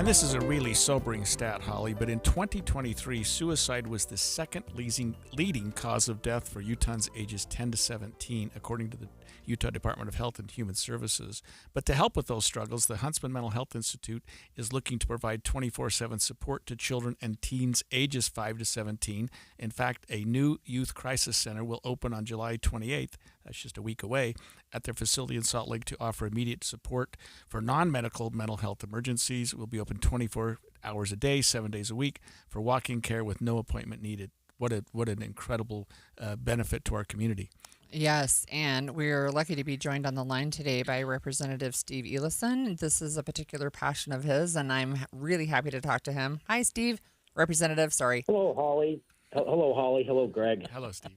[SPEAKER 19] And this is a really sobering stat, Holly, but in 2023, suicide was the second leading cause of death for Utahns ages 10 to 17, according to the Utah Department of Health and Human Services. But to help with those struggles, the Huntsman Mental Health Institute is looking to provide 24/7 support to children and teens ages 5 to 17. In fact, a new youth crisis center will open on July 28th, that's just a week away, at their facility in Salt Lake to offer immediate support for non-medical mental health emergencies. It will be open 24 hours a day, 7 days a week for walk-in care with no appointment needed. What an incredible benefit to our community.
[SPEAKER 21] Yes, and we're lucky to be joined on the line today by Representative Steve Ellison. This is a particular passion of his, and I'm really happy to talk to him. Hi, Steve. Representative, sorry.
[SPEAKER 7] Hello, Holly. Hello, Holly. Hello, Greg.
[SPEAKER 19] Hello, Steve.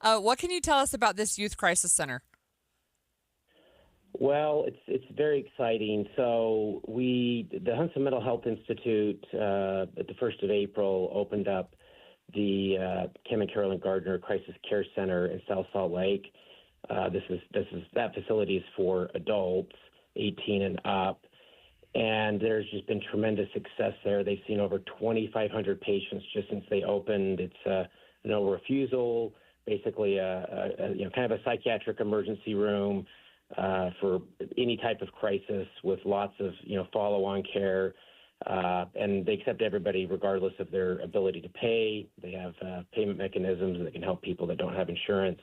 [SPEAKER 21] What can you tell us about this Youth Crisis Center?
[SPEAKER 7] Well, it's very exciting. So the Huntsman Mental Health Institute, at the 1st of April, opened up the Kim and Carolyn Gardner Crisis Care Center in South Salt Lake. That facility is for adults 18 and up, and there's just been tremendous success there. They've seen over 2,500 patients just since they opened. It's no refusal, basically kind of a psychiatric emergency room for any type of crisis with lots of follow-on care. And they accept everybody regardless of their ability to pay. They have payment mechanisms that can help people that don't have insurance.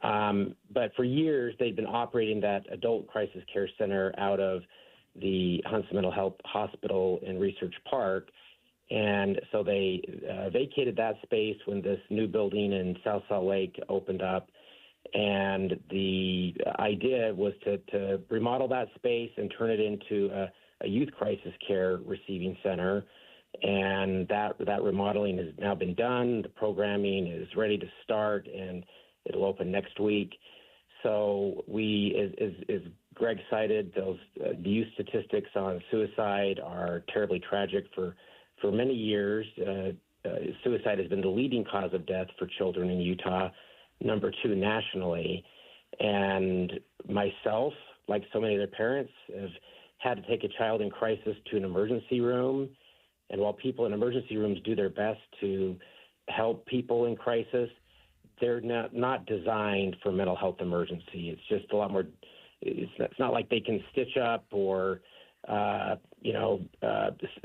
[SPEAKER 7] But for years, they've been operating that adult crisis care center out of the Huntsman Mental Health Hospital in Research Park. And so they vacated that space when this new building in South Salt Lake opened up. And the idea was to remodel that space and turn it into a youth crisis care receiving center, and that remodeling has now been done. The programming is ready to start, and it'll open next week. So as Greg cited, those the youth statistics on suicide are terribly tragic. For many years, suicide has been the leading cause of death for children in Utah, number 2 nationally. And myself, like so many other parents, have had to take a child in crisis to an emergency room. And while people in emergency rooms do their best to help people in crisis, they're not designed for mental health emergency. It's just a lot more, it's not like they can stitch up or,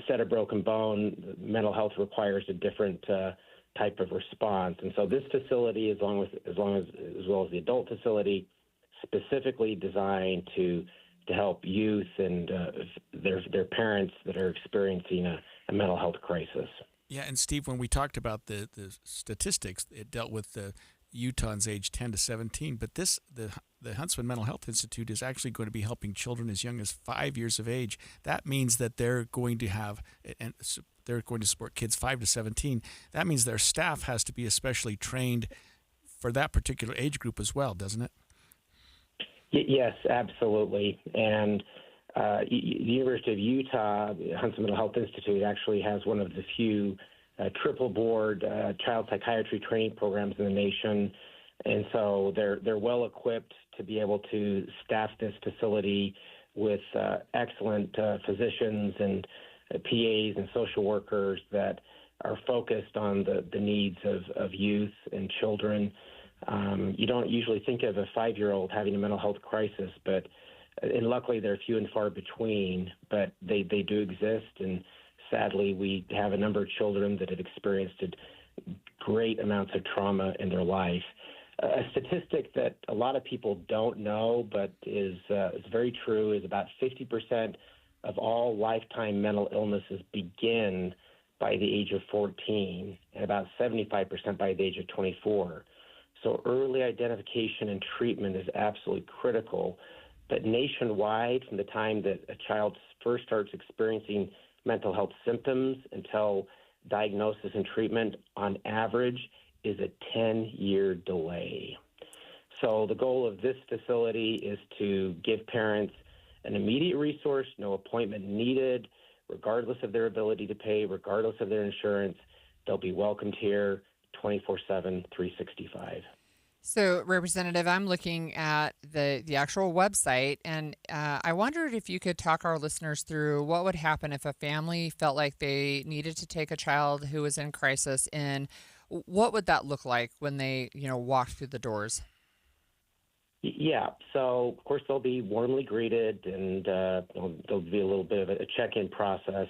[SPEAKER 7] set a broken bone. Mental health requires a different type of response. And so this facility, as well as the adult facility, specifically designed to help youth and their parents that are experiencing a mental health crisis.
[SPEAKER 19] Yeah, and Steve, when we talked about the statistics, it dealt with the Utahns age 10 to 17, but the Huntsman Mental Health Institute is actually going to be helping children as young as 5 years of age. That means that they're going to support kids 5 to 17. That means their staff has to be especially trained for that particular age group as well, doesn't it?
[SPEAKER 7] Yes, absolutely. And the University of Utah, Huntsman Mental Health Institute, actually has one of the few triple board child psychiatry training programs in the nation. And so they're well equipped to be able to staff this facility with excellent physicians and PAs and social workers that are focused on the needs of youth and children. You don't usually think of a 5-year-old having a mental health crisis, and luckily they're few and far between, but they do exist. And sadly, we have a number of children that have experienced great amounts of trauma in their life. A statistic that a lot of people don't know, but is very true, is about 50% of all lifetime mental illnesses begin by the age of 14, and about 75% by the age of 24. So early identification and treatment is absolutely critical. But nationwide, from the time that a child first starts experiencing mental health symptoms until diagnosis and treatment, on average, is a 10-year delay. So the goal of this facility is to give parents an immediate resource, no appointment needed, regardless of their ability to pay, regardless of their insurance. They'll be welcomed here 24/7, 365.
[SPEAKER 21] So, Representative, I'm looking at the actual website, and I wondered if you could talk our listeners through what would happen if a family felt like they needed to take a child who was in crisis in. What would that look like when they, walked through the doors?
[SPEAKER 7] Yeah, so of course they'll be warmly greeted, and there'll be a little bit of a check-in process.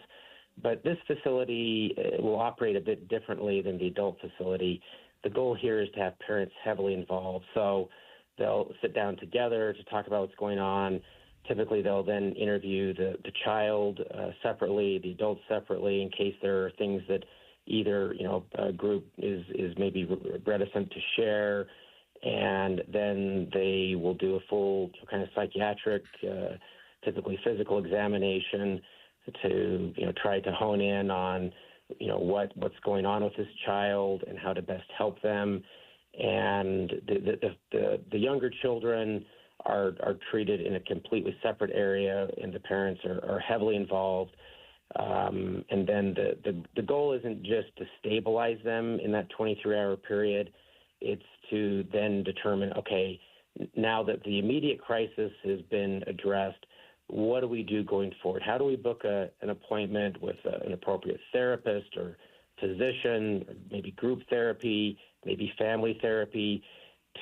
[SPEAKER 7] But this facility will operate a bit differently than the adult facility. The goal here is to have parents heavily involved. So they'll sit down together to talk about what's going on. Typically, they'll then interview the child separately, the adults separately, in case there are things that either a group is maybe reticent to share. And then they will do a full kind of psychiatric, typically physical examination to try to hone in on what's going on with this child and how to best help them. And the younger children are treated in a completely separate area, and the parents are heavily involved. And then the goal isn't just to stabilize them in that 23-hour period. It's to then determine, okay, now that the immediate crisis has been addressed, what do we do going forward? How do we book an appointment with an appropriate therapist or physician, or maybe group therapy, maybe family therapy,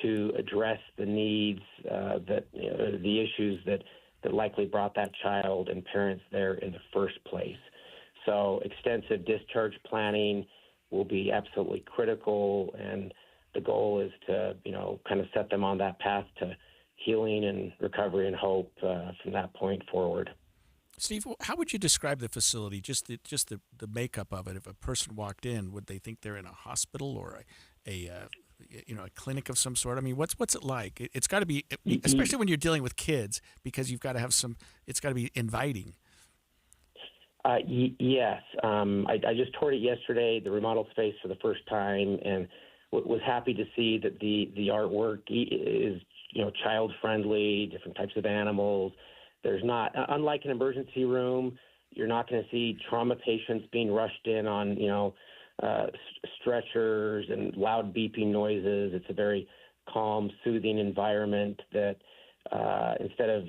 [SPEAKER 7] to address the needs, the issues that likely brought that child and parents there in the first place. So extensive discharge planning will be absolutely critical, and the goal is to, kind of set them on that path to healing and recovery and hope from that point forward.
[SPEAKER 19] Steve, how would you describe the facility, just the makeup of it? If a person walked in, would they think they're in a hospital or a clinic of some sort? I mean, what's it like? It's got to be, especially when you're dealing with kids, because you've got to have it's got to be inviting.
[SPEAKER 7] Yes. I just toured it yesterday, the remodeled space, for the first time, and was happy to see that the artwork is, child friendly, different types of animals. There's not, unlike an emergency room, you're not going to see trauma patients being rushed in on, stretchers and loud beeping noises. It's a very calm, soothing environment that instead of,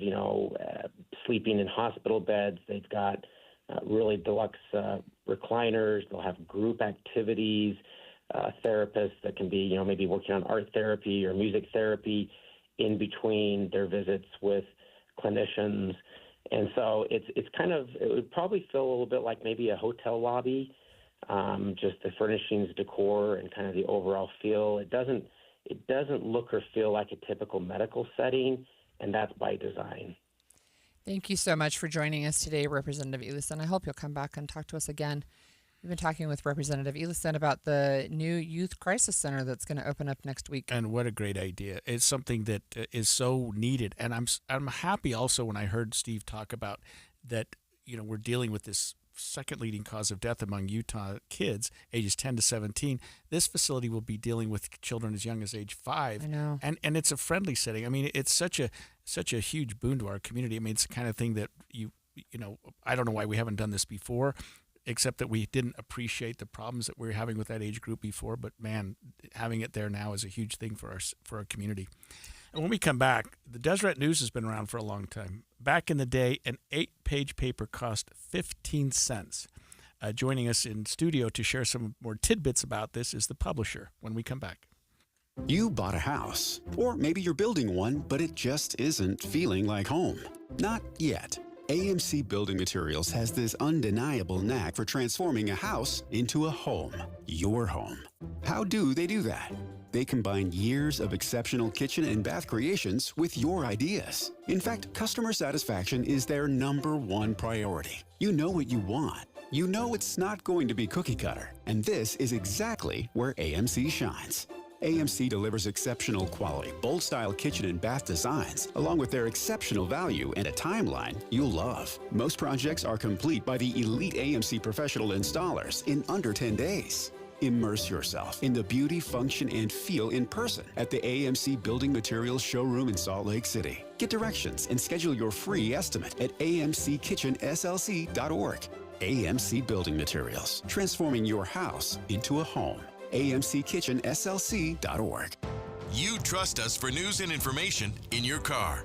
[SPEAKER 7] sleeping in hospital beds, they've got really deluxe recliners. They'll have group activities, therapists that can be, maybe working on art therapy or music therapy in between their visits with clinicians. And so it would probably feel a little bit like maybe a hotel lobby, just the furnishings, decor, and kind of the overall feel. It doesn't look or feel like a typical medical setting, and that's by design.
[SPEAKER 21] Thank you so much for joining us today, Representative Eliason. I hope you'll come back and talk to us again. We've been talking with Representative Eliason about the new Youth Crisis Center that's going to open up next week.
[SPEAKER 19] And what a great idea. It's something that is so needed. And I'm happy also when I heard Steve talk about that, we're dealing with this second leading cause of death among Utah kids, ages 10 to 17. This facility will be dealing with children as young as age 5.
[SPEAKER 21] I know.
[SPEAKER 19] And it's a friendly setting. I mean, it's such a huge boon to our community. I mean, it's the kind of thing that I don't know why we haven't done this before, except that we didn't appreciate the problems that we were having with that age group before. But man, having it there now is a huge thing for our community. And when we come back, the Deseret News has been around for a long time. Back in the day, an 8-page paper cost 15 cents. Joining us in studio to share some more tidbits about this is the publisher when we come back.
[SPEAKER 8] You bought a house, or maybe you're building one, but it just isn't feeling like home. Not yet. AMC Building Materials has this undeniable knack for transforming a house into a home, your home. How do they do that? They combine years of exceptional kitchen and bath creations with your ideas. In fact, customer satisfaction is their #1 priority. You know what you want. You know it's not going to be cookie cutter, and this is exactly where AMC shines. AMC delivers exceptional quality, bold-style kitchen and bath designs, along with their exceptional value and a timeline you'll love. Most projects are complete by the elite AMC professional installers in under 10 days. Immerse yourself in the beauty, function, and feel in person at the AMC Building Materials showroom in Salt Lake City. Get directions and schedule your free estimate at amckitchenslc.org. AMC Building Materials, transforming your house into a home. amckitchenslc.org.
[SPEAKER 9] You trust us for news and information in your car.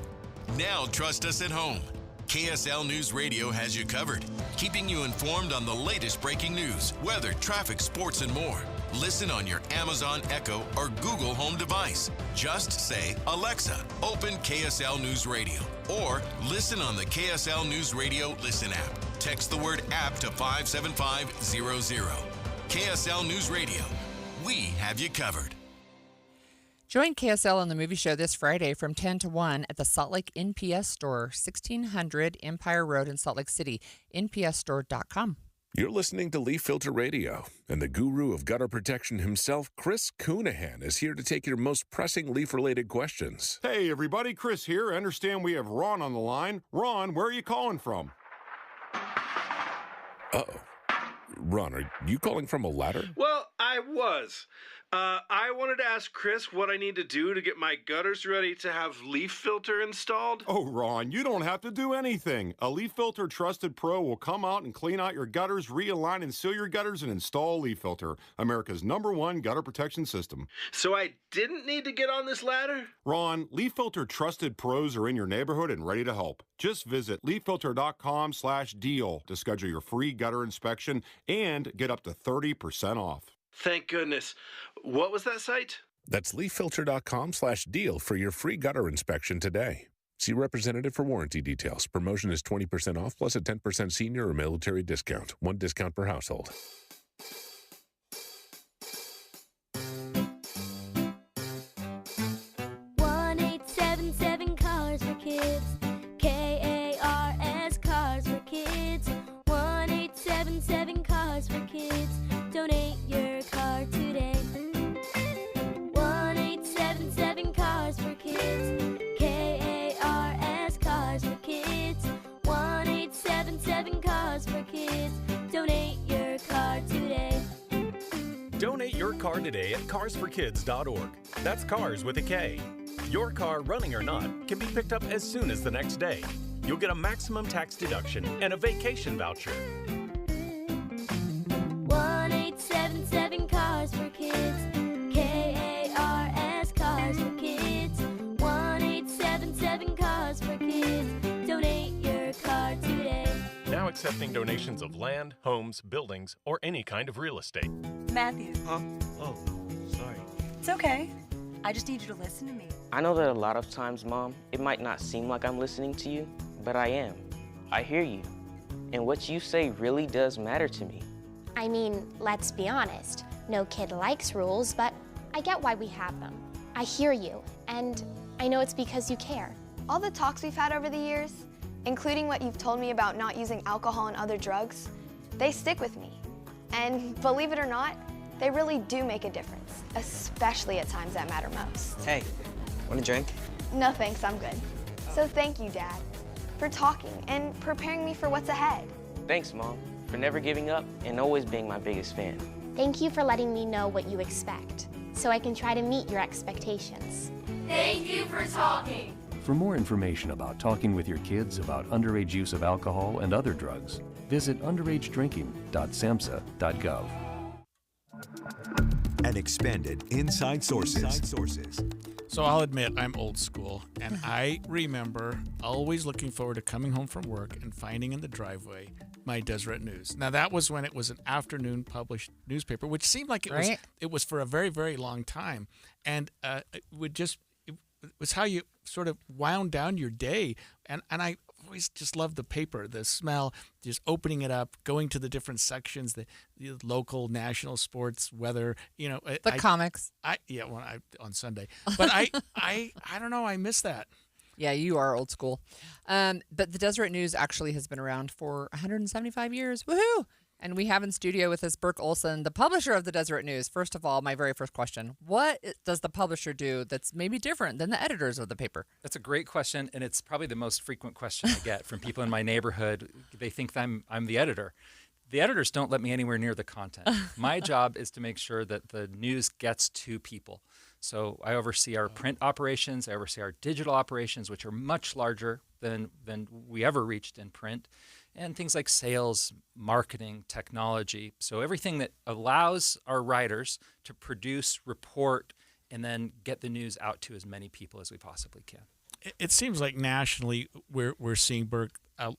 [SPEAKER 9] Now trust us at home. KSL News Radio has you covered, keeping you informed on the latest breaking news, weather, traffic, sports, and more. Listen on your Amazon Echo or Google Home device. Just say, Alexa, open KSL News Radio. Or listen on the KSL News Radio Listen app. Text the word app to 57500. KSL News Radio. We have you covered.
[SPEAKER 21] Join KSL on the movie show this Friday from 10 to 1 at the Salt Lake NPS store, 1600 Empire Road in Salt Lake City, npsstore.com.
[SPEAKER 10] You're listening to Leaf Filter Radio, and the guru of gutter protection himself, Chris Coonahan, is here to take your most pressing leaf-related questions.
[SPEAKER 11] Hey, everybody, Chris here. I understand we have Ron on the line. Ron, where are you calling from?
[SPEAKER 10] Uh-oh. Ron, are you calling from a ladder?
[SPEAKER 14] Well, I was. I wanted to ask Chris what I need to do to get my gutters ready to have Leaf Filter installed.
[SPEAKER 11] Oh, Ron, you don't have to do anything. A Leaf Filter Trusted Pro will come out and clean out your gutters, realign and seal your gutters, and install Leaf Filter, America's #1 gutter protection system.
[SPEAKER 14] So I didn't need to get on this ladder?
[SPEAKER 11] Ron, Leaf Filter Trusted Pros are in your neighborhood and ready to help. Just visit leaffilter.com/deal to schedule your free gutter inspection and get up to 30% off.
[SPEAKER 14] Thank goodness. What was that site?
[SPEAKER 10] That's leaffilter.com/deal for your free gutter inspection today. See representative for warranty details. Promotion is 20% off plus a 10% senior or military discount. One discount per household.
[SPEAKER 29] 1-877 Cars for Kids. KARS Cars for Kids. 1-877 Cars for Kids. Donate your car today. 1-877 Cars for Kids. KARS Cars for Kids. 1-877 Cars for Kids. Donate your car today.
[SPEAKER 15] Donate your car today at carsforkids.org. That's cars with a K. Your car, running or not, can be picked up as soon as the next day. You'll get a maximum tax deduction and a vacation voucher.
[SPEAKER 29] 1-877 Cars for Kids. KARS Cars for Kids. 1-877 Cars for Kids. Donate your car today.
[SPEAKER 15] Now accepting donations of land, homes, buildings, or any kind of real estate.
[SPEAKER 16] Matthew.
[SPEAKER 15] Huh? Oh, sorry.
[SPEAKER 16] It's okay. I just need you to listen to me.
[SPEAKER 17] I know that a lot of times, Mom, it might not seem like I'm listening to you, but I am. I hear you. And what you say really does matter to me.
[SPEAKER 22] I mean, let's be honest. No kid likes rules, but I get why we have them. I hear you, and I know it's because you care.
[SPEAKER 23] All the talks we've had over the years, including what you've told me about not using alcohol and other drugs, they stick with me. And believe it or not, they really do make a difference, especially at times that matter most.
[SPEAKER 17] Hey, want a drink?
[SPEAKER 23] No thanks, I'm good. So thank you, Dad, for talking and preparing me for what's ahead.
[SPEAKER 17] Thanks, Mom, for never giving up and always being my biggest fan.
[SPEAKER 22] Thank you for letting me know what you expect, so I can try to meet your expectations.
[SPEAKER 29] Thank you for talking.
[SPEAKER 24] For more information about talking with your kids about underage use of alcohol and other drugs, visit underagedrinking.samhsa.gov.
[SPEAKER 1] And expanded Inside Sources.
[SPEAKER 19] So I'll admit I'm old school, and I remember always looking forward to coming home from work and finding in the driveway my Deseret News. Now that was when it was an afternoon published newspaper, which seemed like it was for a very, very long time, and it was how you sort of wound down your day, and I always just loved the paper, the smell, just opening it up, going to the different sections, the local, national, sports, weather,
[SPEAKER 21] the comics.
[SPEAKER 19] On Sunday, but I don't know, I miss that.
[SPEAKER 21] Yeah, you are old school. But the Deseret News actually has been around for 175 years. Woohoo! And we have in studio with us Burke Olson, the publisher of the Deseret News. First of all, my very first question, what does the publisher do that's maybe different than the editors of the paper?
[SPEAKER 31] That's a great question, and it's probably the most frequent question I get from people in my neighborhood. They think I'm the editor. The editors don't let me anywhere near the content. My job is to make sure that the news gets to people. So I oversee our print operations, I oversee our digital operations, which are much larger than we ever reached in print, and things like sales, marketing, technology. So everything that allows our writers to produce, report, and then get the news out to as many people as we possibly can.
[SPEAKER 19] It seems like nationally we're seeing, Burke, I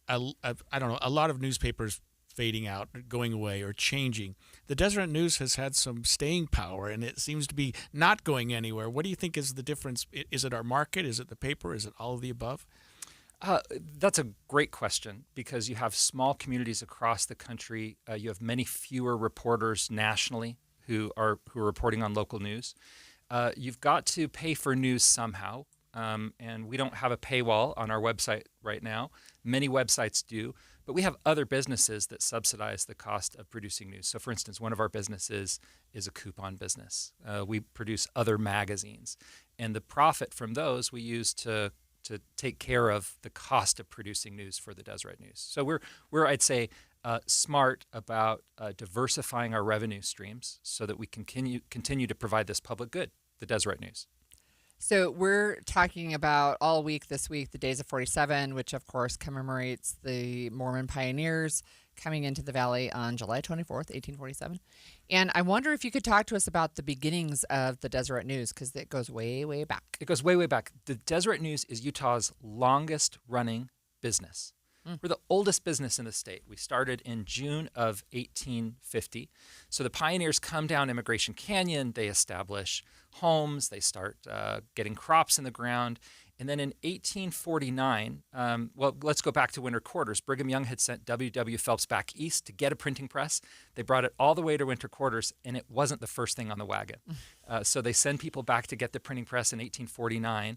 [SPEAKER 19] don't know, a lot of newspapers fading out, going away, or changing. The Deseret News has had some staying power, and it seems to be not going anywhere. What do you think is the difference? Is it our market? Is it the paper? Is it all of the above?
[SPEAKER 31] That's a great question, because you have small communities across the country. You have many fewer reporters nationally who are reporting on local news. You've got to pay for news somehow, and we don't have a paywall on our website right now. Many websites do, but we have other businesses that subsidize the cost of producing news. So, for instance, one of our businesses is a coupon business. We produce other magazines, and the profit from those we use to take care of the cost of producing news for the Deseret News. So we're I'd say, smart about diversifying our revenue streams so that we can continue to provide this public good, the Deseret News.
[SPEAKER 21] So we're talking about all week this week, the Days of 47, which of course commemorates the Mormon pioneers coming into the valley on July 24th, 1847. And I wonder if you could talk to us about the beginnings of the Deseret News, because it goes way, way back.
[SPEAKER 31] It goes way, way back. The Deseret News is Utah's longest running business. We're the oldest business in the state. We started in June of 1850. So the pioneers come down Immigration Canyon, they establish homes, they start getting crops in the ground. And then in 1849, well, let's go back to winter quarters. Brigham Young had sent W.W. Phelps back east to get a printing press. They brought it all the way to winter quarters, and it wasn't the first thing on the wagon. So they send people back to get the printing press in 1849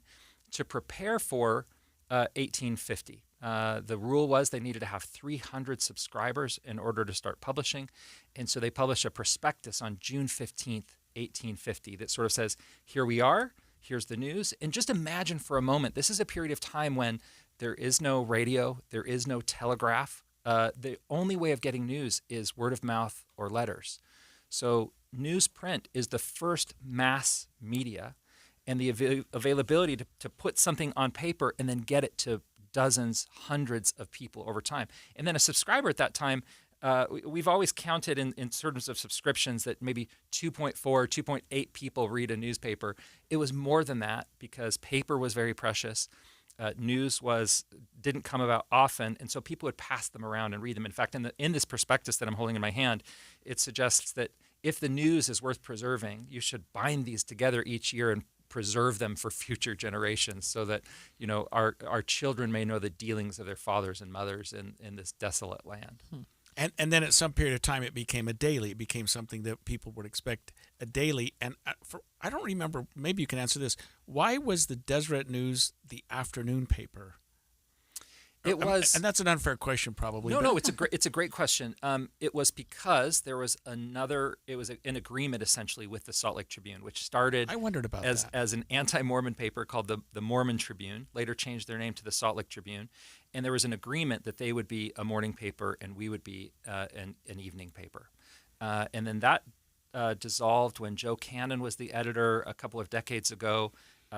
[SPEAKER 31] to prepare for 1850. The rule was they needed to have 300 subscribers in order to start publishing. And so they publish a prospectus on June 15th, 1850 that sort of says, here we are, here's the news. And just imagine for a moment, this is a period of time when there is no radio, there is no telegraph. The only way of getting news is word of mouth or letters. So newsprint is the first mass media, and the availability to put something on paper and then get it to dozens, hundreds of people over time. And then a subscriber at that time, we've always counted in terms of subscriptions that maybe 2.4, 2.8 people read a newspaper. It was more than that because paper was very precious. News didn't come about often, and so people would pass them around and read them. In fact, in this prospectus that I'm holding in my hand, it suggests that if the news is worth preserving, you should bind these together each year and preserve them for future generations, so that our children may know the dealings of their fathers and mothers in this desolate land.
[SPEAKER 19] And then at some period of time, it became a daily. It became something that people would expect a daily. And I don't remember. Maybe you can answer this. Why was the Deseret News the afternoon paper?
[SPEAKER 31] It was,
[SPEAKER 19] and that's an unfair question, probably.
[SPEAKER 31] No, it's a great question. It was because there was an agreement essentially with the Salt Lake Tribune, which started
[SPEAKER 19] I wondered about
[SPEAKER 31] as an anti-Mormon paper called the Mormon Tribune. Later changed their name to the Salt Lake Tribune, and there was an agreement that they would be a morning paper and we would be an evening paper. And then that dissolved when Joe Cannon was the editor a couple of decades ago.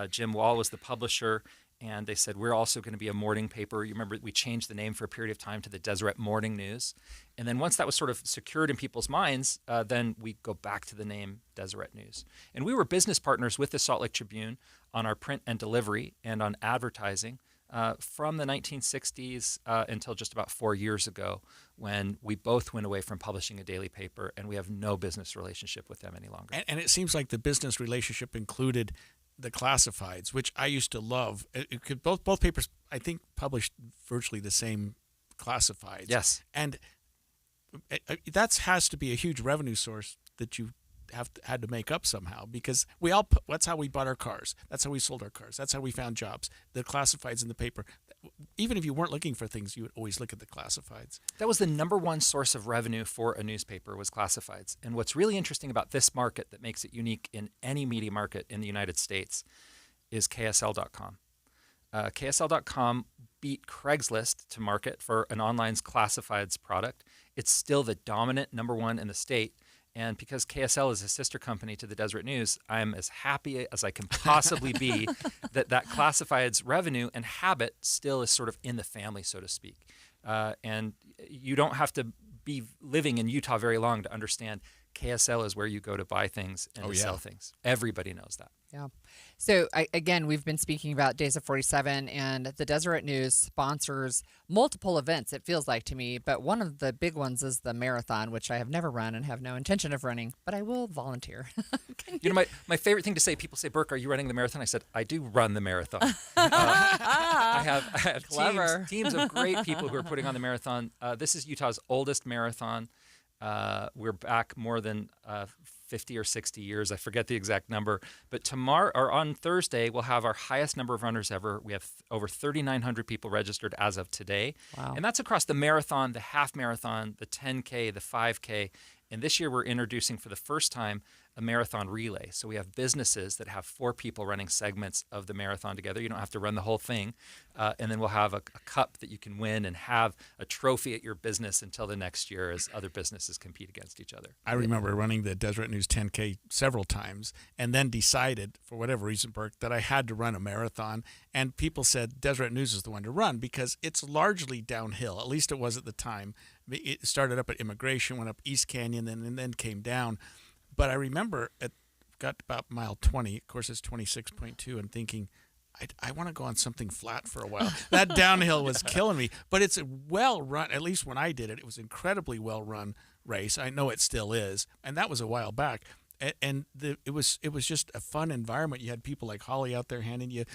[SPEAKER 31] Jim Wall was the publisher. And they said, we're also going to be a morning paper. You remember we changed the name for a period of time to the Deseret Morning News. And then once that was sort of secured in people's minds, then we go back to the name Deseret News. And we were business partners with the Salt Lake Tribune on our print and delivery and on advertising from the 1960s until just about 4 years ago, when we both went away from publishing a daily paper, and we have no business relationship with them any longer.
[SPEAKER 19] And it seems like the business relationship included the classifieds, which I used to love. It could both papers, I think, published virtually the same classifieds.
[SPEAKER 31] Yes.
[SPEAKER 19] And that has to be a huge revenue source that you had to make up somehow, because that's how we bought our cars. That's how we sold our cars. That's how we found jobs. The classifieds in the paper. Even if you weren't looking for things, you would always look at the classifieds.
[SPEAKER 31] That was the number one source of revenue for a newspaper, was classifieds. And what's really interesting about this market that makes it unique in any media market in the United States is KSL.com. KSL.com beat Craigslist to market for an online classifieds product. It's still the dominant number one in the state. And because KSL is a sister company to the Deseret News, I'm as happy as I can possibly be that classifieds revenue and habit still is sort of in the family, so to speak. And you don't have to be living in Utah very long to understand KSL is where you go to buy things and to sell things. Everybody knows that.
[SPEAKER 21] Yeah. So, again, we've been speaking about Days of 47, and the Deseret News sponsors multiple events, it feels like to me. But one of the big ones is the marathon, which I have never run and have no intention of running, but I will volunteer.
[SPEAKER 31] You know, my favorite thing to say, people say, Burke, are you running the marathon? I said, I do run the marathon. I have teams of great people who are putting on the marathon. This is Utah's oldest marathon. We're back more than 50 or 60 years. I forget the exact number. But tomorrow, or on Thursday, we'll have our highest number of runners ever. We have over 3,900 people registered as of today.
[SPEAKER 21] Wow.
[SPEAKER 31] And that's across the marathon, the half marathon, the 10K, the 5K. And this year we're introducing for the first time a marathon relay. So we have businesses that have 4 people running segments of the marathon together. You don't have to run the whole thing. And then we'll have a cup that you can win and have a trophy at your business until the next year as other businesses compete against each other.
[SPEAKER 19] I remember running the Deseret News 10K several times and then decided, for whatever reason, Burke, that I had to run a marathon. And people said Deseret News is the one to run because it's largely downhill. At least it was at the time. It started up at Immigration, went up East Canyon, and then came down. But I remember it got about mile 20. Of course, it's 26.2, and thinking, I want to go on something flat for a while. That downhill was killing me. But it's a well-run, at least when I did it, it was incredibly well-run race. I know it still is, and that was a while back. And it was just a fun environment. You had people like Holly out there handing you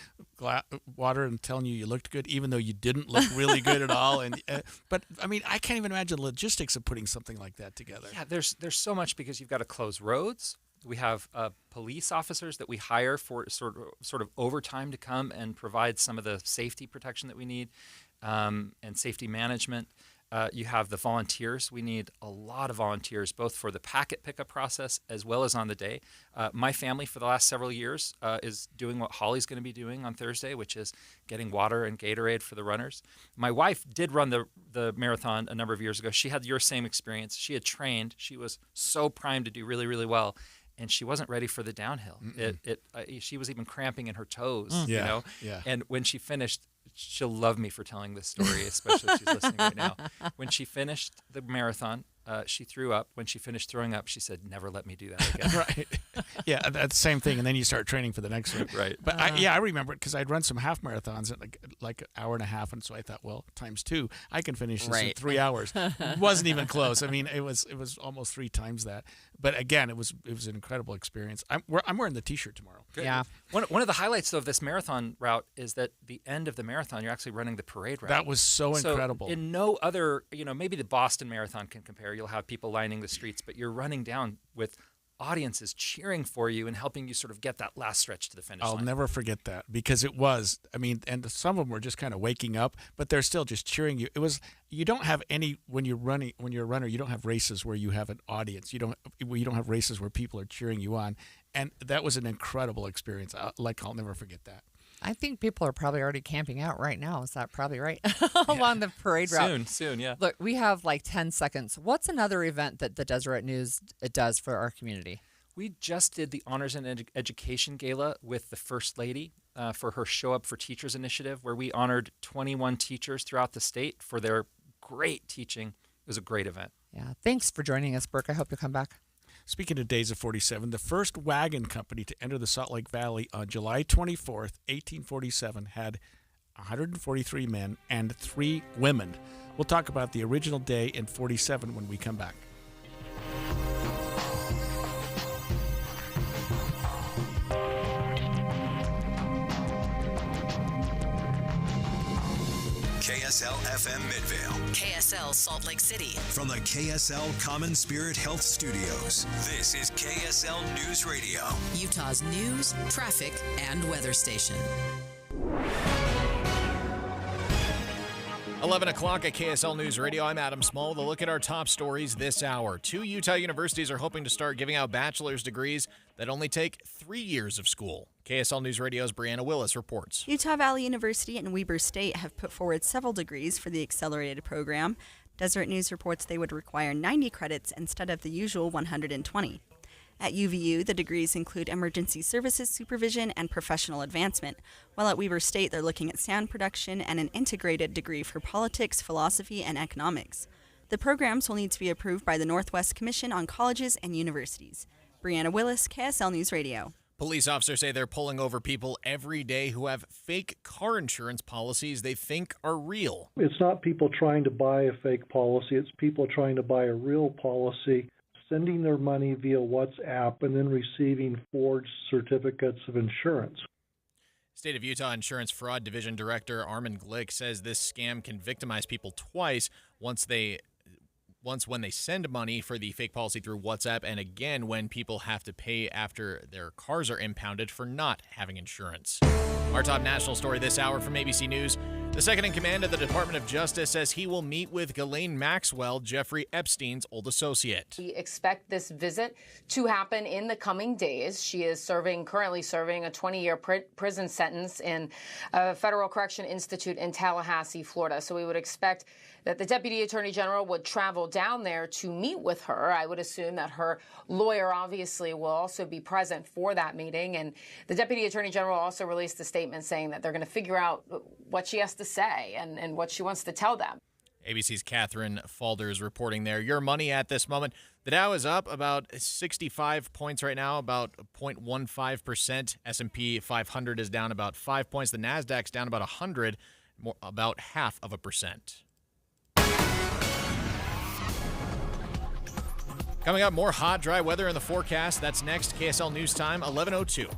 [SPEAKER 19] water and telling you looked good, even though you didn't look really good at all. And but I mean, I can't even imagine the logistics of putting something like that together.
[SPEAKER 31] Yeah, there's so much because you've got to close roads. We have police officers that we hire for sort of overtime to come and provide some of the safety protection that we need and safety management. You have the volunteers. We need a lot of volunteers, both for the packet pickup process as well as on the day. My family, for the last several years, is doing what Holly's going to be doing on Thursday, which is getting water and Gatorade for the runners. My wife did run the marathon a number of years ago. She had your same experience. She had trained. She was so primed to do really, really well. And she wasn't ready for the downhill. She was even cramping in her toes, you know?
[SPEAKER 19] Yeah.
[SPEAKER 31] And when she finished, she'll love me for telling this story, especially if she's listening right now. When she finished the marathon, she threw up. When she finished throwing up, she said, never let me do that again.
[SPEAKER 19] Right. Yeah, that's the same thing. And then you start training for the next one.
[SPEAKER 31] Right.
[SPEAKER 19] But I remember it because I'd run some half marathons at like an hour and a half. And so I thought, well, times 2, I can finish this in 3 hours. It wasn't even close. I mean, it was almost 3 times that. But again, it was an incredible experience. I'm wearing the T-shirt tomorrow.
[SPEAKER 31] Good. Yeah. One of the highlights, though, of this marathon route is that the end of the marathon, you're actually running the parade route.
[SPEAKER 19] That was so incredible.
[SPEAKER 31] In no other, maybe the Boston Marathon can compare. You'll have people lining the streets, but you're running down with audiences cheering for you and helping you sort of get that last stretch to the finish line.
[SPEAKER 19] I'll never forget that because it was, and some of them were just kind of waking up, but they're still just cheering you. It was, you don't have any, when you're a runner, you don't have races where you have an audience. You don't have races where people are cheering you on. And that was an incredible experience. I'll never forget that.
[SPEAKER 21] I think people are probably already camping out right now. Is that probably right? Along the parade route.
[SPEAKER 31] Soon, yeah.
[SPEAKER 21] Look, we have like 10 seconds. What's another event that the Deseret News does for our community?
[SPEAKER 31] We just did the Honors and Education Gala with the First Lady for her Show Up for Teachers initiative, where we honored 21 teachers throughout the state for their great teaching. It was a great event.
[SPEAKER 21] Yeah. Thanks for joining us, Burke. I hope you'll come back.
[SPEAKER 19] Speaking of Days of 47, the first wagon company to enter the Salt Lake Valley on July 24th, 1847, had 143 men and 3 women. We'll talk about the original day in 47 when we come back.
[SPEAKER 1] KSL FM Midvale.
[SPEAKER 3] KSL Salt Lake City.
[SPEAKER 1] From the KSL Common Spirit Health Studios, this is KSL News Radio.
[SPEAKER 3] Utah's news, traffic, and weather station.
[SPEAKER 4] 11 o'clock at KSL News Radio. I'm Adam Small with a look at our top stories this hour. 2 Utah universities are hoping to start giving out bachelor's degrees that only take 3 years of school. KSL News Radio's Brianna Willis reports.
[SPEAKER 5] Utah Valley University and Weber State have put forward several degrees for the accelerated program. Deseret News reports they would require 90 credits instead of the usual 120. At UVU, the degrees include emergency services supervision and professional advancement, while at Weber State they're looking at sound production and an integrated degree for politics, philosophy, and economics. The programs will need to be approved by the Northwest Commission on Colleges and Universities. Brianna Willis, KSL News Radio.
[SPEAKER 4] Police officers say they're pulling over people every day who have fake car insurance policies they think are real.
[SPEAKER 2] It's not people trying to buy a fake policy. It's people trying to buy a real policy, sending their money via WhatsApp, and then receiving forged certificates of insurance.
[SPEAKER 4] State of Utah Insurance Fraud Division Director Armin Glick says this scam can victimize people twice, once when they send money for the fake policy through WhatsApp, and again when people have to pay after their cars are impounded for not having insurance. Our top national story this hour from ABC News. The second in command of the Department of Justice says he will meet with Ghislaine Maxwell, Jeffrey Epstein's old associate.
[SPEAKER 6] We expect this visit to happen in the coming days. She is currently serving a 20-year prison sentence in a Federal Correction Institute in Tallahassee, Florida. So we would expect that the Deputy Attorney General would travel down there to meet with her. I would assume that her lawyer obviously will also be present for that meeting. And the Deputy Attorney General also released a statement saying that they're going to figure out what she has to say and what she wants to tell them.
[SPEAKER 4] ABC's Catherine Falders reporting there. Your money at this moment. The Dow is up about 65 points right now, about 0.15%. S&P 500 is down about 5 points. The NASDAQ's down about 100, about 0.5%. Coming up, more hot, dry weather in the forecast. That's next. KSL News Time, 11:02.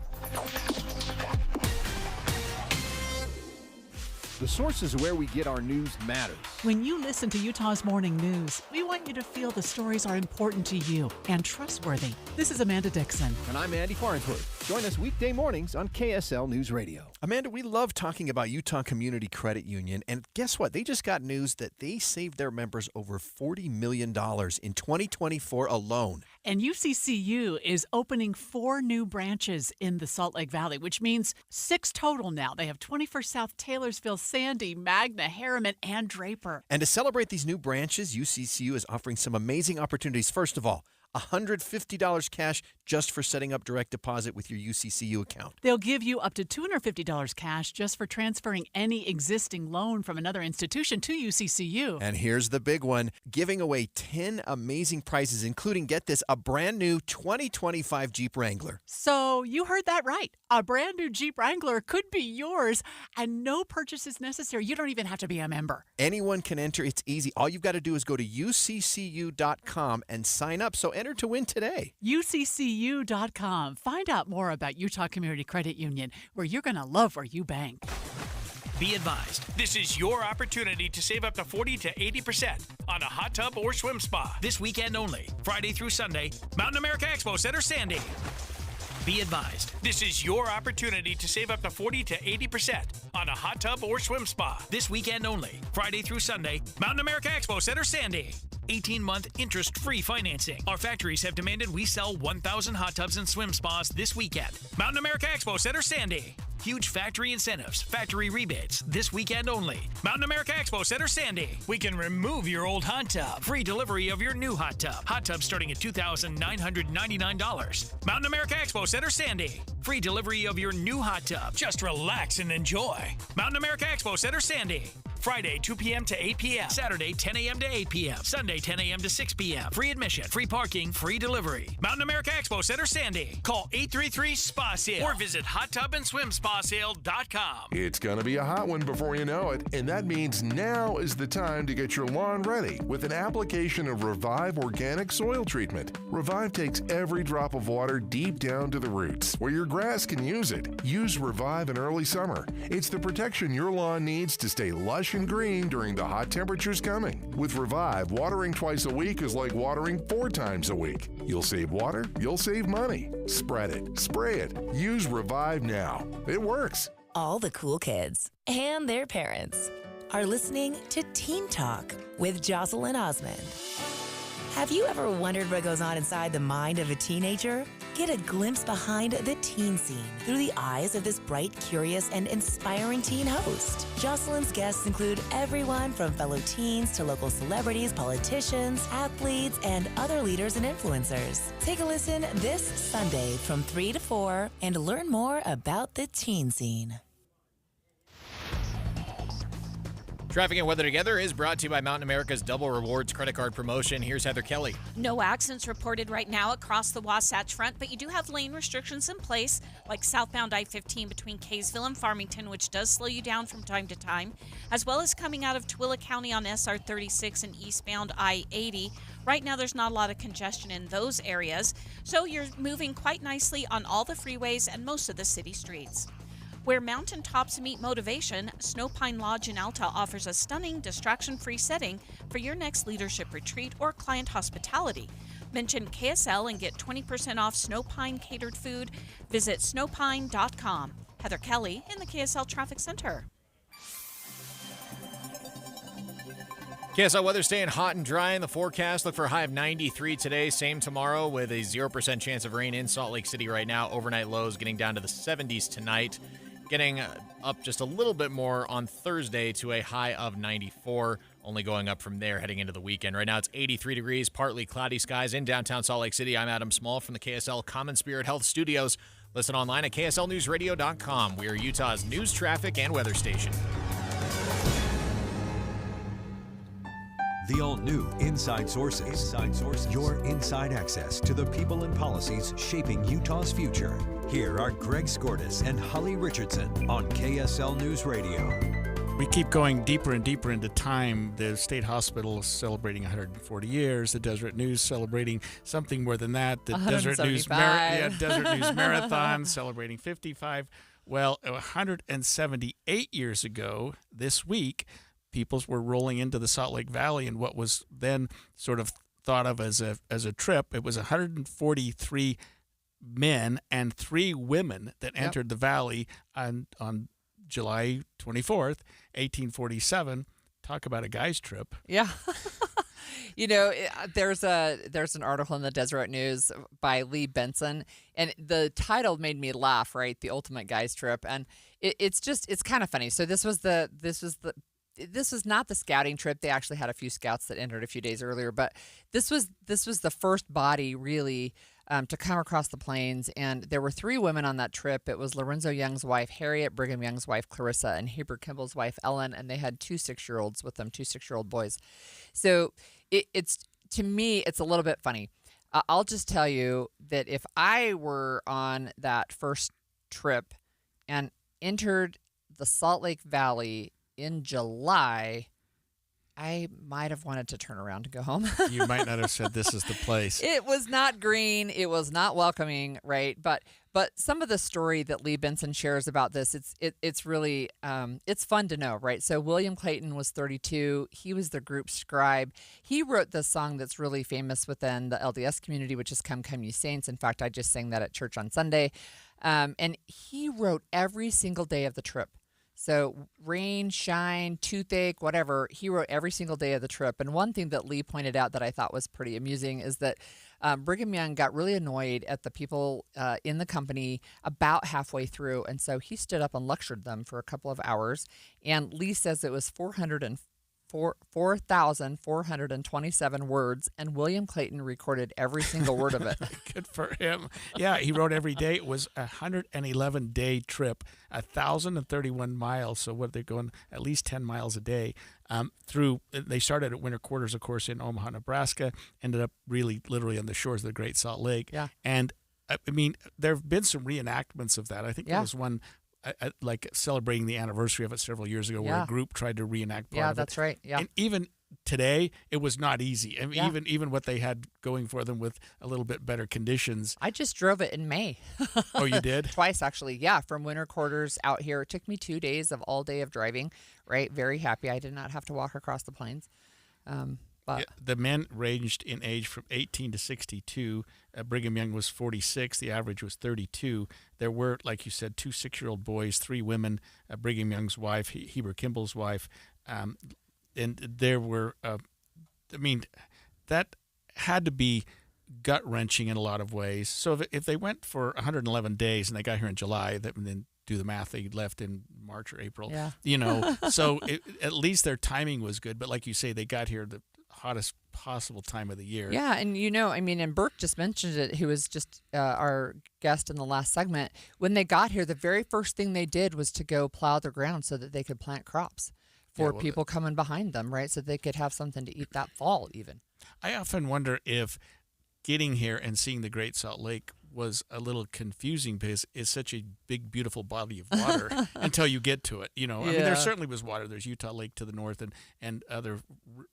[SPEAKER 12] The sources where we get our news matters.
[SPEAKER 13] When you listen to Utah's Morning News, we want you to feel the stories are important to you and trustworthy. This is Amanda Dixon.
[SPEAKER 12] And I'm Andy Farnsworth. Join us weekday mornings on KSL News Radio.
[SPEAKER 18] Amanda, we love talking about Utah Community Credit Union. And guess what? They just got news that they saved their members over $40 million in 2024 alone.
[SPEAKER 13] And UCCU is opening 4 new branches in the Salt Lake Valley, which means 6 total now. They have 21st South, Taylorsville, Sandy, Magna, Harriman, and Draper.
[SPEAKER 18] And to celebrate these new branches, UCCU is offering some amazing opportunities. First of all, $150 cash just for setting up direct deposit with your UCCU account.
[SPEAKER 13] They'll give you up to $250 cash just for transferring any existing loan from another institution to UCCU.
[SPEAKER 18] And here's the big one, giving away 10 amazing prizes, including, get this, a brand new 2025 Jeep Wrangler.
[SPEAKER 13] So you heard that right. A brand new Jeep Wrangler could be yours, and no purchase is necessary. You don't even have to be a member.
[SPEAKER 18] Anyone can enter. It's easy. All you've got to do is go to uccu.com and sign up. So enter to win today.
[SPEAKER 13] UCCU.com. Find out more about Utah Community Credit Union, where you're going to love where you bank.
[SPEAKER 20] Be advised, this is your opportunity to save up to 40 to 80% on a hot tub or swim spa. This weekend only, Friday through Sunday, Mountain America Expo Center, Sandy. Be advised, this is your opportunity to save up to 40 to 80% on a hot tub or swim spa. This weekend only, Friday through Sunday, Mountain America Expo Center, Sandy. 18-month interest-free financing. Our factories have demanded we sell 1,000 hot tubs and swim spas this weekend. Mountain America Expo Center, Sandy. Huge factory incentives, factory rebates, this weekend only. Mountain America Expo Center, Sandy. We can remove your old hot tub. Free delivery of your new hot tub. Hot tub starting at $2,999. Mountain America Expo Center, Sandy. Free delivery of your new hot tub. Just relax and enjoy. Mountain America Expo Center, Sandy. Friday, 2 p.m. to 8 p.m. Saturday, 10 a.m. to 8 p.m. Sunday, 10 a.m. to 6 p.m. Free admission, free parking, free delivery. Mountain America Expo Center, Sandy. Call 833-SPA-SALE or visit hottubandSwimSpaSale.com.
[SPEAKER 10] It's going to be a hot one before you know it, and that means now is the time to get your lawn ready with an application of Revive Organic Soil Treatment. Revive takes every drop of water deep down to the roots, where your grass can use it. Use Revive in early summer. It's the protection your lawn needs to stay lush and green during the hot temperatures coming. With Revive, watering twice a week is like watering 4 times a week. You'll save water, you'll save money. Spread it, spray it. Use Revive now. It works.
[SPEAKER 25] All the cool kids and their parents are listening to Teen Talk with Jocelyn Osmond. Have you ever wondered what goes on inside the mind of a teenager? Get a glimpse behind the teen scene through the eyes of this bright, curious, and inspiring teen host. Jocelyn's guests include everyone from fellow teens to local celebrities, politicians, athletes, and other leaders and influencers. Take a listen this Sunday from 3 to 4 and learn more about the teen scene.
[SPEAKER 4] Traffic and weather together is brought to you by Mountain America's Double Rewards credit card promotion. Here's Heather Kelly.
[SPEAKER 7] No accidents reported right now across the Wasatch Front, but you do have lane restrictions in place, like southbound I-15 between Kaysville and Farmington, which does slow you down from time to time, as well as coming out of Tooele County on SR 36 and eastbound I-80. Right now, there's not a lot of congestion in those areas, so you're moving quite nicely on all the freeways and most of the city streets. Where mountaintops meet motivation, Snow Pine Lodge in Alta offers a stunning, distraction-free setting for your next leadership retreat or client hospitality. Mention KSL and get 20% off Snow Pine catered food. Visit snowpine.com. Heather Kelly in the KSL Traffic Center.
[SPEAKER 4] KSL weather staying hot and dry in the forecast. Look for a high of 93 today, same tomorrow with a 0% chance of rain in Salt Lake City right now. Overnight lows getting down to the 70s tonight. Getting up just a little bit more on Thursday to a high of 94, only going up from there heading into the weekend. Right now it's 83 degrees, partly cloudy skies in downtown Salt Lake City. I'm Adam Small from the KSL Common Spirit Health Studios. Listen online at kslnewsradio.com. We are Utah's news, traffic, and weather station.
[SPEAKER 1] The all-new Inside Sources. Your inside access to the people and policies shaping Utah's future. Here are Greg Skordas and Holly Richardson on KSL News Radio.
[SPEAKER 19] We keep going deeper and deeper into time. The State Hospital is celebrating 140 years. The Deseret News celebrating something more than that. The Deseret News Marathon celebrating 55. Well, 178 years ago this week, peoples were rolling into the Salt Lake Valley in what was then sort of thought of as a trip. It was 143 men and 3 women that entered the valley on July 24th, 1847. Talk about a guy's trip.
[SPEAKER 21] Yeah. You know, there's an article in the Deseret News by Lee Benson, and the title made me laugh, right? The Ultimate Guy's Trip. And it's kind of funny. So this was not the scouting trip. They actually had a few scouts that entered a few days earlier, but this was the first body really to come across the plains. And there were 3 women on that trip. It was Lorenzo Young's wife, Harriet, Brigham Young's wife, Clarissa, and Heber Kimball's wife, Ellen, and they had 2 6-year-olds with them, 2 6-year-old boys. So it's to me, it's a little bit funny. I'll just tell you that if I were on that first trip and entered the Salt Lake Valley in July, I might have wanted to turn around and go home.
[SPEAKER 19] You might not have said this is the place.
[SPEAKER 21] It was not green. It was not welcoming, right? But some of the story that Lee Benson shares about this, it's really it's fun to know, right? So William Clayton was 32. He was the group scribe. He wrote this song that's really famous within the LDS community, which is "Come, Come, Ye Saints." In fact, I just sang that at church on Sunday. And he wrote every single day of the trip. So rain, shine, toothache, whatever, he wrote every single day of the trip. And one thing that Lee pointed out that I thought was pretty amusing is that Brigham Young got really annoyed at the people in the company about halfway through. And so he stood up and lectured them for a couple of hours. And Lee says it was 4,427 words, and William Clayton recorded every single word of it.
[SPEAKER 19] Good for him. Yeah, he wrote every day. It was a 111-day trip, 1,031 miles. So what they're going at least 10 miles a day through. They started at winter quarters, of course, in Omaha, Nebraska. Ended up really literally on the shores of the Great Salt Lake.
[SPEAKER 21] Yeah.
[SPEAKER 19] And I mean, there have been some reenactments of that. I think there was one. Like celebrating the anniversary of it several years ago, where a group tried to reenact part of it.
[SPEAKER 21] Yeah, that's right. Yeah,
[SPEAKER 19] and even today, it was not easy. I mean, even what they had going for them with a little bit better conditions.
[SPEAKER 21] I just drove it in May.
[SPEAKER 19] Oh, you did?
[SPEAKER 21] Twice, actually. Yeah, from winter quarters out here. It took me 2 days of all day of driving. Right, very happy. I did not have to walk across the plains. But
[SPEAKER 19] the men ranged in age from 18 to 62. Brigham Young was 46. The average was 32. There were, like you said, 2 6-year-old boys, 3 women, Brigham Young's wife, Heber Kimball's wife. And there were, that had to be gut-wrenching in a lot of ways. So if they went for 111 days and they got here in July, and then do the math, they left in March or April.
[SPEAKER 21] Yeah.
[SPEAKER 19] So at least their timing was good. But like you say, they got here the hottest possible time of the year.
[SPEAKER 21] Yeah, and Burke just mentioned it, who was just our guest in the last segment. When they got here, the very first thing they did was to go plow the ground so that they could plant crops for people coming behind them, right? So they could have something to eat that fall even.
[SPEAKER 19] I often wonder if getting here and seeing the Great Salt Lake was a little confusing because it's such a big, beautiful body of water until you get to it. I mean, there certainly was water. There's Utah Lake to the north and other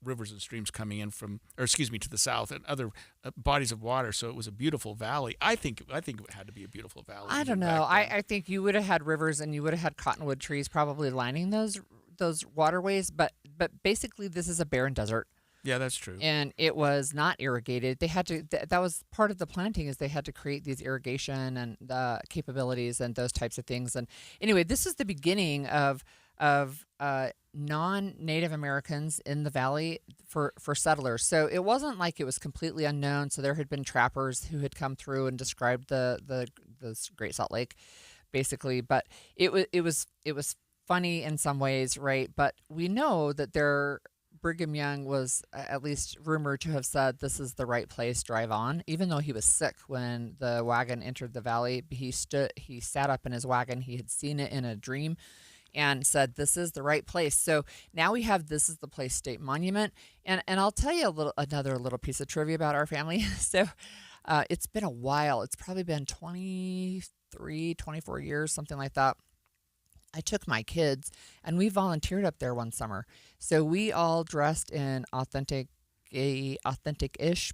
[SPEAKER 19] rivers and streams coming in to the south and other bodies of water. So it was a beautiful valley. I think it had to be a beautiful valley.
[SPEAKER 21] I don't know. I think you would have had rivers and you would have had cottonwood trees probably lining those waterways. But basically, this is a barren desert.
[SPEAKER 19] Yeah, that's true.
[SPEAKER 21] And it was not irrigated. They had to. That was part of the planting, is they had to create these irrigation and capabilities and those types of things. And anyway, this is the beginning of non-Native Americans in the valley for settlers. So it wasn't like it was completely unknown. So there had been trappers who had come through and described the Great Salt Lake, basically. But it was funny in some ways, right? But we know that Brigham Young was at least rumored to have said, "This is the right place, drive on." Even though he was sick when the wagon entered the valley, he sat up in his wagon. He had seen it in a dream and said, "This is the right place." So now we have This Is the Place State Monument. And I'll tell you another little piece of trivia about our family. So it's been a while. It's probably been 23, 24 years, something like that. I took my kids and we volunteered up there one summer. So we all dressed in authentic-ish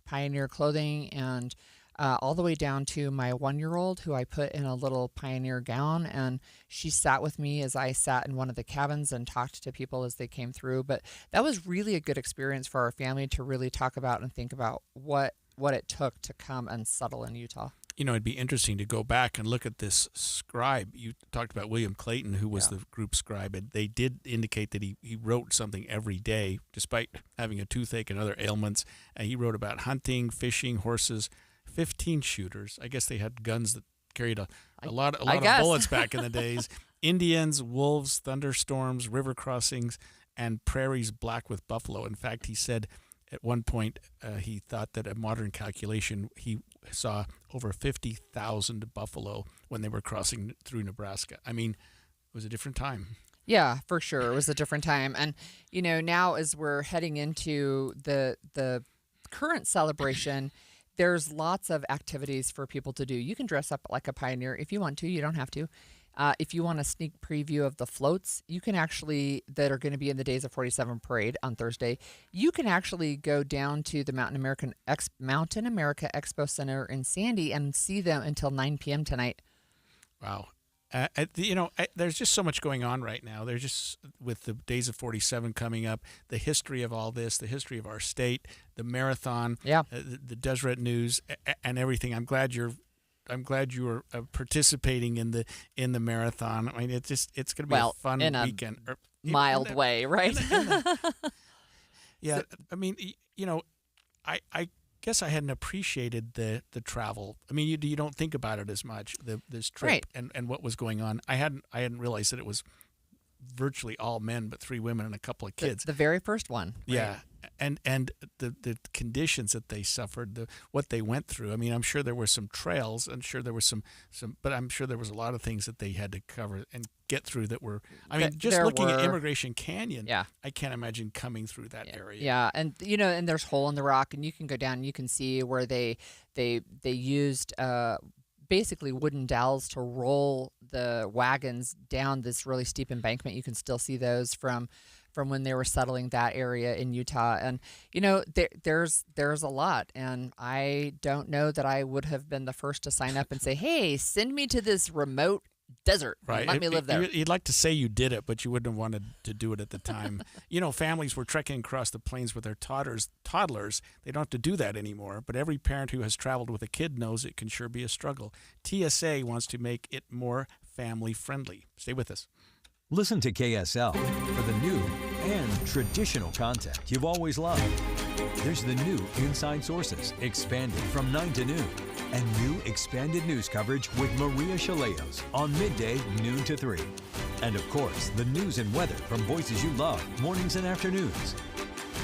[SPEAKER 21] pioneer clothing, and all the way down to my 1-year-old, who I put in a little pioneer gown, and she sat with me as I sat in one of the cabins and talked to people as they came through. But that was really a good experience for our family to really talk about and think about what it took to come and settle in Utah.
[SPEAKER 19] It'd be interesting to go back and look at this scribe. You talked about William Clayton, who was the group scribe, and they did indicate that he wrote something every day, despite having a toothache and other ailments. And he wrote about hunting, fishing, horses, 15 shooters. I guess they had guns that carried a lot of bullets back in the days. Indians, wolves, thunderstorms, river crossings, and prairies black with buffalo. In fact, he said at one point he thought that a modern calculation, he saw over 50,000 buffalo when they were crossing through Nebraska. I mean, it was a different time.
[SPEAKER 21] Yeah, for sure. It was a different time. And, now as we're heading into the current celebration, there's lots of activities for people to do. You can dress up like a pioneer if you want to. You don't have to. If you want a sneak preview of the floats, you can actually, that are going to be in the Days of 47 parade on Thursday, you can actually go down to the Mountain America Expo Center in Sandy and see them until 9 p.m. tonight.
[SPEAKER 19] Wow. There's just so much going on right now. There's just, with the Days of 47 coming up, the history of all this, the history of our state, the marathon, the Deseret News, and everything. I'm glad you are participating in the marathon. I mean, it's going to be a fun weekend.
[SPEAKER 21] Mild way, right?
[SPEAKER 19] Yeah, I mean, I guess I hadn't appreciated the travel. I mean, you don't think about it as much, this trip and what was going on. I hadn't realized that it was virtually all men, but 3 women and a couple of kids.
[SPEAKER 21] The very first one. Right?
[SPEAKER 19] Yeah. And the conditions that they suffered, what they went through. I mean, I'm sure there were some trails. I'm sure there was some, but I'm sure there was a lot of things that they had to cover and get through that were. I mean, just looking at Immigration Canyon, I can't imagine coming through that area.
[SPEAKER 21] Yeah, and and there's Hole in the Rock, and you can go down and you can see where they used basically wooden dowels to roll the wagons down this really steep embankment. You can still see those from when they were settling that area in Utah. And, there's a lot. And I don't know that I would have been the first to sign up and say, hey, send me to this remote desert.
[SPEAKER 19] Right.
[SPEAKER 21] Let me live there.
[SPEAKER 19] You'd like to say you did it, but you wouldn't have wanted to do it at the time. Families were trekking across the plains with their toddlers. They don't have to do that anymore. But every parent who has traveled with a kid knows it can sure be a struggle. TSA wants to make it more family friendly. Stay with us.
[SPEAKER 1] Listen to KSL for the new and traditional content you've always loved. There's the new Inside Sources, expanded from 9 to noon, and new expanded news coverage with Maria Chaleos on midday, noon to 3. And of course, the news and weather from voices you love, mornings and afternoons.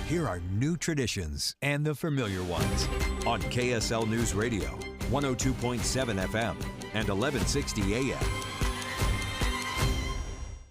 [SPEAKER 1] Here are new traditions and the familiar ones on KSL News Radio, 102.7 FM and 1160 AM.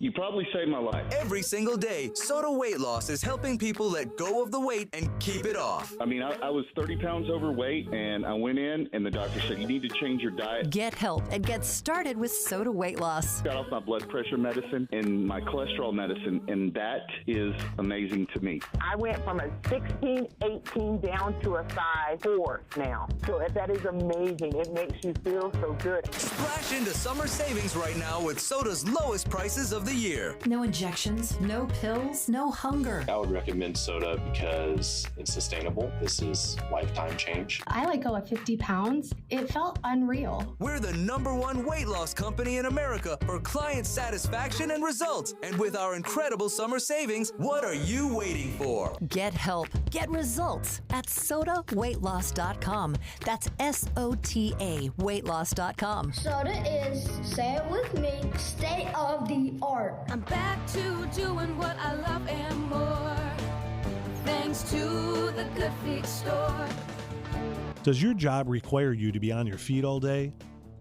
[SPEAKER 8] You probably saved my life.
[SPEAKER 9] Every single day, Soda Weight Loss is helping people let go of the weight and keep it off.
[SPEAKER 8] I mean, I was 30 pounds overweight, and I went in, and the doctor said, you need to change your diet.
[SPEAKER 11] Get help and get started with Soda Weight Loss.
[SPEAKER 8] Got off my blood pressure medicine and my cholesterol medicine, and that is amazing to me.
[SPEAKER 14] I went from a 16, 18 down to a size 4 now. So that is amazing. It makes you feel so good.
[SPEAKER 9] Splash into summer savings right now with Soda's lowest prices of the year.
[SPEAKER 15] No injections, no pills, no hunger.
[SPEAKER 16] I would recommend Soda because it's sustainable. This is lifetime change.
[SPEAKER 23] I let go of 50 pounds. It felt unreal.
[SPEAKER 9] We're the #1 weight loss company in America for client satisfaction and results. And with our incredible summer savings, what are you waiting for?
[SPEAKER 11] Get help, get results at SodaWeightLoss.com. That's SOTA weightloss.com.
[SPEAKER 29] Soda is, say it with me, state of the art. I'm back to doing what I love and more, thanks to the Good Feet store.
[SPEAKER 16] Does your job require you to be on your feet all day?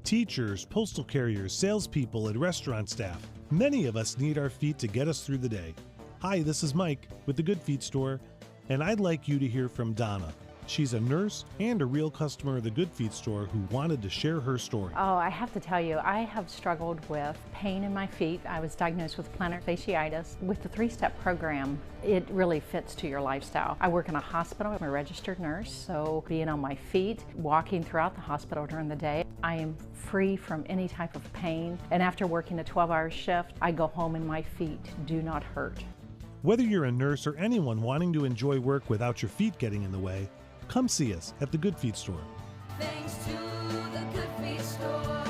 [SPEAKER 16] Teachers, postal carriers, salespeople, and restaurant staff. Many of us need our feet to get us through the day. Hi, this is Mike with the Good Feet store, and I'd like you to hear from Donna. She's a nurse and a real customer of the Good Feet store who wanted to share her story.
[SPEAKER 26] Oh, I have to tell you, I have struggled with pain in my feet. I was diagnosed with plantar fasciitis. With the 3-step program, it really fits to your lifestyle. I work in a hospital. I'm a registered nurse, so being on my feet, walking throughout the hospital during the day, I am free from any type of pain. And after working a 12-hour shift, I go home and my feet do not hurt.
[SPEAKER 16] Whether you're a nurse or anyone wanting to enjoy work without your feet getting in the way, come see us at the Good Feet store.
[SPEAKER 29] Thanks to the Good Feet store.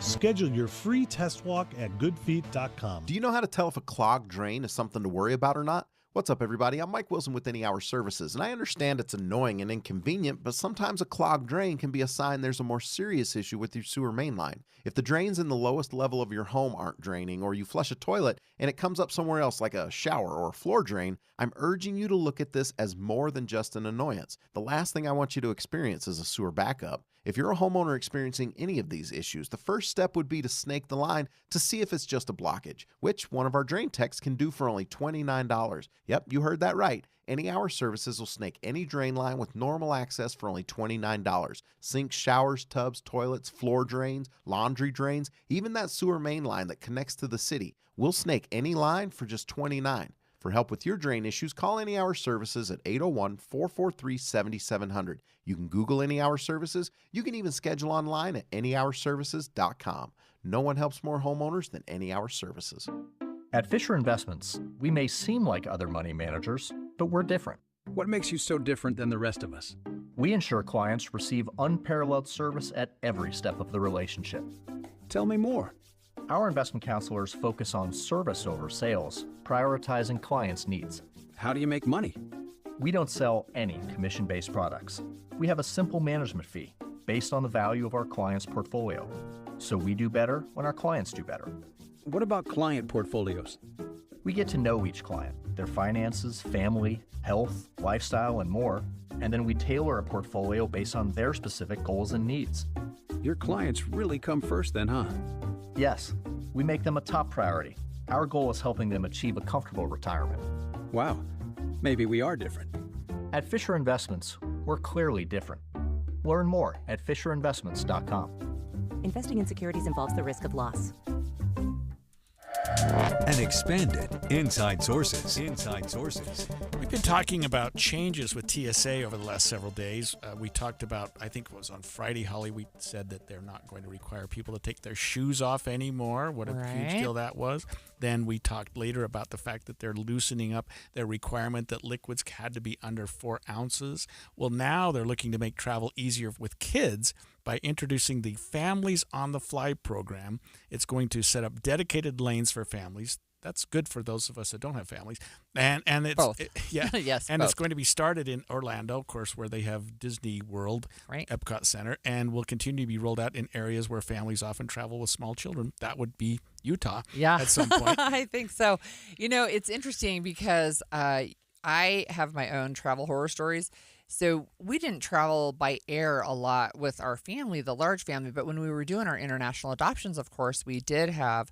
[SPEAKER 16] Schedule your free test walk at goodfeet.com.
[SPEAKER 27] Do you know how to tell if a clogged drain is something to worry about or not? What's up, everybody? I'm Mike Wilson with Any Hour Services, and I understand it's annoying and inconvenient, but sometimes a clogged drain can be a sign there's a more serious issue with your sewer main line. If the drains in the lowest level of your home aren't draining, or you flush a toilet and it comes up somewhere else like a shower or a floor drain, I'm urging you to look at this as more than just an annoyance. The last thing I want you to experience is a sewer backup. If you're a homeowner experiencing any of these issues, the first step would be to snake the line to see if it's just a blockage, which one of our drain techs can do for only $29. Yep, you heard that right. Any Hour Services will snake any drain line with normal access for only $29. Sinks, showers, tubs, toilets, floor drains, laundry drains, even that sewer main line that connects to the city. We'll snake any line for just $29. For help with your drain issues, call Any Hour Services at 801-443-7700. You can Google Any Hour Services. You can even schedule online at anyhourservices.com. No one helps more homeowners than Any Hour Services.
[SPEAKER 28] At Fisher Investments, we may seem like other money managers, but we're different.
[SPEAKER 30] What makes you so different than the rest of us?
[SPEAKER 28] We ensure clients receive unparalleled service at every step of the relationship.
[SPEAKER 30] Tell me more.
[SPEAKER 28] Our investment counselors focus on service over sales, prioritizing clients' needs.
[SPEAKER 30] How do you make money?
[SPEAKER 28] We don't sell any commission-based products. We have a simple management fee based on the value of our client's portfolio. So we do better when our clients do better.
[SPEAKER 30] What about client portfolios?
[SPEAKER 28] We get to know each client, their finances, family, health, lifestyle, and more, and then we tailor a portfolio based on their specific goals and needs.
[SPEAKER 30] Your clients really come first then, huh?
[SPEAKER 28] Yes, we make them a top priority. Our goal is helping them achieve a comfortable retirement.
[SPEAKER 30] Wow, maybe we are different.
[SPEAKER 28] At Fisher Investments, we're clearly different. Learn more at FisherInvestments.com.
[SPEAKER 32] Investing in securities involves the risk of loss.
[SPEAKER 1] And expanded Inside Sources. Inside Sources.
[SPEAKER 19] We've been talking about changes with TSA over the last several days. We talked about, I think it was on Friday, Holly, we said that they're not going to require people to take their shoes off anymore. What a huge deal that was. Then we talked later about the fact that they're loosening up their requirement that liquids had to be under 4 ounces. Well, now they're looking to make travel easier with kids by introducing the Families on the Fly program. It's going to set up dedicated lanes for families. That's good for those of us that don't have families. And it's
[SPEAKER 21] both.
[SPEAKER 19] Yes, and
[SPEAKER 21] both.
[SPEAKER 19] it's going to be started in Orlando, of course, where they have Disney World, Epcot Center, and will continue to be rolled out in areas where families often travel with small children. That would be Utah at some point.
[SPEAKER 21] I think so. You know, it's interesting because I have my own travel horror stories. So we didn't travel by air a lot with our family, the large family, but when we were doing our international adoptions, of course, we did have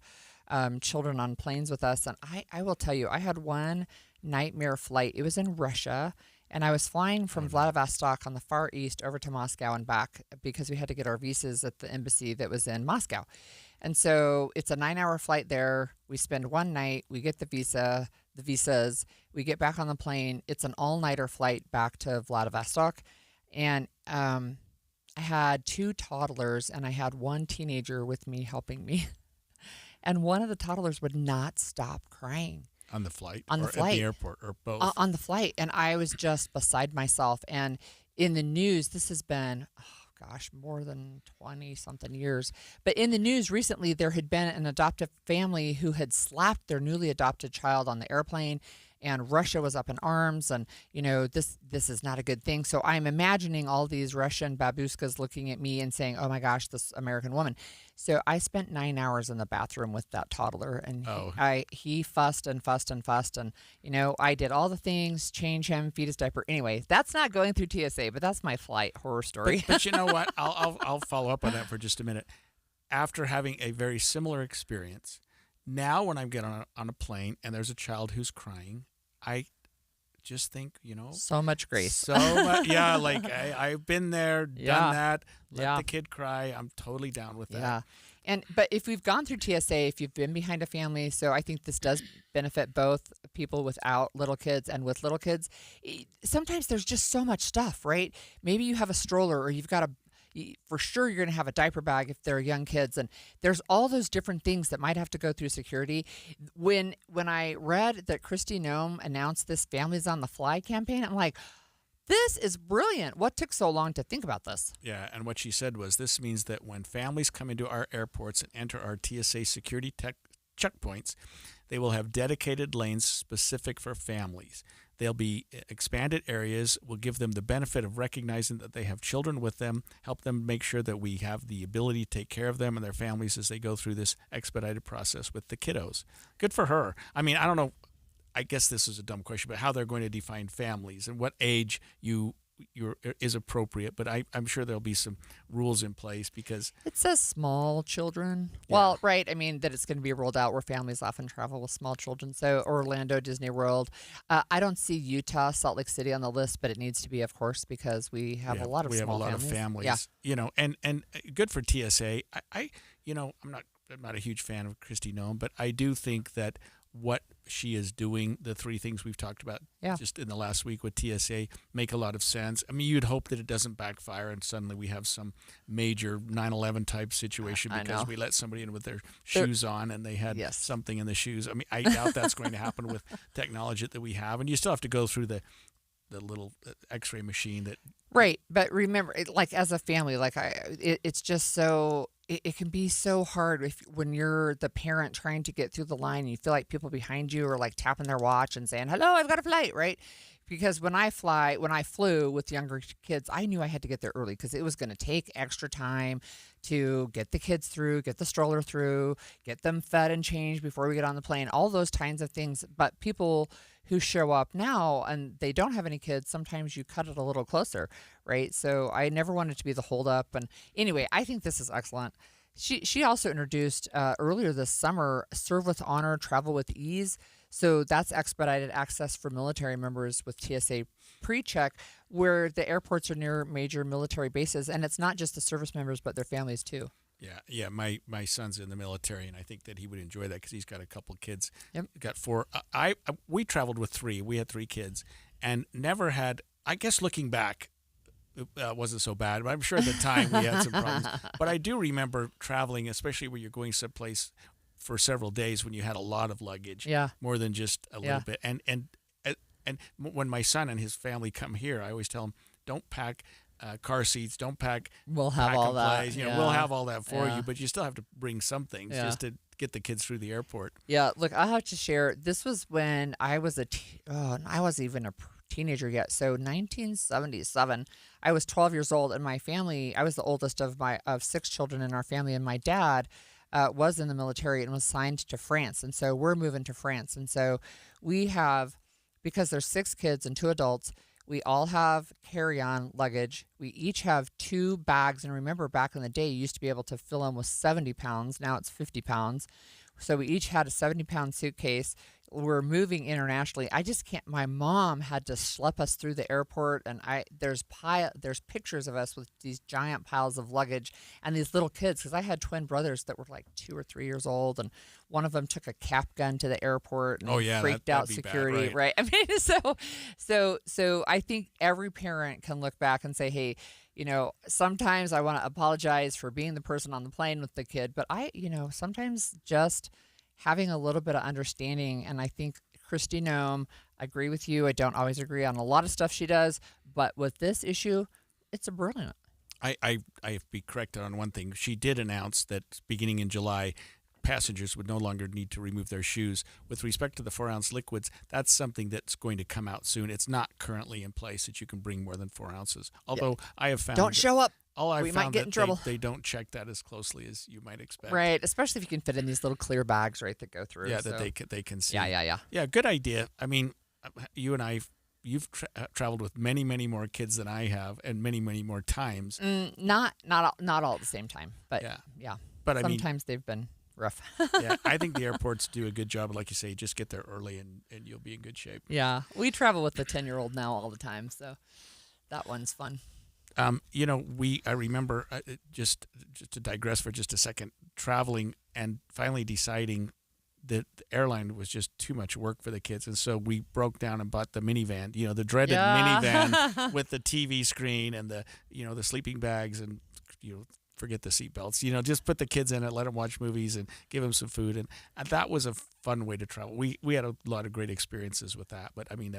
[SPEAKER 21] children on planes with us. And I will tell you, I had one nightmare flight. It was in Russia. And I was flying from Vladivostok on the Far East over to Moscow and back because we had to get our visas at the embassy that was in Moscow. And so it's a 9-hour flight there. We spend one night. We get the visas. We get back on the plane. It's an all-nighter flight back to Vladivostok. And I had 2 toddlers, and I had one teenager with me helping me. And one of the toddlers would not stop crying.
[SPEAKER 19] On the flight?
[SPEAKER 21] On the flight.
[SPEAKER 19] At the airport, or both?
[SPEAKER 21] On the flight. And I was just beside myself. And in the news, this has been, more than 20-something years. But in the news recently, there had been an adoptive family who had slapped their newly adopted child on the airplane. And Russia was up in arms, and, this is not a good thing. So I'm imagining all these Russian babuskas looking at me and saying, oh, my gosh, this American woman. So I spent 9 hours in the bathroom with that toddler, and he fussed and fussed and fussed. And, I did all the things, change him, feed his diaper. Anyway, that's not going through TSA, but that's my flight horror story.
[SPEAKER 19] But you know what? I'll follow up on that for just a minute. After having a very similar experience, now when I get on a plane and there's a child who's crying, I just think,
[SPEAKER 21] so much grace.
[SPEAKER 19] So much, yeah, like I've been there, done that. Let the kid cry. I'm totally down with that.
[SPEAKER 21] Yeah. But if we've gone through TSA, if you've been behind a family, so I think this does benefit both people without little kids and with little kids. Sometimes there's just so much stuff, right? Maybe you have a stroller, or you've got for sure you're going to have a diaper bag if they're young kids, and there's all those different things that might have to go through security. When I read that Kristi Noem announced this Families on the Fly campaign, I'm like, this is brilliant. What took so long to think about this?
[SPEAKER 19] Yeah, and what she said was, this means that when families come into our airports and enter our TSA security checkpoints, they will have dedicated lanes specific for families. They'll be expanded areas. We'll give them the benefit of recognizing that they have children with them, help them make sure that we have the ability to take care of them and their families as they go through this expedited process with the kiddos. Good for her. I mean, I don't know. I guess this is a dumb question, but how they're going to define families and what age is appropriate, but I'm sure there'll be some rules in place because
[SPEAKER 21] it says small children. Yeah. Well, right. I mean, that it's going to be rolled out where families often travel with small children. So Orlando, Disney World. I don't see Utah, Salt Lake City on the list, but it needs to be, of course, because we have a lot of small families.
[SPEAKER 19] Of families. Yeah. And good for TSA. I'm not a huge fan of Kristi Noem, but I do think that what she is doing, the 3 things we've talked about just in the last week with TSA, make a lot of sense. I mean, you'd hope that it doesn't backfire and suddenly we have some major 9/11 type situation because we let somebody in with their shoes on and they had something in the shoes. I mean, I doubt that's going to happen with technology that we have. And you still have to go through the little X-ray machine that...
[SPEAKER 21] Right. But remember, like as a family, it's just so... It can be so hard when you're the parent trying to get through the line and you feel like people behind you are like tapping their watch and saying, hello, I've got a flight, right? Because when I flew with younger kids, I knew I had to get there early because it was going to take extra time to get the kids through, get the stroller through, get them fed and changed before we get on the plane, all those kinds of things. But people who show up now and they don't have any kids, sometimes you cut it a little closer, right? So I never wanted to be the holdup. And anyway, I think this is excellent. She also introduced earlier this summer, Serve with Honor, Travel with Ease. So that's expedited access for military members with TSA PreCheck, where the airports are near major military bases. And it's not just the service members, but their families too.
[SPEAKER 19] Yeah. My son's in the military, and I think that he would enjoy that because he's got a couple kids.
[SPEAKER 21] Yep.
[SPEAKER 19] Got 4. We traveled with 3. We had 3 kids, and never had. I guess looking back, it wasn't so bad. But I'm sure at the time we had some problems. But I do remember traveling, especially when you're going someplace for several days when you had a lot of luggage.
[SPEAKER 21] Yeah.
[SPEAKER 19] More than just a little bit. And when my son and his family come here, I always tell them, don't pack car seats, don't pack.
[SPEAKER 21] We'll have all that.
[SPEAKER 19] We'll have all that for you, but you still have to bring some things just to get the kids through the airport.
[SPEAKER 21] Yeah, look, I have to share. This was when I was I wasn't even a teenager yet. So 1977, I was 12 years old, and my family. I was the oldest of 6 children in our family, and my dad was in the military and was signed to France, and so we're moving to France, and so we have, because there's 6 kids and 2 adults. We all have carry-on luggage. We each have 2 bags. And remember, back in the day, you used to be able to fill them with 70 pounds. Now it's 50 pounds. So we each had a 70-pound suitcase. We're moving internationally. I just can't. My mom had to schlep us through the airport, and there's pictures of us with these giant piles of luggage and these little kids, because I had twin brothers that were like 2 or 3 years old, and one of them took a cap gun to the airport and freaked out security.
[SPEAKER 19] Bad, right?
[SPEAKER 21] I mean, so I think every parent can look back and say, hey, sometimes I want to apologize for being the person on the plane with the kid, but sometimes just having a little bit of understanding. And I think Kristi Noem, I agree with you. I don't always agree on a lot of stuff she does, but with this issue, it's a brilliant.
[SPEAKER 19] I have to be corrected on one thing. She did announce that beginning in July, passengers would no longer need to remove their shoes. With respect to the 4-ounce liquids, that's something that's going to come out soon. It's not currently in place that you can bring more than 4 ounces. Although I have found
[SPEAKER 21] don't show up.
[SPEAKER 19] We might get in trouble. They don't check that as closely as you might expect.
[SPEAKER 21] Right, especially if you can fit in these little clear bags, right, that go through.
[SPEAKER 19] Yeah, so. That they can see.
[SPEAKER 21] Yeah.
[SPEAKER 19] Yeah, good idea. I mean, you and I, you've traveled with many, many more kids than I have, and many, many more times.
[SPEAKER 21] Not all at the same time, but yeah.
[SPEAKER 19] But
[SPEAKER 21] sometimes they've been rough.
[SPEAKER 19] Yeah, I think the airports do a good job. Like you say, just get there early and you'll be in good shape.
[SPEAKER 21] Yeah, we travel with the 10-year-old now all the time, so that one's fun.
[SPEAKER 19] I remember, just to digress for just a second, traveling and finally deciding that the airline was just too much work for the kids. And so we broke down and bought the minivan, the dreaded minivan with the TV screen and the sleeping bags and, forget the seatbelts, just put the kids in it, let them watch movies and give them some food. And that was a fun way to travel. We had a lot of great experiences with that. But I mean,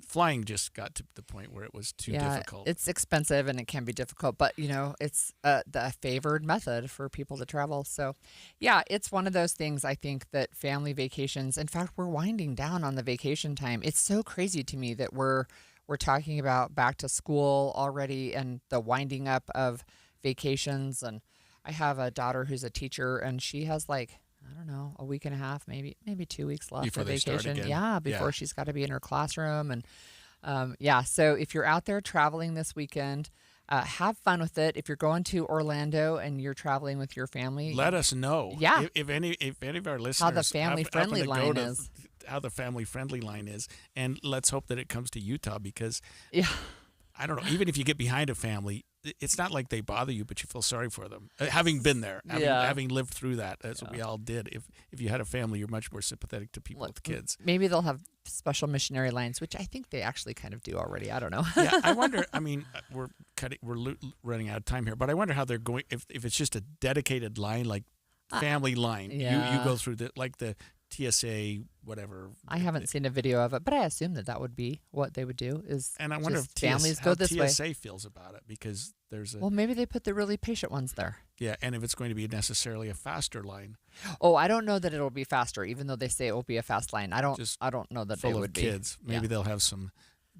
[SPEAKER 19] flying just got to the point where it was too difficult.
[SPEAKER 21] It's expensive and it can be difficult, but it's the favored method for people to travel. So yeah, it's one of those things. I think that family vacations, in fact, we're winding down on the vacation time. It's so crazy to me that we're talking about back to school already and the winding up of vacations. And I have a daughter who's a teacher, and she has a week and a half, maybe 2 weeks left
[SPEAKER 19] before
[SPEAKER 21] of
[SPEAKER 19] they start
[SPEAKER 21] vacation.
[SPEAKER 19] again.
[SPEAKER 21] Yeah, before she's got to be in her classroom. And so if you're out there traveling this weekend, have fun with it. If you're going to Orlando and you're traveling with your family,
[SPEAKER 19] let us know.
[SPEAKER 21] Yeah,
[SPEAKER 19] if any of our listeners
[SPEAKER 21] how the family friendly line is.
[SPEAKER 19] How the family friendly line is, and let's hope that it comes to Utah, because I don't know, even if you get behind a family, it's not like they bother you, but you feel sorry for them. Having been there, having lived through that, that's what we all did. If you had a family, you're much more sympathetic to people with kids.
[SPEAKER 21] Maybe they'll have special missionary lines, which I think they actually kind of do already. I don't know.
[SPEAKER 19] Yeah, I wonder. I mean, we're running out of time here, but I wonder how they're going. If it's just a dedicated line, like family line, you go through the TSA, whatever.
[SPEAKER 21] I haven't seen a video of it, but I assume that would be what they would do.
[SPEAKER 19] And I wonder if
[SPEAKER 21] families go this way.
[SPEAKER 19] TSA feels about it, because there's
[SPEAKER 21] well, maybe they put the really patient ones there.
[SPEAKER 19] Yeah, and if it's going to be necessarily a faster line.
[SPEAKER 21] Oh, I don't know that it'll be faster, even though they say it will be a fast line. I don't know that they would be.
[SPEAKER 19] Full of kids. Maybe they'll have some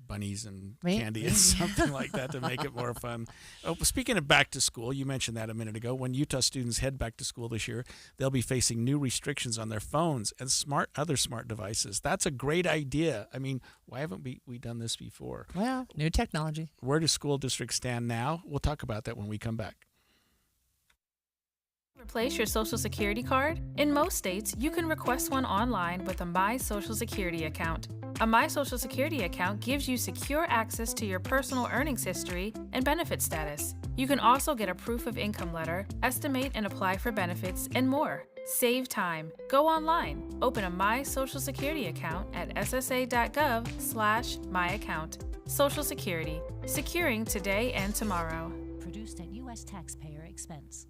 [SPEAKER 19] bunnies and candy and something like that to make it more fun. Oh, speaking of back to school, you mentioned that a minute ago. When Utah students head back to school this year, they'll be facing new restrictions on their phones and other smart devices. That's a great idea. I mean, why haven't we done this before?
[SPEAKER 21] Well, new technology.
[SPEAKER 19] Where do school districts stand now? We'll talk about that when we come back.
[SPEAKER 2] Replace your Social Security card? In most states, you can request one online with a My Social Security account. A My Social Security account gives you secure access to your personal earnings history and benefit status. You can also get a proof of income letter, estimate and apply for benefits, and more. Save time. Go online. Open a My Social Security account at ssa.gov/myaccount. Social Security. Securing today and tomorrow.
[SPEAKER 3] Produced at U.S. taxpayer expense.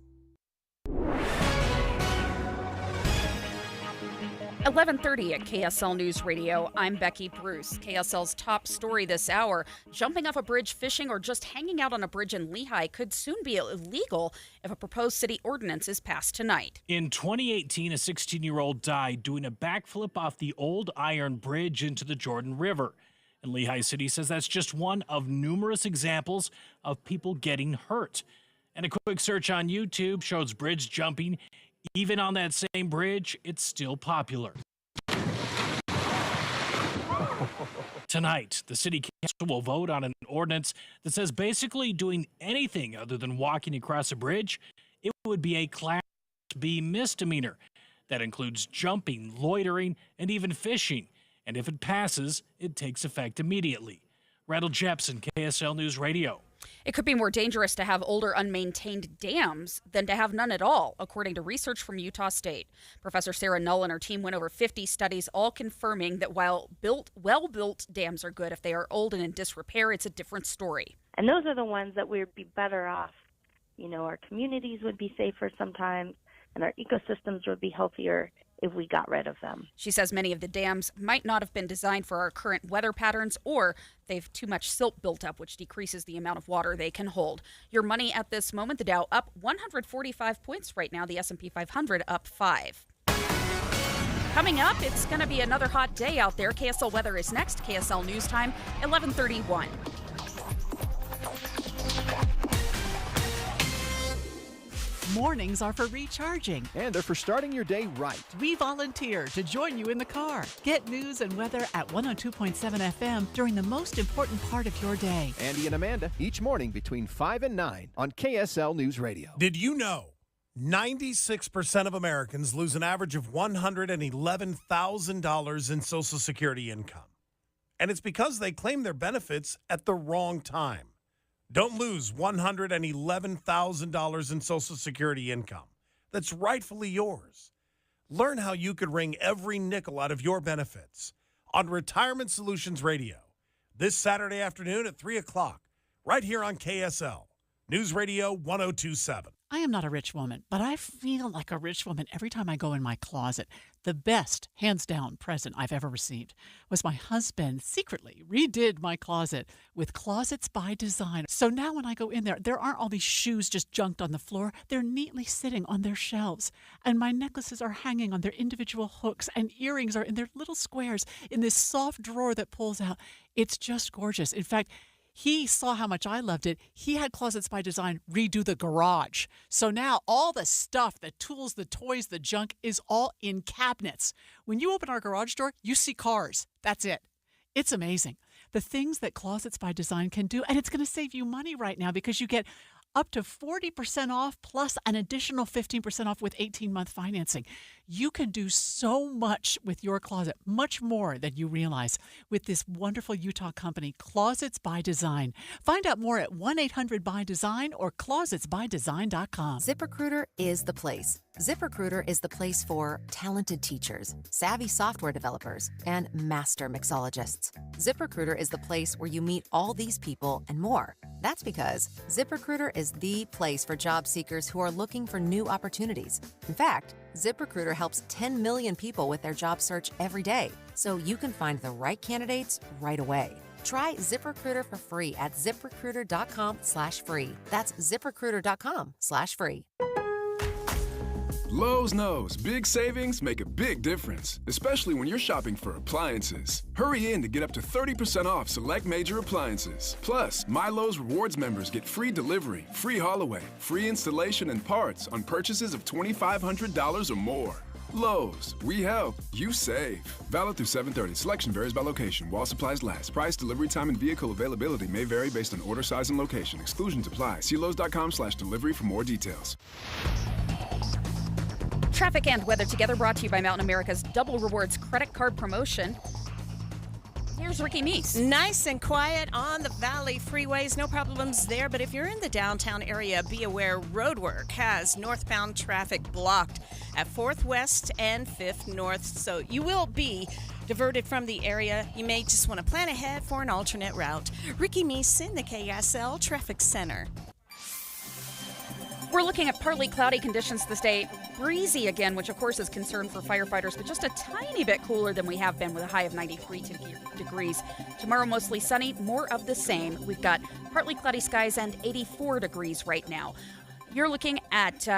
[SPEAKER 5] 11:30 at KSL News Radio. I'm Becky Bruce. KSL's top story this hour: jumping off a bridge, fishing, or just hanging out on a bridge in Lehi could soon be illegal if a proposed city ordinance is passed tonight.
[SPEAKER 6] In 2018, a 16-year-old died doing a backflip off the old iron bridge into the Jordan River. And Lehi City says that's just one of numerous examples of people getting hurt. And a quick search on YouTube shows bridge jumping. Even on that same bridge, it's still popular. Tonight, the city council will vote on an ordinance that says basically doing anything other than walking across a bridge, it would be a Class B misdemeanor. That includes jumping, loitering, and even fishing. And if it passes, it takes effect immediately. Randall Jepson, KSL News Radio.
[SPEAKER 5] It could be more dangerous to have older, unmaintained dams than to have none at all, according to research from Utah State. Professor Sarah Null and her team went over 50 studies, all confirming that while well-built dams are good, if they are old and in disrepair, it's a different story.
[SPEAKER 4] And those are the ones that we'd be better off. You know, our communities would be safer sometimes, and our ecosystems would be healthier if we got rid of them.
[SPEAKER 5] She says many of the dams might not have been designed for our current weather patterns, or they've too much silt built up, which decreases the amount of water they can hold. Your money at this moment, the Dow up 145 points right now, the S&P 500 up 5. Coming up, it's going to be another hot day out there. KSL weather is next. KSL News Time, 11:31.
[SPEAKER 7] Mornings are for recharging.
[SPEAKER 10] And they're for starting your day right.
[SPEAKER 7] We volunteer to join you in the car. Get news and weather at 102.7 FM during the most important part of your day.
[SPEAKER 10] Andy and Amanda, each morning between 5 and 9 on KSL News Radio.
[SPEAKER 12] Did you know 96% of Americans lose an average of $111,000 in Social Security income? And it's because they claim their benefits at the wrong time. Don't lose $111,000 in Social Security income that's rightfully yours. Learn how you could wring every nickel out of your benefits on Retirement Solutions Radio this Saturday afternoon at 3 o'clock, right here on KSL News Radio 102.7.
[SPEAKER 7] I am not a rich woman, but I feel like a rich woman every time I go in my closet. The best, hands down, present I've ever received was my husband secretly redid my closet with Closets by Design. So now when I go in there aren't all these shoes just junked on the floor. They're neatly sitting on their shelves. And my necklaces are hanging on their individual hooks, and earrings are in their little squares in this soft drawer that pulls out. It's just gorgeous. In fact, he saw how much I loved it. He had Closets by Design redo the garage. So now all the stuff, the tools, the toys, the junk is all in cabinets. When you open our garage door, you see cars. That's it. It's amazing. The things that Closets by Design can do, and it's going to save you money right now because you get up to 40% off plus an additional 15% off with 18-month financing. You can do so much with your closet, much more than you realize, with this wonderful Utah company, Closets by Design. Find out more at 1-800-BY-DESIGN or closetsbydesign.com.
[SPEAKER 13] ZipRecruiter is the place. ZipRecruiter is the place for talented teachers, savvy software developers, and master mixologists. ZipRecruiter is the place where you meet all these people and more. That's because ZipRecruiter is the place for job seekers who are looking for new opportunities. In fact, ZipRecruiter helps 10 million people with their job search every day, so you can find the right candidates right away. Try ZipRecruiter for free at ZipRecruiter.com/free. That's ZipRecruiter.com/free.
[SPEAKER 17] Lowe's knows big savings make a big difference, especially when you're shopping for appliances. Hurry in to get up to 30% off select major appliances. Plus, My Lowe's Rewards members get free delivery, free haul away, free installation and parts on purchases of $2,500 or more. Lowe's, we help, you save. Valid through 7/30. Selection varies by location. While supplies last. Price, delivery time, and vehicle availability may vary based on order size and location. Exclusions apply. See Lowes.com/delivery for more details.
[SPEAKER 5] Traffic and weather together, brought to you by Mountain America's Double Rewards credit card promotion. Here's Ricky Meese.
[SPEAKER 18] Nice and quiet on the Valley freeways. No problems there. But if you're in the downtown area, be aware roadwork has northbound traffic blocked at 4th West and 5th North. So you will be diverted from the area. You may just want to plan ahead for an alternate route. Ricky Meese in the KSL Traffic Center.
[SPEAKER 5] We're looking at partly cloudy conditions this day. Breezy again, which of course is concern for firefighters, but just a tiny bit cooler than we have been with a high of 93 degrees. Tomorrow, mostly sunny, more of the same. We've got partly cloudy skies and 84 degrees right now. You're looking at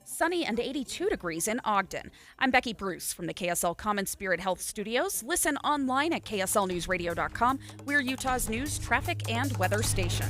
[SPEAKER 5] sunny and 82 degrees in Ogden. I'm Becky Bruce from the KSL Common Spirit Health Studios. Listen online at kslnewsradio.com. We're Utah's news, traffic, and weather station.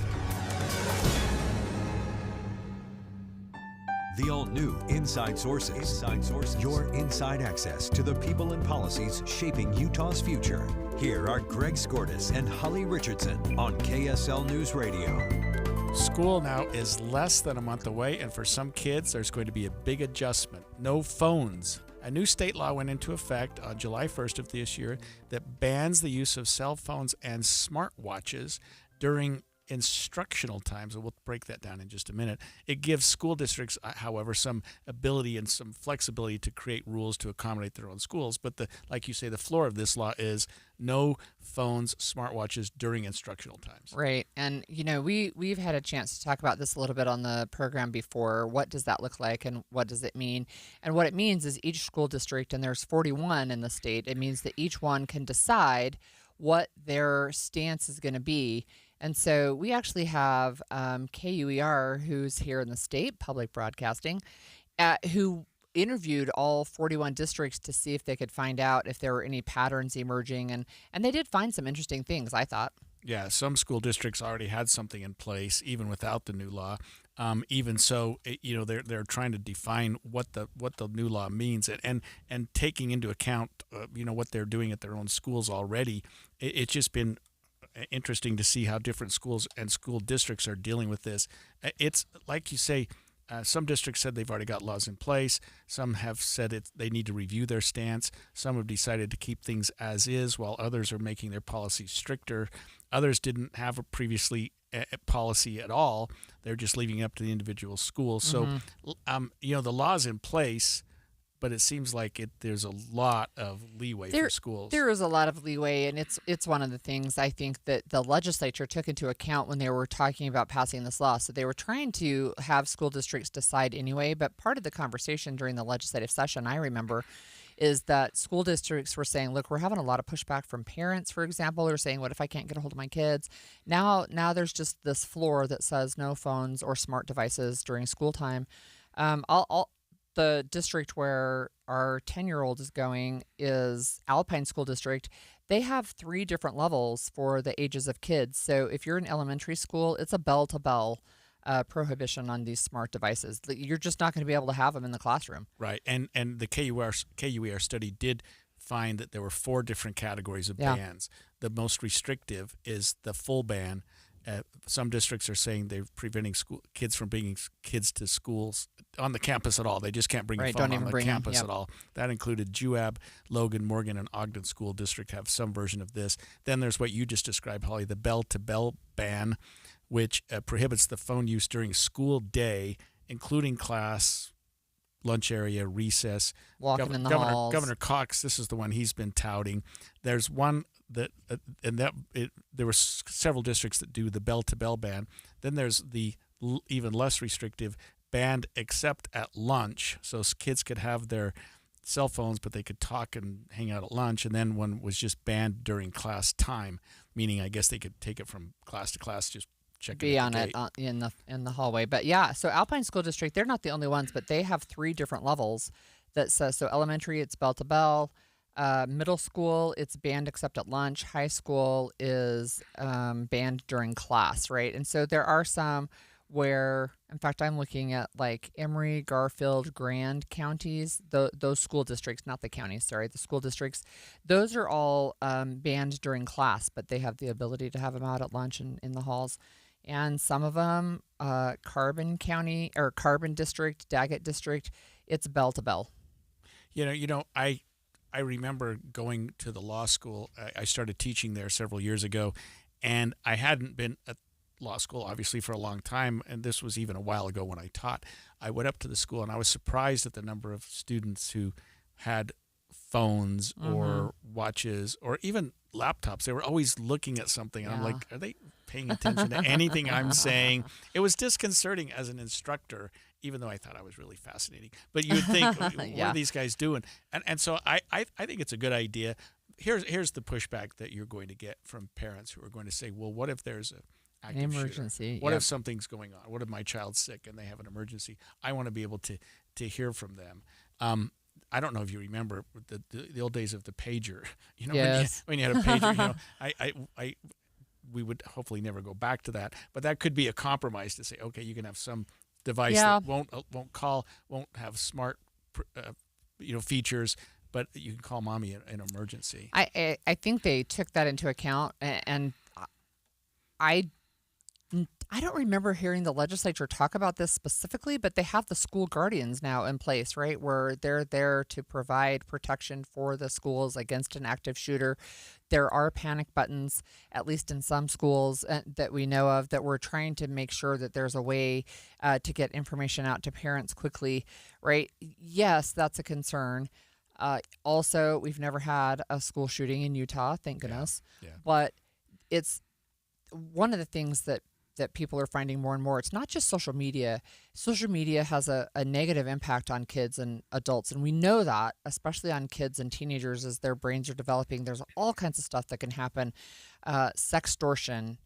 [SPEAKER 1] The all-new Inside Sources. Inside Sources. Your inside access to the people and policies shaping Utah's future. Here are Greg Skordas and Holly Richardson on KSL News Radio.
[SPEAKER 19] School now is less than a month away, and for some kids, there's going to be a big adjustment. No phones. A new state law went into effect on July 1st of this year that bans the use of cell phones and smartwatches during instructional times, and we'll break that down in just a minute. It gives school districts, however, some ability and some flexibility to create rules to accommodate their own schools. But like you say, the floor of this law is no phones, smartwatches during instructional times.
[SPEAKER 21] Right. And, we've had a chance to talk about this a little bit on the program before. What does that look like and what does it mean? And what it means is each school district, and there's 41 in the state, it means that each one can decide what their stance is going to be. And so we actually have KUER, who's here in the state, public broadcasting, who interviewed all 41 districts to see if they could find out if there were any patterns emerging. And they did find some interesting things, I thought.
[SPEAKER 19] Yeah, some school districts already had something in place, even without the new law. Even so, they're trying to define what the new law means, and taking into account, what they're doing at their own schools already. It's just been interesting to see how different schools and school districts are dealing with this. It's like you say, some districts said they've already got laws in place. Some have said they need to review their stance. Some have decided to keep things as is, while others are making their policies stricter. Others didn't have a previously policy at all. They're just leaving it up to the individual schools. So, the law's in place, but it seems like there's a lot of leeway for schools.
[SPEAKER 21] There is a lot of leeway, and it's one of the things I think that the legislature took into account when they were talking about passing this law. So they were trying to have school districts decide anyway, but part of the conversation during the legislative session, I remember, is that school districts were saying, look, we're having a lot of pushback from parents, for example, who are saying, what if I can't get a hold of my kids? Now there's just this floor that says no phones or smart devices during school time. The district where our 10-year-old is going is Alpine School District. They have 3 different levels for the ages of kids. So if you're in elementary school, it's a bell-to-bell prohibition on these smart devices. You're just not going to be able to have them in the classroom.
[SPEAKER 19] Right. And the KUER study did find that there were 4 different categories of bans. The most restrictive is the full ban. Some districts are saying they're preventing kids from bringing kids to schools on the campus at all. They just can't bring a phone on the campus at all. That included Juab, Logan, Morgan, and Ogden School District have some version of this. Then there's what you just described, Holly, the bell-to-bell ban, which prohibits the phone use during school day, including class, lunch area, recess.
[SPEAKER 21] Walking in the halls.
[SPEAKER 19] Governor Cox, this is the one he's been touting. There's one there were several districts that do the bell-to-bell ban. Then there's the even less restrictive banned except at lunch. So kids could have their cell phones, but they could talk and hang out at lunch. And then one was just banned during class time, meaning I guess they could take it from class to class, just checking
[SPEAKER 21] be on it in the hallway. But yeah, so Alpine School District, they're not the only ones, but they have 3 different levels that says, so elementary, it's bell-to-bell. Middle school, it's banned except at lunch. High school is banned during class, right? And so there are some where, in fact, I'm looking at like Emory, Garfield, Grand counties, those school districts, not the counties, sorry, the school districts. Those are all banned during class, but they have the ability to have them out at lunch and in the halls. And some of them, Carbon County or Carbon District, Daggett District, it's bell to bell.
[SPEAKER 19] I remember going to the law school. I started teaching there several years ago, and I hadn't been at law school, obviously, for a long time, and this was even a while ago when I taught. I went up to the school, and I was surprised at the number of students who had phones or watches or even laptops. They were always looking at something, and I'm like, are they paying attention to anything I'm saying? It was disconcerting as an instructor, even though I thought I was really fascinating. But you'd think, what are these guys doing? And so I think it's a good idea. Here's the pushback that you're going to get from parents who are going to say, well, what if there's an active
[SPEAKER 21] emergency
[SPEAKER 19] shooter? What if something's going on? What if my child's sick and they have an emergency? I want to be able to hear from them. I don't know if you remember the old days of the pager.
[SPEAKER 21] Yes.
[SPEAKER 19] When you had a pager, we would hopefully never go back to that. But that could be a compromise to say, okay, you can have some device
[SPEAKER 21] Yeah.
[SPEAKER 19] that won't call, won't have smart, features, but you can call mommy in an emergency.
[SPEAKER 21] I think they took that into account, and I don't remember hearing the legislature talk about this specifically, but they have the school guardians now in place, right, where they're there to provide protection for the schools against an active shooter. There are panic buttons, at least in some schools that we know of, that we're trying to make sure that there's a way to get information out to parents quickly, right? Yes, that's a concern. Also, we've never had a school shooting in Utah, thank goodness.
[SPEAKER 19] Yeah.
[SPEAKER 21] But it's one of the things that people are finding more and more. It's not just social media. Social media has a negative impact on kids and adults. And we know that, especially on kids and teenagers as their brains are developing. There's all kinds of stuff that can happen. Sextortion,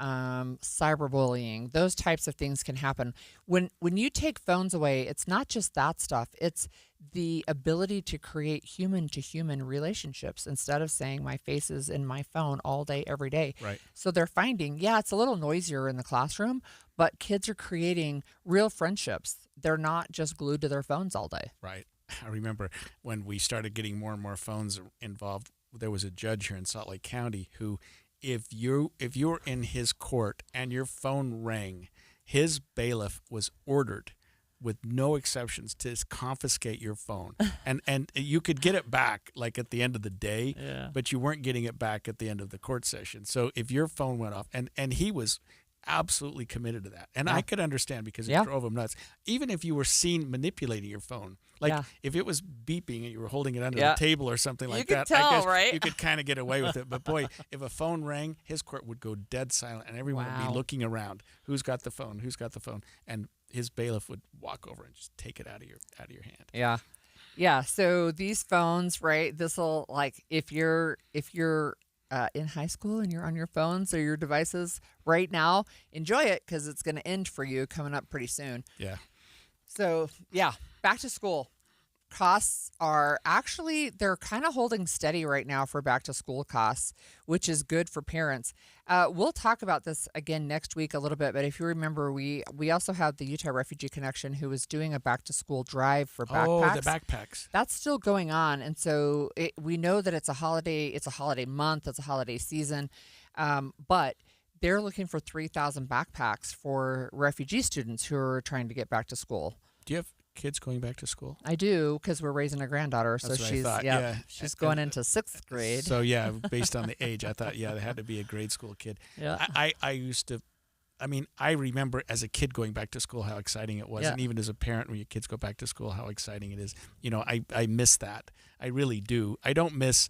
[SPEAKER 21] cyberbullying, those types of things can happen. When you take phones away, it's not just that stuff. It's the ability to create human-to-human relationships instead of saying my face is in my phone all day, every day.
[SPEAKER 19] Right.
[SPEAKER 21] So they're finding, it's a little noisier in the classroom, but kids are creating real friendships. They're not just glued to their phones all day.
[SPEAKER 19] Right. I remember when we started getting more and more phones involved, there was a judge here in Salt Lake County who, if you were in his court and your phone rang, his bailiff was ordered with no exceptions to confiscate your phone. and you could get it back like at the end of the day, but you weren't getting it back at the end of the court session. So if your phone went off, and he was absolutely committed to that. And I could understand because it drove him nuts. Even if you were seen manipulating your phone, like if it was beeping and you were holding it under the table or something like that,
[SPEAKER 21] tell,
[SPEAKER 19] I guess
[SPEAKER 21] right?
[SPEAKER 19] you could kind of get away with it. But boy, if a phone rang, his court would go dead silent and everyone would be looking around. Who's got the phone? Who's got the phone? And his bailiff would walk over and just take it out of your hand.
[SPEAKER 21] Yeah. Yeah. So these phones, right? This'll, like, if you're in high school and you're on your phones or your devices right now, enjoy it because it's going to end for you coming up pretty soon.
[SPEAKER 19] Yeah.
[SPEAKER 21] So, back to school. Costs are actually, they're kind of holding steady right now for back to school costs, which is good for parents. We'll talk about this again next week a little bit, but if you remember, we also have the Utah Refugee Connection who is doing a back to school drive for backpacks.
[SPEAKER 19] Oh, the backpacks.
[SPEAKER 21] That's still going on. And so we know that it's a holiday month, it's a holiday season, but they're looking for 3,000 backpacks for refugee students who are trying to get back to school.
[SPEAKER 19] Do you have kids going back to school?
[SPEAKER 21] I do, because we're raising a granddaughter, so
[SPEAKER 19] That's what I
[SPEAKER 21] she's
[SPEAKER 19] thought.
[SPEAKER 21] she's going into 6th grade.
[SPEAKER 19] So based on the age, I thought there had to be a grade school kid.
[SPEAKER 21] Yeah.
[SPEAKER 19] I remember as a kid going back to school how exciting it was, and even as a parent when your kids go back to school how exciting it is. I miss that. I really do. I don't miss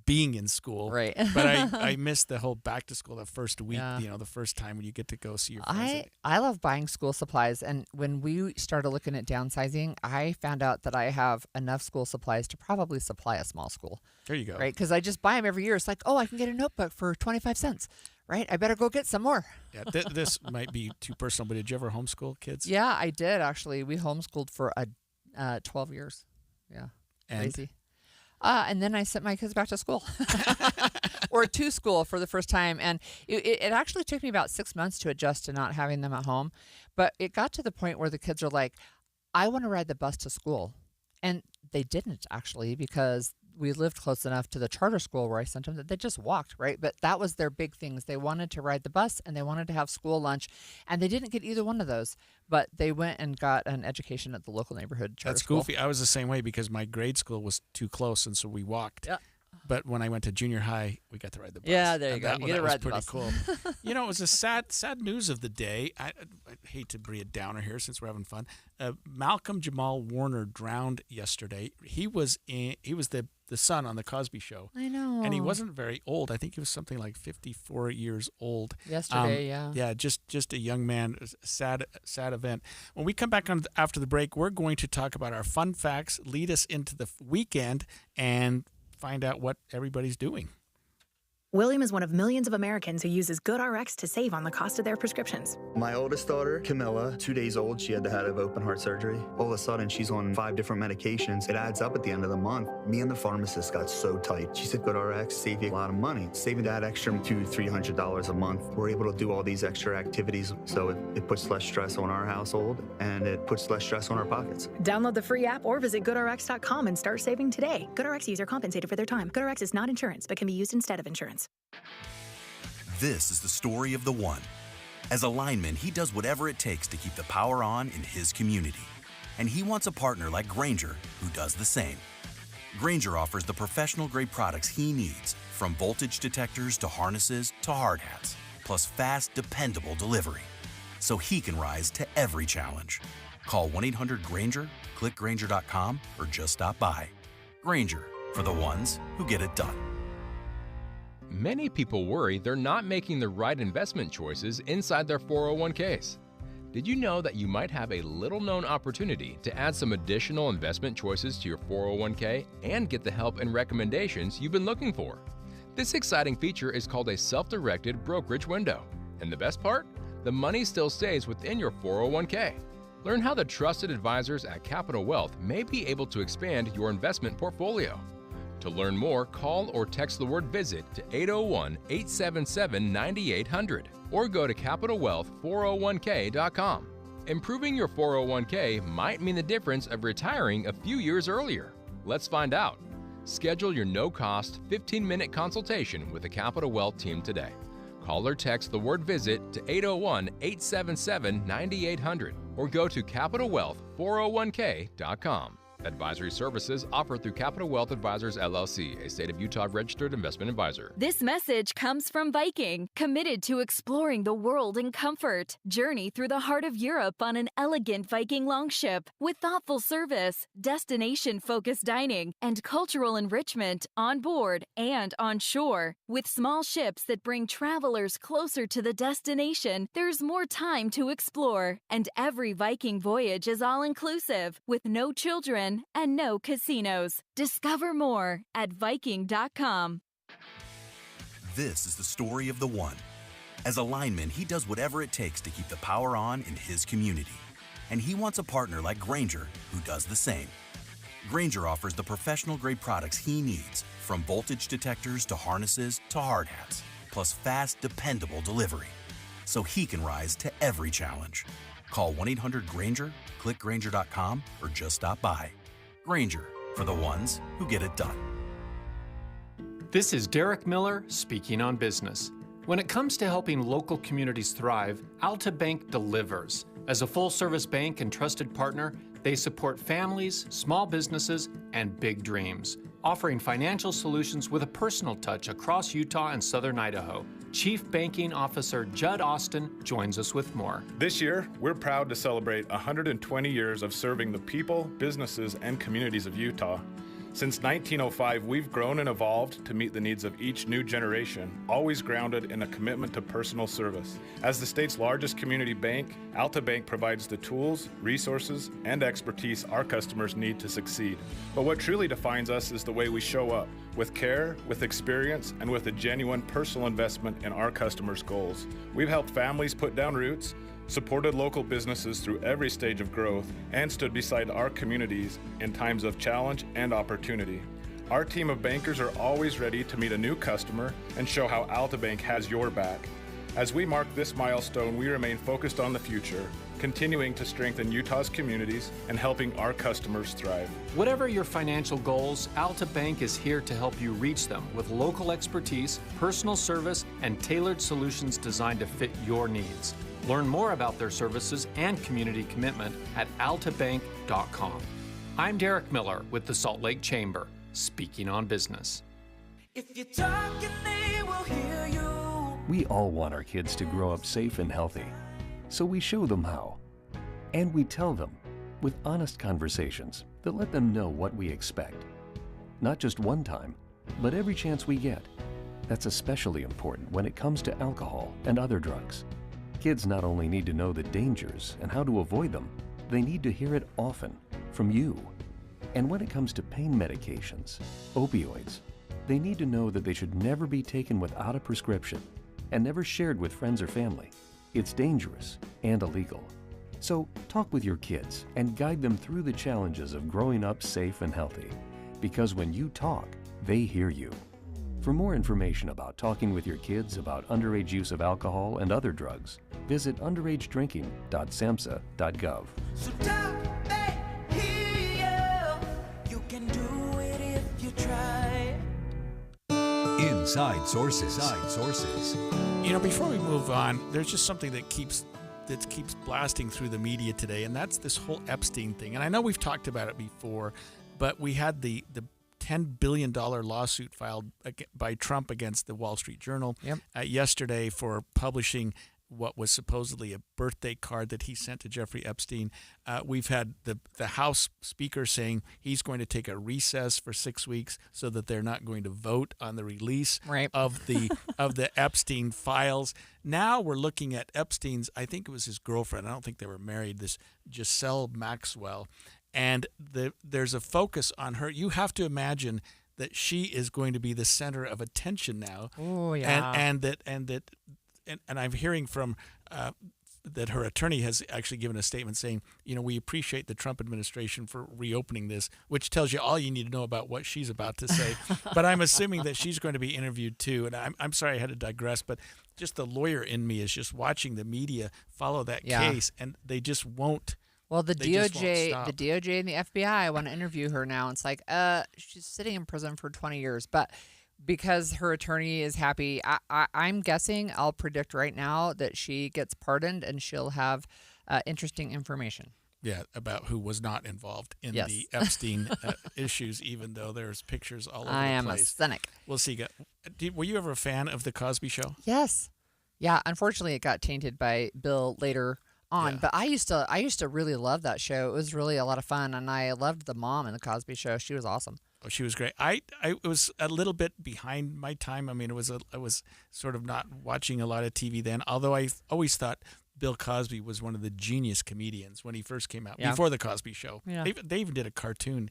[SPEAKER 19] being in school,
[SPEAKER 21] right?
[SPEAKER 19] But I miss the whole back to school, the first week, the first time when you get to go see your friends.
[SPEAKER 21] I love buying school supplies, and when we started looking at downsizing, I found out that I have enough school supplies to probably supply a small school.
[SPEAKER 19] There you go.
[SPEAKER 21] Right, because I just buy them every year. It's like, I can get a notebook for 25 cents. Right, I better go get some more.
[SPEAKER 19] Yeah, this might be too personal, but did you ever homeschool kids?
[SPEAKER 21] Yeah, I did actually. We homeschooled for 12 years. Yeah, crazy. And then I sent my kids back to school or to school for the first time. And it actually took me about 6 months to adjust to not having them at home. But it got to the point where the kids are like, I want to ride the bus to school. And they didn't actually, because we lived close enough to the charter school where I sent them that they just walked, right? But that was their big things. They wanted to ride the bus and they wanted to have school lunch, and they didn't get either one of those. But they went and got an education at the local neighborhood charter school.
[SPEAKER 19] That's goofy. I was the same way because my grade school was too close, and so we walked.
[SPEAKER 21] Yeah.
[SPEAKER 19] But when I went to junior high, we got to ride the bus.
[SPEAKER 21] Yeah, there you go.
[SPEAKER 19] That
[SPEAKER 21] You get to ride the
[SPEAKER 19] was
[SPEAKER 21] bus.
[SPEAKER 19] pretty cool. It was a sad news of the day. I hate to be a downer here since we're having fun. Malcolm Jamal Warner drowned yesterday. He was the son on the Cosby Show.
[SPEAKER 21] I know.
[SPEAKER 19] And he wasn't very old. I think he was something like 54 years old.
[SPEAKER 21] Yesterday, yeah.
[SPEAKER 19] Yeah, just a young man. Sad event. When we come back on after the break, we're going to talk about our fun facts, lead us into the weekend, and find out what everybody's doing.
[SPEAKER 8] William is one of millions of Americans who uses GoodRx to save on the cost of their prescriptions.
[SPEAKER 9] My oldest daughter, Camilla, 2 days old, she had to have open heart surgery. All of a sudden, she's on 5 different medications. It adds up at the end of the month. Me and the pharmacist got so tight. She said, GoodRx save you a lot of money. Saving that extra $200-300 a month. We're able to do all these extra activities, so it puts less stress on our household, and it puts less stress on our pockets.
[SPEAKER 8] Download the free app or visit GoodRx.com and start saving today. GoodRx user compensated for their time. GoodRx is not insurance, but can be used instead of insurance.
[SPEAKER 11] This is the story of the one. As a lineman, he does whatever it takes to keep the power on in his community. And he wants a partner like Grainger who does the same. Grainger offers the professional-grade products he needs, from voltage detectors to harnesses to hard hats, plus fast, dependable delivery, so he can rise to every challenge. Call 1-800-GRAINGER, click Grainger.com, or just stop by. Grainger, for the ones who get it done.
[SPEAKER 14] Many people worry they're not making the right investment choices inside their 401ks. Did you know that you might have a little-known opportunity to add some additional investment choices to your 401k and get the help and recommendations you've been looking for? This exciting feature is called a self-directed brokerage window. And the best part? The money still stays within your 401k. Learn how the trusted advisors at Capital Wealth may be able to expand your investment portfolio. To learn more, call or text the word VISIT to 801-877-9800 or go to CapitalWealth401k.com. Improving your 401k might mean the difference of retiring a few years earlier. Let's find out. Schedule your no-cost 15-minute consultation with the Capital Wealth team today. Call or text the word VISIT to 801-877-9800 or go to CapitalWealth401k.com. Advisory services offered through Capital Wealth Advisors, LLC, a state of Utah registered investment advisor.
[SPEAKER 15] This message comes from Viking, committed to exploring the world in comfort. Journey through the heart of Europe on an elegant Viking longship with thoughtful service, destination-focused dining, and cultural enrichment on board and on shore. With small ships that bring travelers closer to the destination, there's more time to explore. And every Viking voyage is all-inclusive, with no children and no casinos. Discover more at Viking.com.
[SPEAKER 11] This is the story of the one. As a lineman, he does whatever it takes to keep the power on in his community. And he wants a partner like Grainger who does the same. Grainger offers the professional-grade products he needs, from voltage detectors to harnesses to hard hats, plus fast, dependable delivery, so he can rise to every challenge. Call 1-800-GRAINGER, click Grainger.com, or just stop by. Grainger, for the ones who get it done.
[SPEAKER 20] This is Derek Miller speaking on business. When it comes to helping local communities thrive, Alta Bank delivers. As a full-service bank and trusted partner, they support families, small businesses, and big dreams, offering financial solutions with a personal touch across Utah and southern Idaho. Chief Banking Officer Judd Austin joins us with more.
[SPEAKER 22] This year, we're proud to celebrate 120 years of serving the people, businesses, and communities of Utah. Since 1905, we've grown and evolved to meet the needs of each new generation, always grounded in a commitment to personal service. As the state's largest community bank, Alta Bank provides the tools, resources, and expertise our customers need to succeed. But what truly defines us is the way we show up, with care, with experience, and with a genuine personal investment in our customers' goals. We've helped families put down roots, supported local businesses through every stage of growth, and stood beside our communities in times of challenge and opportunity. Our team of bankers are always ready to meet a new customer and show how Alta Bank has your back. As we mark this milestone, we remain focused on the future, continuing to strengthen Utah's communities and helping our customers thrive.
[SPEAKER 20] Whatever your financial goals, Alta Bank is here to help you reach them with local expertise, personal service, and tailored solutions designed to fit your needs. Learn more about their services and community commitment at altabank.com. I'm Derek Miller with the Salt Lake Chamber, speaking on business.
[SPEAKER 23] If you're talking, they will hear you.
[SPEAKER 30] We all want our kids to grow up safe and healthy, so we show them how. And we tell them with honest conversations that let them know what we expect. Not just one time, but every chance we get. That's especially important when it comes to alcohol and other drugs. Kids not only need to know the dangers and how to avoid them, they need to hear it often from you. And when it comes to pain medications, opioids, They need to know that they should never be taken without a prescription and never shared with friends or family. It's dangerous and illegal. So talk with your kids and guide them through the challenges of growing up safe and healthy. Because when you talk, they hear you. For more information about talking with your kids about underage use of alcohol and other drugs, visit underagedrinking.samhsa.gov.
[SPEAKER 23] So talk back here. You can do it if you try.
[SPEAKER 1] Inside Sources. Inside Sources.
[SPEAKER 19] You know, before we move on, there's just something that keeps blasting through the media today, and that's this whole Epstein thing. And I know we've talked about it before, but we had the $10 billion lawsuit filed by Trump against the Wall Street Journal yesterday for publishing what was supposedly a birthday card that he sent to Jeffrey Epstein. We've had the House Speaker saying he's going to take a recess for 6 weeks so that they're not going to vote on the release of the Epstein files. Now we're looking at Epstein's, I think it was his girlfriend, I don't think they were married, this Ghislaine Maxwell, and there's a focus on her. You have to imagine that she is going to be the center of attention now.
[SPEAKER 21] Oh yeah,
[SPEAKER 19] and I'm hearing from that her attorney has actually given a statement saying, you know, we appreciate the Trump administration for reopening this, which tells you all you need to know about what she's about to say. But I'm assuming that she's going to be interviewed too. And I'm sorry I had to digress, but just the lawyer in me is just watching the media follow that case, and they just won't.
[SPEAKER 21] Well, the DOJ and the FBI want to interview her now. It's like, she's sitting in prison for 20 years, but because her attorney is happy, I'm guessing, I'll predict right now that she gets pardoned and she'll have interesting information.
[SPEAKER 19] Yeah, about who was not involved in the Epstein issues, even though there's pictures all over the place.
[SPEAKER 21] I am a cynic.
[SPEAKER 19] We'll see. Were you ever a fan of The Cosby Show?
[SPEAKER 21] Yes. Yeah, unfortunately, it got tainted by Bill later on, but I used to really love that show. It was really a lot of fun, and I loved the mom in The Cosby Show. She was awesome.
[SPEAKER 19] Oh, she was great. I was a little bit behind my time. I mean, I was sort of not watching a lot of TV then, although I always thought Bill Cosby was one of the genius comedians when he first came out, before The Cosby Show. Yeah. They even did a cartoon,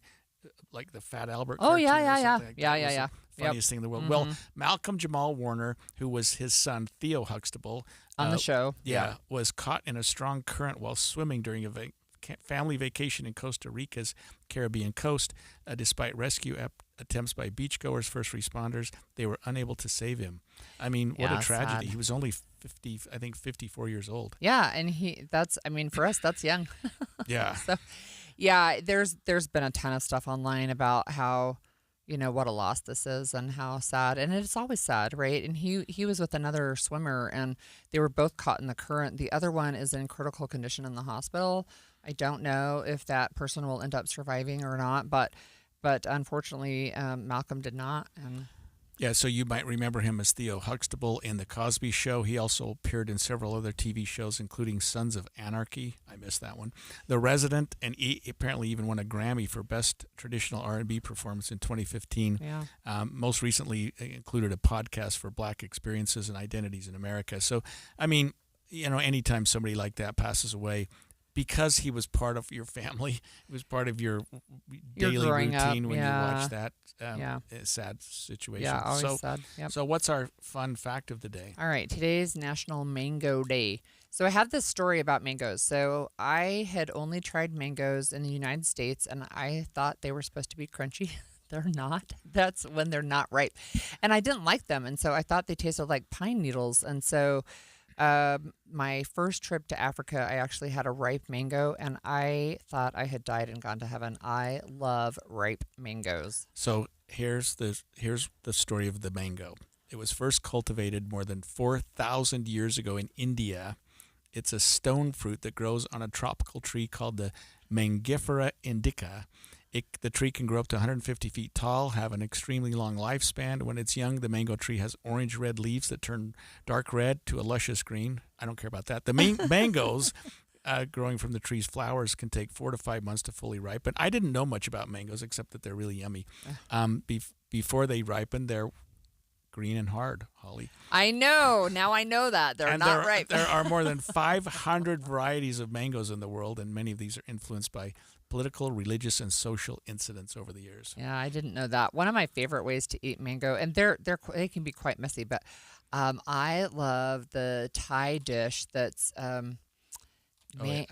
[SPEAKER 19] like the Fat Albert cartoon.
[SPEAKER 21] Yeah.
[SPEAKER 19] Funniest thing in the world. Mm-hmm. Well, Malcolm Jamal Warner, who was his son, Theo Huxtable.
[SPEAKER 21] On the show.
[SPEAKER 19] Was caught in a strong current while swimming during a family vacation in Costa Rica's Caribbean coast. Despite rescue attempts by beachgoers, first responders, they were unable to save him. I mean, what a tragedy. Sad. He was only 54 years old.
[SPEAKER 21] Yeah, and for us, that's young.
[SPEAKER 19] Yeah.
[SPEAKER 21] So, yeah, there's been a ton of stuff online about how, you know, what a loss this is and how sad. And it's always sad, right? And he was with another swimmer, and they were both caught in the current. The other one is in critical condition in the hospital. I don't know if that person will end up surviving or not, but unfortunately, Malcolm did not. And
[SPEAKER 19] yeah, so you might remember him as Theo Huxtable in The Cosby Show. He also appeared in several other TV shows, including Sons of Anarchy. I missed that one. The Resident, and he apparently even won a Grammy for Best Traditional R&B Performance in 2015.
[SPEAKER 21] Yeah.
[SPEAKER 19] Most recently included a podcast for Black Experiences and Identities in America. So, I mean, you know, anytime somebody like that passes away, because he was part of your family, it was part of your daily routine when you watch that sad situation.
[SPEAKER 21] Yeah, always sad. Yep.
[SPEAKER 19] So what's our fun fact of the day?
[SPEAKER 21] All right, today's National Mango Day. So I have this story about mangoes. So I had only tried mangoes in the United States, and I thought they were supposed to be crunchy. They're not. That's when they're not ripe. And I didn't like them, and so I thought they tasted like pine needles. And so my first trip to Africa, I actually had a ripe mango, and I thought I had died and gone to heaven. I love ripe mangoes.
[SPEAKER 19] So here's the story of the mango. It was first cultivated more than 4,000 years ago in India. It's a stone fruit that grows on a tropical tree called the Mangifera indica. The tree can grow up to 150 feet tall, have an extremely long lifespan. When it's young, the mango tree has orange-red leaves that turn dark red to a luscious green. I don't care about that. The mangoes growing from the tree's flowers can take 4 to 5 months to fully ripen. I didn't know much about mangoes except that they're really yummy. Before they ripen, they're green and hard, Holly.
[SPEAKER 21] I know. Now I know that. They're not ripe.
[SPEAKER 19] There are more than 500 varieties of mangoes in the world, and many of these are influenced by political, religious, and social incidents over the years.
[SPEAKER 21] Yeah, I didn't know that. One of my favorite ways to eat mango, and they can be quite messy, but I love the Thai dish that's
[SPEAKER 19] I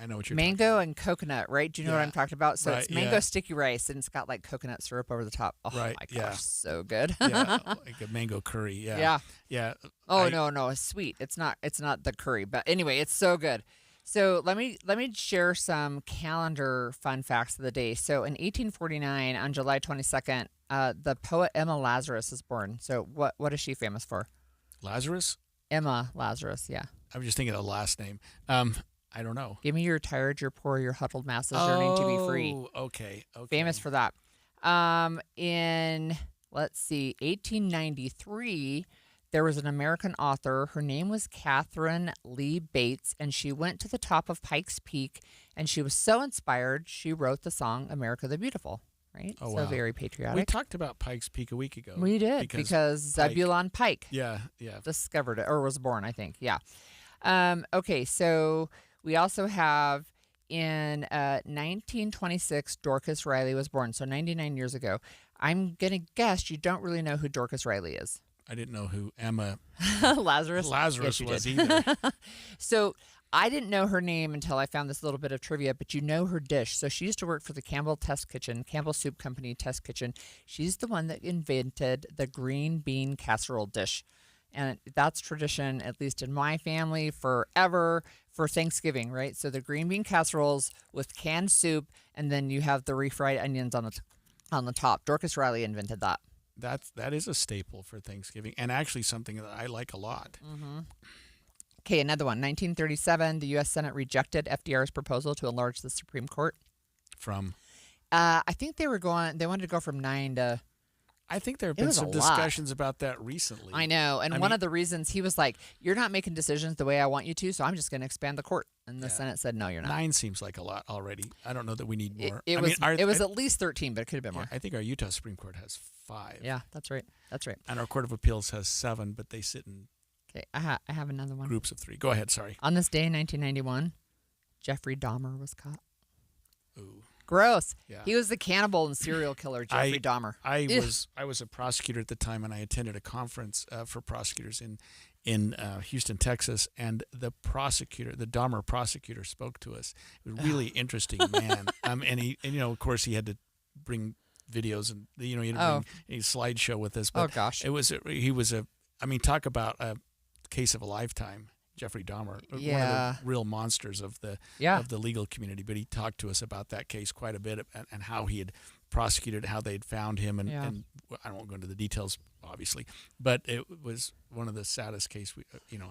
[SPEAKER 19] know what you're
[SPEAKER 21] mango and coconut, right? Do you know what
[SPEAKER 19] Yeah.
[SPEAKER 21] I'm talking about? So
[SPEAKER 19] Right,
[SPEAKER 21] it's mango
[SPEAKER 19] yeah.
[SPEAKER 21] sticky rice, and it's got like coconut syrup over the top. Oh
[SPEAKER 19] Right,
[SPEAKER 21] my gosh,
[SPEAKER 19] yeah.
[SPEAKER 21] so good.
[SPEAKER 19] Yeah, like a mango curry. Yeah.
[SPEAKER 21] Yeah.
[SPEAKER 19] Yeah.
[SPEAKER 21] Oh no, it's sweet. It's not the curry, but anyway, it's so good. So let me share some calendar fun facts of the day. So in 1849, on July 22nd, the poet Emma Lazarus is born. So what is she famous for?
[SPEAKER 19] Lazarus?
[SPEAKER 21] Emma Lazarus, yeah.
[SPEAKER 19] I was just thinking of the last name. I don't know.
[SPEAKER 21] Give me your tired, your poor, your huddled masses yearning to be free.
[SPEAKER 19] Okay.
[SPEAKER 21] Famous for that. In, let's see, 1893, there was an American author. Her name was Catherine Lee Bates, and she went to the top of Pikes Peak, and she was so inspired, she wrote the song America the Beautiful, right?
[SPEAKER 19] Oh,
[SPEAKER 21] so
[SPEAKER 19] wow.
[SPEAKER 21] very patriotic.
[SPEAKER 19] We talked about Pikes Peak a week ago.
[SPEAKER 21] We did, because Zebulon Pike
[SPEAKER 19] Yeah.
[SPEAKER 21] discovered it, or was born, I think. Yeah. Okay, so we also have in 1926, Dorcas Riley was born, so 99 years ago. I'm going to guess you don't really know who Dorcas Riley is.
[SPEAKER 19] I didn't know who Emma
[SPEAKER 21] Lazarus
[SPEAKER 19] Lazarus
[SPEAKER 21] Yes,
[SPEAKER 19] was
[SPEAKER 21] you did.
[SPEAKER 19] either.
[SPEAKER 21] So I didn't know her name until I found this little bit of trivia, but you know her dish. So she used to work for the Campbell Soup Company Test Kitchen. She's the one that invented the green bean casserole dish. And that's tradition, at least in my family, forever for Thanksgiving, right? So the green bean casseroles with canned soup, and then you have the refried onions on the top. Dorcas Riley invented that.
[SPEAKER 19] That is a staple for Thanksgiving, and actually something that I like a lot.
[SPEAKER 21] Mm-hmm. Okay, another one. 1937, the U.S. Senate rejected FDR's proposal to enlarge the Supreme Court.
[SPEAKER 19] From?
[SPEAKER 21] I think they wanted to go from 9 to...
[SPEAKER 19] I think there have
[SPEAKER 21] It
[SPEAKER 19] been
[SPEAKER 21] was
[SPEAKER 19] some
[SPEAKER 21] a lot.
[SPEAKER 19] discussions about that recently.
[SPEAKER 21] I know. And one of the reasons he was like, you're not making decisions the way I want you to, so I'm just going to expand the court. And the Senate said, no, you're not.
[SPEAKER 19] 9 seems like a lot already. I don't know that we need more.
[SPEAKER 21] It was at least 13, but it could have been more.
[SPEAKER 19] I think our Utah Supreme Court has 5.
[SPEAKER 21] Yeah, that's right. That's right.
[SPEAKER 19] And our Court of Appeals has 7, but they sit in
[SPEAKER 21] Okay, I have another one.
[SPEAKER 19] groups of 3. Go ahead, sorry.
[SPEAKER 21] On this day in 1991, Jeffrey Dahmer was caught.
[SPEAKER 19] Ooh.
[SPEAKER 21] Gross.
[SPEAKER 19] Yeah.
[SPEAKER 21] He was the cannibal and serial killer, Jeffrey Dahmer.
[SPEAKER 19] I
[SPEAKER 21] Ugh.
[SPEAKER 19] was a prosecutor at the time, and I attended a conference for prosecutors in Houston, Texas, and the Dahmer prosecutor, spoke to us. He was a really interesting man. And of course, he had to bring videos and he had to bring a slideshow with us. But
[SPEAKER 21] gosh.
[SPEAKER 19] Talk about a case of a lifetime. Jeffrey Dahmer, one of the real monsters of the legal community. But he talked to us about that case quite a bit and how he had prosecuted, how they had found him, and I won't go into the details, obviously, but it was one of the saddest cases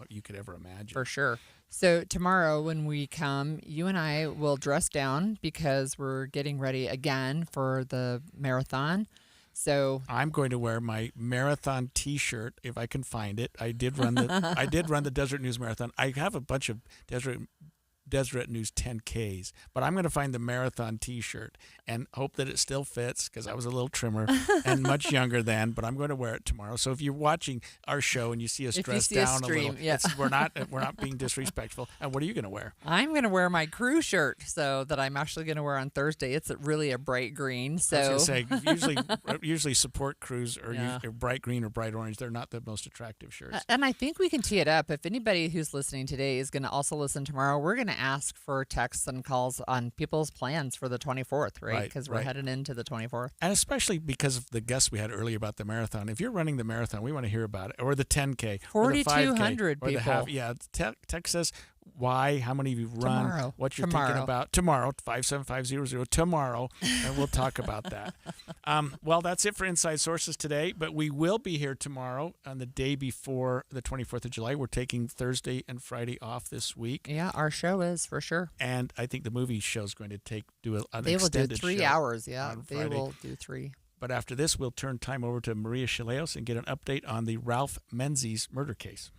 [SPEAKER 19] you could ever imagine.
[SPEAKER 21] For sure. So tomorrow when we come, you and I will dress down because we're getting ready again for the marathon. So
[SPEAKER 19] I'm going to wear my marathon T-shirt if I can find it. I did run the Deseret News Marathon. I have a bunch of Deseret News 10Ks, but I'm going to find the marathon T-shirt and hope that it still fits because I was a little trimmer and much younger then. But I'm going to wear it tomorrow. So if you're watching our show and you see us dressed down a little, we're not being disrespectful. And what are you going to wear?
[SPEAKER 21] I'm going to wear my crew shirt, so that I'm actually going to wear on Thursday. It's really a bright green. So
[SPEAKER 19] I was going to say usually support crews are bright green or bright orange. They're not the most attractive shirts.
[SPEAKER 21] And I think we can tee it up. If anybody who's listening today is going to also listen tomorrow, we're going to ask for texts and calls on people's plans for the 24th, right? Because we're heading into the 24th.
[SPEAKER 19] And especially because of the guests we had earlier about the marathon. If you're running the marathon, we want to hear about it. Or the 10K.
[SPEAKER 21] 4,200 people.
[SPEAKER 19] Text us why, how many of you run,
[SPEAKER 21] Tomorrow.
[SPEAKER 19] what you're thinking about. Tomorrow, 57500, tomorrow, and we'll talk about that. Well, that's it for Inside Sources today, but we will be here tomorrow on the day before the 24th of July. We're taking Thursday and Friday off this week.
[SPEAKER 21] Yeah, our show is, for sure.
[SPEAKER 19] And I think the movie show is going to do an
[SPEAKER 21] They will do
[SPEAKER 19] extended
[SPEAKER 21] 3
[SPEAKER 19] show
[SPEAKER 21] hours, yeah.
[SPEAKER 19] on
[SPEAKER 21] They
[SPEAKER 19] Friday.
[SPEAKER 21] will do 3.
[SPEAKER 19] But after this, we'll turn time over to Maria Chaleos and get an update on the Ralph Menzies murder case.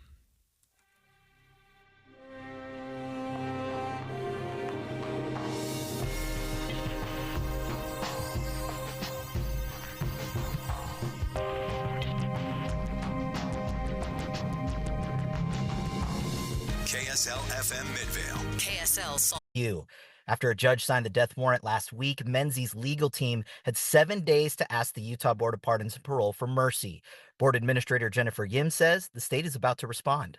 [SPEAKER 1] KSL FM Midvale.
[SPEAKER 2] KSL saw you. After a judge signed the death warrant last week, Menzies' legal team had 7 days to ask the Utah Board of Pardons and Parole for mercy. Board Administrator Jennifer Yim says the state is about to respond.